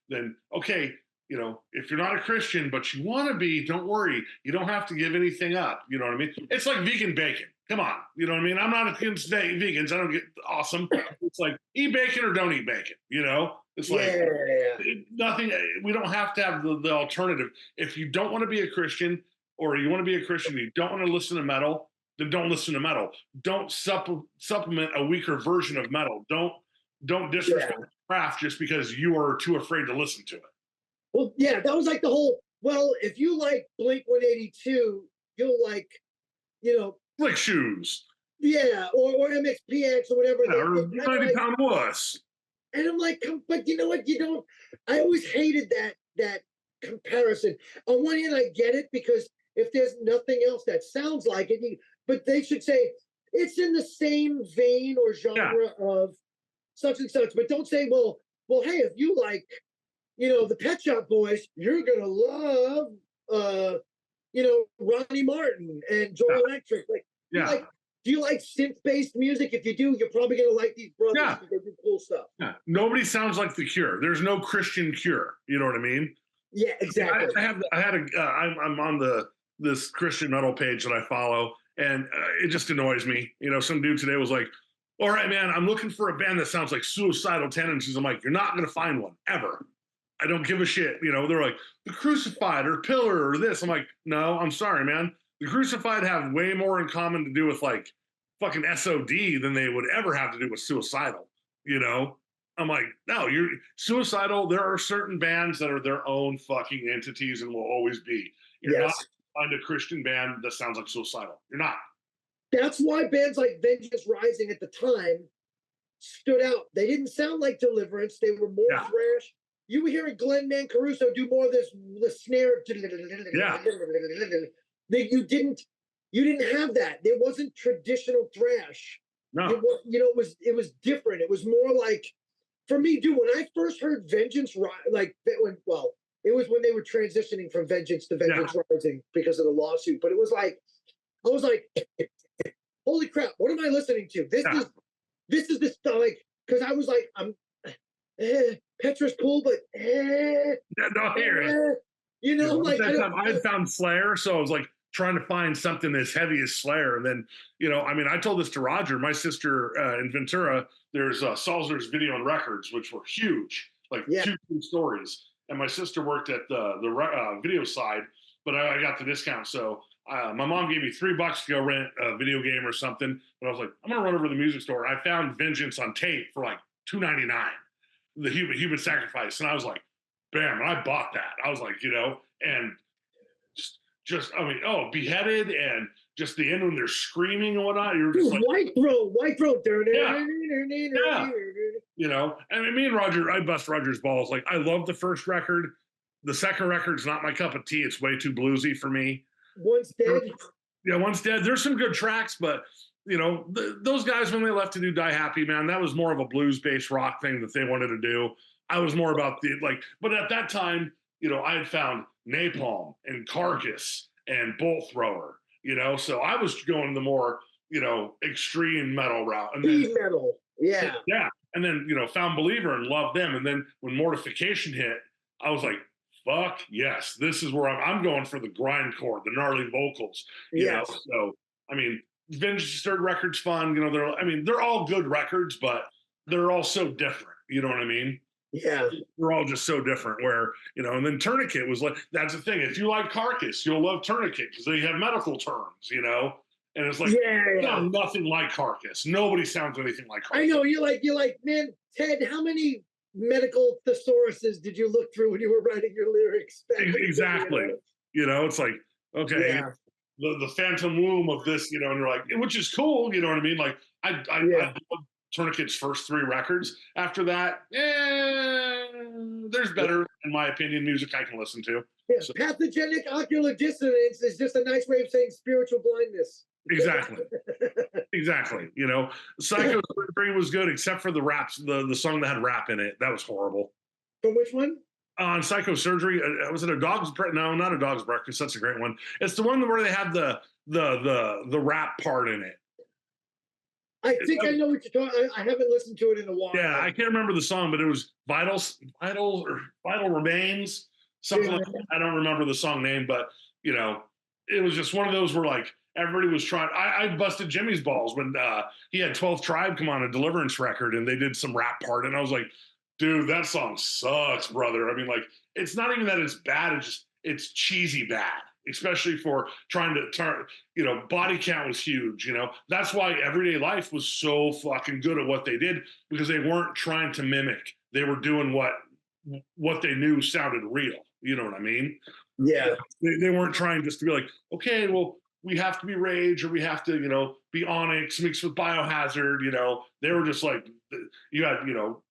than okay. If you're not a Christian, but you want to be, don't worry. You don't have to give anything up. You know what I mean? It's like vegan bacon. Come on. You know what I mean? I'm not against vegans. I don't get awesome. It's like eat bacon or don't eat bacon. It's like nothing. We don't have to have the alternative. If you don't want to be a Christian or you want to be a Christian, you don't want to listen to metal, then don't listen to metal. Don't supplement a weaker version of metal. Don't disrespect the craft just because you are too afraid to listen to it. Well, yeah, that was like the whole, well, if you like Blink-182, you'll like, like shoes. Yeah, or MXPX or whatever. Or 90-pound wuss. And I'm like, but you know what? You don't, I always hated that comparison. On one hand, I get it because if there's nothing else that sounds like it, but they should say it's in the same vein or genre of such and such. But don't say, well, hey, if you like, the Pet Shop Boys, you're gonna love, Ronnie Martin and Joe Electric. Do you like synth-based music? If you do, you're probably gonna like these brothers because they do cool stuff. Yeah. Nobody sounds like the Cure. There's no Christian Cure. You know what I mean? Yeah, exactly. I'm on this Christian metal page that I follow, and it just annoys me. Some dude today was like, all right, man, I'm looking for a band that sounds like Suicidal Tendencies. I'm like, you're not going to find one, ever. I don't give a shit. You know, they're like the Crucified or Pillar or this. I'm like, no, I'm sorry, man. The Crucified have way more in common to do with like fucking SOD than they would ever have to do with Suicidal. You know, I'm like, no, you're Suicidal. There are certain bands that are their own fucking entities and will always be. You're not Yes. find a Christian band that sounds like Suicidal. You're not. That's why bands like Vengeance Rising at the time stood out. They didn't sound like Deliverance. They were more Yeah. thrash. You were hearing Glenn Mancaruso do more of this the snare. Yeah. That you didn't have that. There wasn't traditional thrash. No. It was different. It was more like, for me, dude, when I first heard Vengeance, like it was when they were transitioning from Vengeance to Vengeance Rising because of the lawsuit. But it was like, I was like, holy crap, what am I listening to? This is the stuff, like, because I was like, Petra's cool, but no, here. You know, like I had found Slayer, so I was like trying to find something as heavy as Slayer. And then, you know, I mean, I told this to Roger, my sister in Ventura, there's Salzer's Video and Records, which were huge, like two stories. And my sister worked at the video side, but I got the discount. So my mom gave me $3 to go rent a video game or something. But I was like, I'm going to run over to the music store. I found Vengeance on tape for like $2.99, the human sacrifice. And I was like, bam, and I bought that. I was like, you know, and just I mean, beheaded, and just the end when they're screaming and whatnot. You're just like, white throat. Yeah. You know, I mean, me and Roger, I bust Roger's balls. Like, I love the first record. The second record's not my cup of tea. It's way too bluesy for me. Once Dead. Yeah, Once Dead. There's some good tracks, but you know, those guys, when they left to do Die Happy, man, that was more of a blues-based rock thing that they wanted to do. I was more about but at that time, you know, I had found Napalm and Carcass and Bolt Thrower, you know, so I was going the more, you know, extreme metal route. And then metal. Yeah. Yeah. And then, you know, found Believer and loved them. And then when Mortification hit, I was like, fuck yes, this is where I'm going for the grindcore, the gnarly vocals. You know, so I mean, Vengeance Third record's fun. You know, they're all good records, but they're all so different. You know what I mean? Yeah. We're all just so different where, you know, and then Tourniquet was like, that's the thing. If you like Carcass, you'll love Tourniquet because they have medical terms, you know? And it's like, nothing like Carcass. Nobody sounds anything like Carcass. I know, you're like, man, Ted, how many medical thesauruses did you look through when you were writing your lyrics? Exactly. You know, it's like, okay, the phantom womb of this, you know, and you're like, which is cool, you know what I mean? Like, I love Tourniquet's first 3 records. After that, there's better, in my opinion, music I can listen to. Yeah, so. Pathogenic ocular dissonance is just a nice way of saying spiritual blindness. Exactly. Exactly. You know, Psycho Surgery was good, except for the raps, the song that had rap in it. That was horrible. For which one? On Psycho Surgery, was it a dog's no, not a dog's breakfast. That's a great one. It's the one where they have the rap part in it. I think I know what you're talking. I haven't listened to it in a while. Yeah, I can't remember the song, but it was Vital Remains, something like that. I don't remember the song name, but you know, it was just one of those where like everybody was trying. I busted Jimmy's balls when he had 12th Tribe come on a Deliverance record and they did some rap part, and I was like, dude, that song sucks, brother. I mean, like, it's not even that it's bad, it's cheesy bad, especially for trying to turn, you know, Body Count was huge, you know. That's why Everyday Life was so fucking good at what they did, because they weren't trying to mimic. They were doing what they knew sounded real. You know what I mean? Yeah. They weren't trying just to be like, okay, well, we have to be Rage or we have to, you know, be Onyx mixed with Biohazard, you know. They were just like, you had, you know,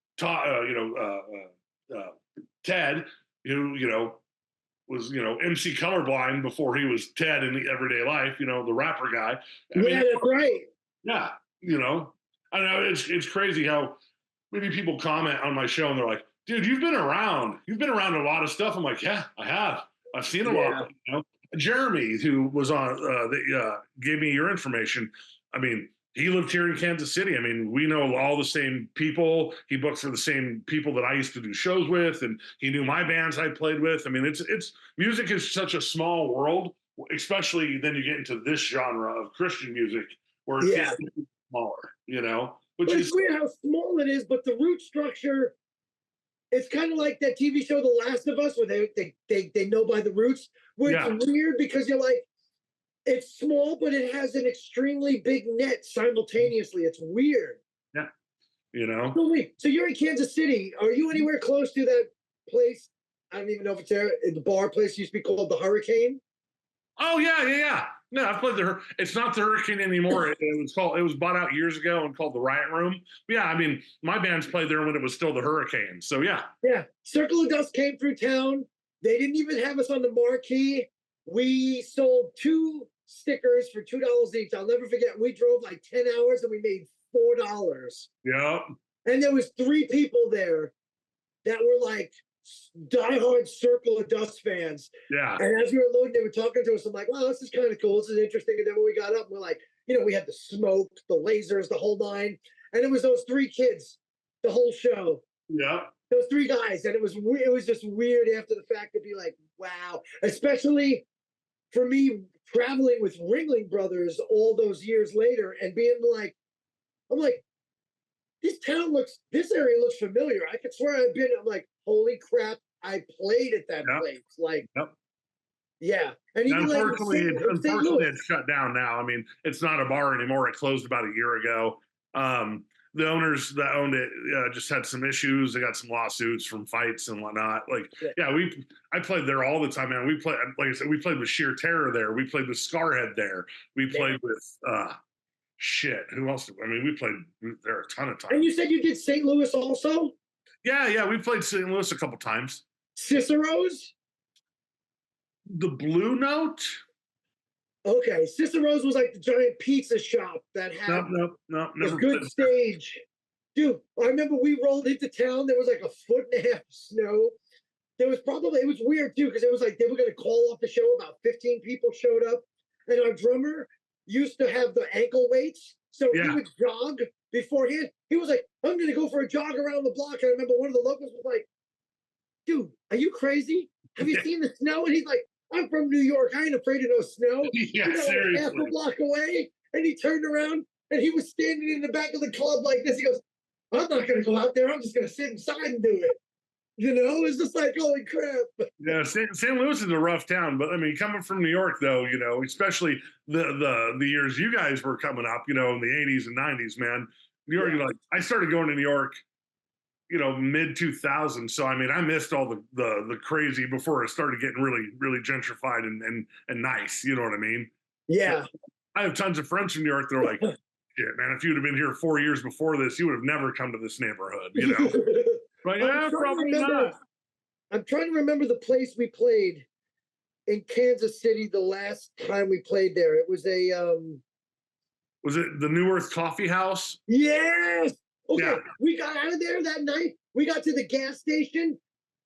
Ted, who, you know, was, you know, MC Colorblind before he was Ted in the Everyday Life, you know, the rapper guy. I mean, that's right. Yeah, you know, I know it's crazy how many people comment on my show and they're like, dude, you've been around a lot of stuff. I'm like, yeah, I have. I've seen a lot, you know. Jeremy, who was on, gave me your information. I mean, he lived here in Kansas City. I mean, we know all the same people. He booked for the same people that I used to do shows with, and he knew my bands I played with. I mean, it's music is such a small world, especially then you get into this genre of Christian music where it's smaller, you know. But it's weird how small it is, but the root structure It's kind of like that TV show, The Last of Us, where they know by the roots. Where it's weird because you're like, it's small, but it has an extremely big net simultaneously. It's weird. Yeah. You know. So wait, so you're in Kansas City. Are you anywhere close to that place? I don't even know if it's there. The bar place used to be called the Hurricane. Oh yeah. No, I've played it's not the Hurricane anymore. It was bought out years ago and called the Riot Room. But yeah, I mean, my bands played there when it was still the Hurricane. So yeah. Yeah. Circle of Dust came through town. They didn't even have us on the marquee. We sold 2 stickers for $2 each. I'll never forget. We drove like 10 hours and we made $4. Yep. And there was 3 people there that were like diehard Circle of Dust fans. Yeah. And as we were loading, they were talking to us. I'm like, wow, this is kind of cool. This is interesting. And then when we got up, we're like, we had the smoke, the lasers, the whole 9. And it was those 3 kids the whole show. Yeah. Those 3 guys. And it was just weird after the fact to be like, wow. Especially for me traveling with Ringling Brothers all those years later and being like, I'm like, this area looks familiar. I could swear I've been. I'm like, holy crap, I played at that place. Like, yeah. And even unfortunately, it's shut down now. I mean, it's not a bar anymore. It closed about a year ago. The owners that owned it just had some issues. They got some lawsuits from fights and whatnot. Like, I played there all the time, man. We played, like I said, we played with Sheer Terror there. We played with Scarhead there. We played with who else? I mean, we played there a ton of times. And you said you did St. Louis also? Yeah, we played St. Louis a couple times. Cicero's? The Blue Note? Okay, Cicero's was like the giant pizza shop that had a good stage. Dude, I remember we rolled into town. There was like 1.5 feet of snow. It was weird too, because it was like they were going to call off the show. About 15 people showed up. And our drummer used to have the ankle weights. So he would jog beforehand. He was like, I'm going to go for a jog around the block. And I remember one of the locals was like, dude, are you crazy? Have you seen the snow? And he's like, I'm from New York. I ain't afraid of no snow. Yeah, seriously. Half a block away. And he turned around and he was standing in the back of the club like this. He goes, I'm not going to go out there. I'm just going to sit inside and do it. It's just like, holy crap. Yeah, St. Louis is a rough town, but I mean, coming from New York, though, especially the years you guys were coming up, in the 80s and 90s, man. New York, like, I started going to New York, mid 2000s. So I mean, I missed all the crazy before it started getting really, really gentrified and nice. You know what I mean? Yeah. So I have tons of friends from New York. They're like, shit, man, if you'd have been here 4 years before this, you would have never come to this neighborhood. But yeah, probably not. I'm trying to remember the place we played in Kansas City the last time we played there. It was was it the New Earth Coffee House? Yes. Okay, we got out of there that night. We got to the gas station.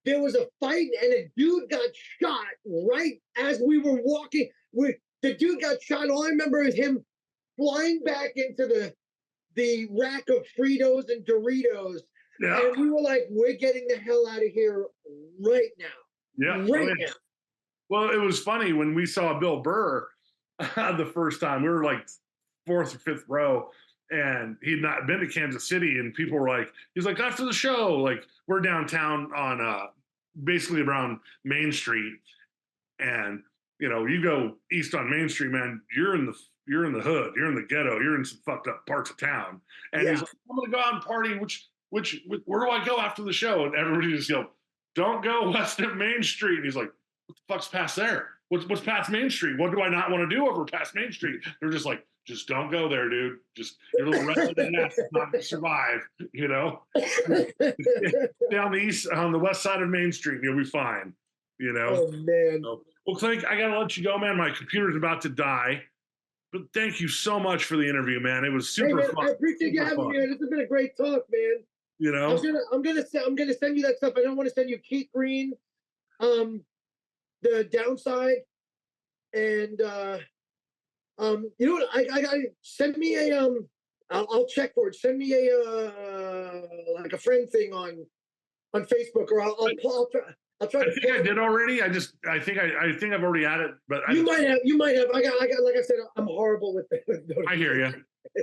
There was a fight, and a dude got shot right as we were walking. The dude got shot. All I remember is him flying back into the rack of Fritos and Doritos. Yeah. And we were like, we're getting the hell out of here right now. Yeah. Right now. Well, it was funny when we saw Bill Burr the first time. We were like 4th or 5th row, and he'd not been to Kansas City, and people were like, he's like, after the show, like, we're downtown on basically around Main Street, and you go east on Main Street, man, you're in the hood, you're in the ghetto, you're in some fucked up parts of town. And he's like, I'm gonna go out and party, where do I go after the show? And everybody just go, don't go west of Main Street. And he's like, what the fuck's past there? What's past Main Street? What do I not want to do over past Main Street? They're just like, just don't go there, dude. Just your little resident nest is not going to survive, Stay on the west side of Main Street, and you'll be fine, Oh, man. So, well, Klank, I got to let you go, man. My computer's about to die. But thank you so much for the interview, man. It was super fun. I appreciate you having me. This has been a great talk, man. I'm gonna send you that stuff. I don't want to send you Keith Green, the Downside, and you know what? I send me a I'll check for it. Send me a like a friend thing on Facebook, or I'll try. I think I did already. I think I've already had it, but you might have. I got. Like I said, I'm horrible with I hear you.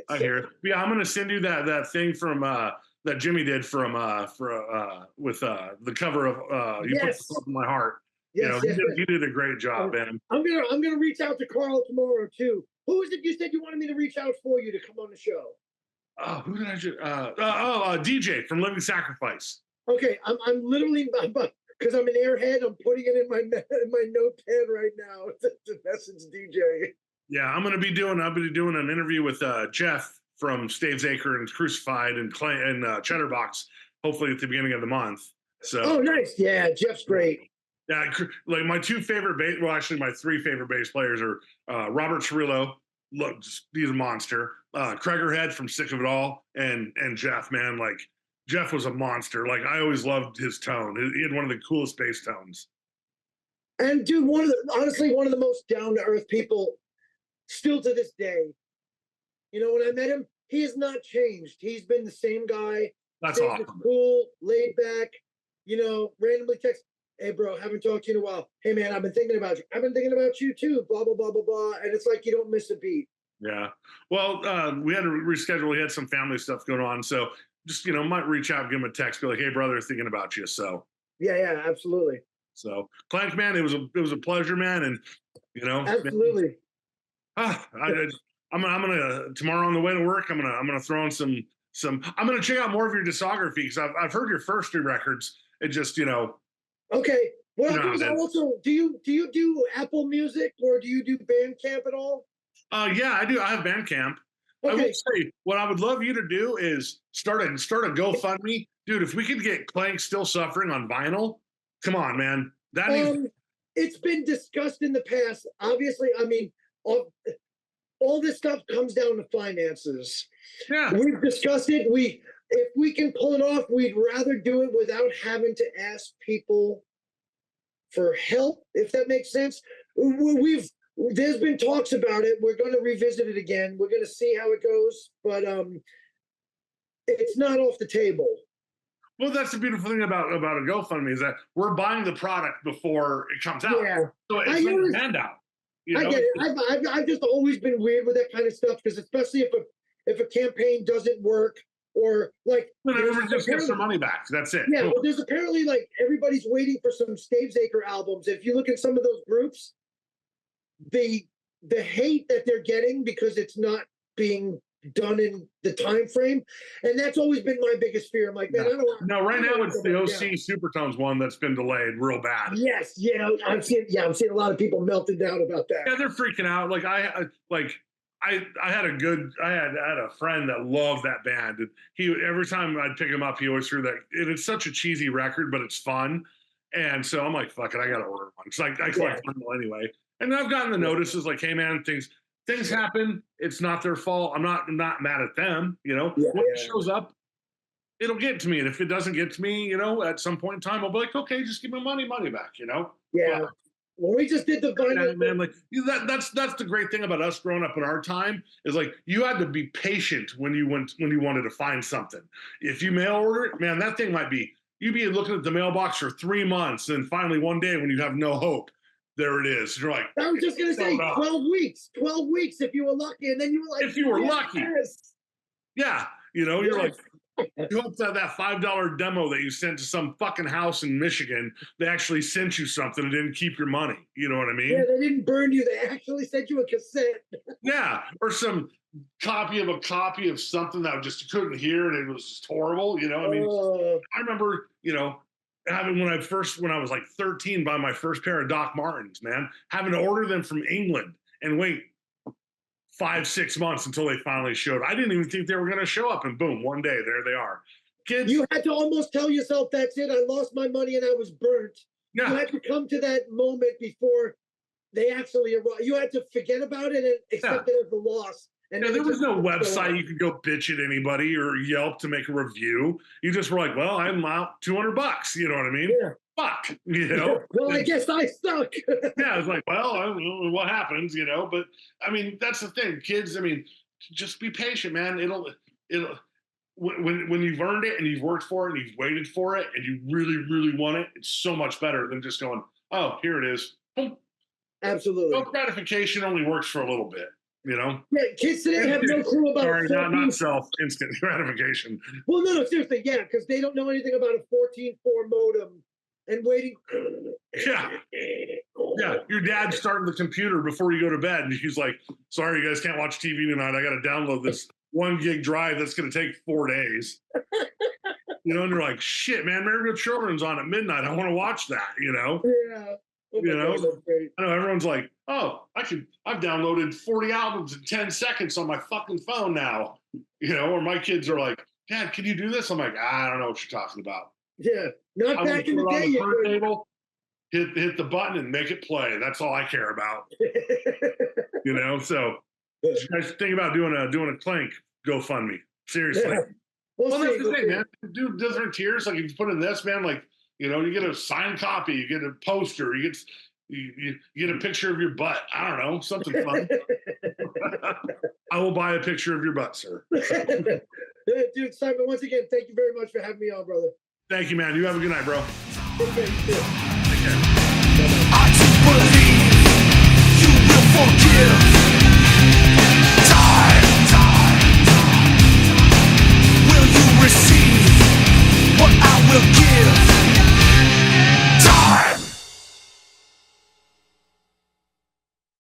I hear it. Yeah, I'm gonna send you that thing from that Jimmy did from with the cover of You Put the Yes, Love in My Heart. You know, yes, yes, yes. he did a great job, man. I'm gonna reach out to Carl tomorrow too. Who is it you said you wanted me to reach out for you to come on the show? Oh, who did I just? DJ from Living Sacrifice. Okay, I'm literally because I'm an airhead. I'm putting it in my notepad right now to message DJ. Yeah, I'm gonna be doing an interview with Jeff from Staves Acre and Crucified and Cheddarbox, hopefully at the beginning of the month. So Oh, nice. Yeah, Jeff's great. yeah, like my two favorite bass, well, actually my three favorite bass players are Robert Cirillo, look, he's a monster. Craigerhead from Sick of It All, and Jeff, man, like Jeff was a monster. Like I always loved his tone. He had one of the coolest bass tones. And dude, honestly, one of the most down to earth people still to this day. You know, when I met him, he has not changed. He's been the same guy. That's awesome. Cool, laid back, you know, randomly text, hey bro, haven't talked to you in a while. Hey man, I've been thinking about you. I've been thinking about you too, blah, blah, blah, blah, blah. And it's like you don't miss a beat. Yeah. Well, we had to reschedule. We had some family stuff going on. So just, you know, might reach out, give him a text, be like, hey brother, thinking about you. So yeah, absolutely. So Klank, man, it was a pleasure, man. And you know, absolutely. Man, I'm gonna tomorrow on the way to work, I'm gonna throw in some I'm gonna check out more of your discography because I've heard your first three records. It just, you know. Okay. Well, you know, also, do you do Apple Music or do you do Bandcamp at all? Yeah, I do. I have Bandcamp. Okay. I will say what I would love you to do is start a GoFundMe, dude. If we could get Klank Still Suffering on vinyl, come on, man. That needs. It's been discussed in the past. Obviously, I mean, all this stuff comes down to finances. Yeah, we've discussed it. If we can pull it off, we'd rather do it without having to ask people for help, if that makes sense. There's been talks about it. We're going to revisit it again. We're going to see how it goes, but it's not off the table. Well, that's the beautiful thing about a GoFundMe is that we're buying the product before it comes out. Yeah, so it's like a handout. You know? I get it. I've just always been weird with that kind of stuff because especially if a campaign doesn't work or like everyone just gets their money back. That's it. Yeah, well, there's apparently like everybody's waiting for some Staves Acre albums. If you look at some of those groups, the hate that they're getting because it's not being done in the time frame, and that's always been my biggest fear. I'm like, man, I don't want. No, right now it's the OC Supertones one that's been delayed real bad. Yes, yeah, I'm seeing a lot of people melting down about that. Yeah, they're freaking out. Like I had a friend that loved that band, and he every time I'd pick him up, he always threw that. It's such a cheesy record, but it's fun, and so I'm like, fuck it, I gotta order one. It's like I collect vinyl anyway, and I've gotten the notices like, hey man, things happen. It's not their fault. I'm not mad at them. You know, when it shows up, it'll get to me, and if it doesn't get to me, you know, at some point in time, I'll be like, okay, just give me money back. You know. Yeah. But, when we just did the vinyl, man, like that's the great thing about us growing up in our time is like you had to be patient when you wanted to find something. If you mail order it, man, that thing might be you'd be looking at the mailbox for 3 months, and finally one day when you have no hope, there it is. You're like, I was just gonna say 12 weeks. 12 weeks if you were lucky, and then you were like, if you were lucky, yeah, you know, you're like. You hope that $5 demo that you sent to some fucking house in Michigan, they actually sent you something and didn't keep your money. You know what I mean? Yeah, they didn't burn you. They actually sent you a cassette. Yeah, or some copy of something that just couldn't hear and it was just horrible. You know, I mean, I remember, you know, having when I was like 13, buy my first pair of Doc Martens, man, having to order them from England and wait 5-6 months until they finally showed. I didn't even think they were going to show up, and boom, one day there they are. Kids, you had to almost tell yourself, "That's it. I lost my money and I was burnt." Yeah. You had to come to that moment before they actually arrived. You had to forget about it and accept it as a loss. And there was no website you could go bitch at anybody or Yelp to make a review. You just were like, "Well, I'm out $200." You know what I mean? Yeah. Fuck, you know. Well, I guess I suck. Yeah, it's like, well, I don't know what happens, you know. But I mean, that's the thing, kids. I mean, just be patient, man. It'll when you've earned it and you've worked for it and you've waited for it and you really, really want it, it's so much better than just going, oh, here it is. Boom. Absolutely. No gratification only works for a little bit. you know? Yeah, kids today have no clue about. Sorry, not self instant gratification. Well, no, seriously, yeah, because they don't know anything about a 14.4 modem and waiting. Yeah. Yeah. Your dad's starting the computer before you go to bed. And he's like, sorry, you guys can't watch TV tonight. I got to download this 1 gig drive that's going to take 4 days. You know, and you're like, shit, man, Married with Children's on at midnight. I want to watch that, you know? Yeah. Oh you know, God, I know everyone's like, oh, I've downloaded 40 albums in 10 seconds on my fucking phone now. You know, or my kids are like, Dad, can you do this? I'm like, I don't know what you're talking about. Yeah. Not back in the day. On the turntable, hit the button and make it play. That's all I care about. You know, so you guys think about doing a Klank GoFundMe. Seriously. Yeah. Well, that's the thing, man. Do different tiers. Like if you put in this, man, like, you know, you get a signed copy, you get a poster, you get a picture of your butt. I don't know, something fun. I will buy a picture of your butt, sir. Dude, Simon, once again, thank you very much for having me on, brother. Thank you, man. You have a good night, bro. Okay, Take care. I do believe you will forget.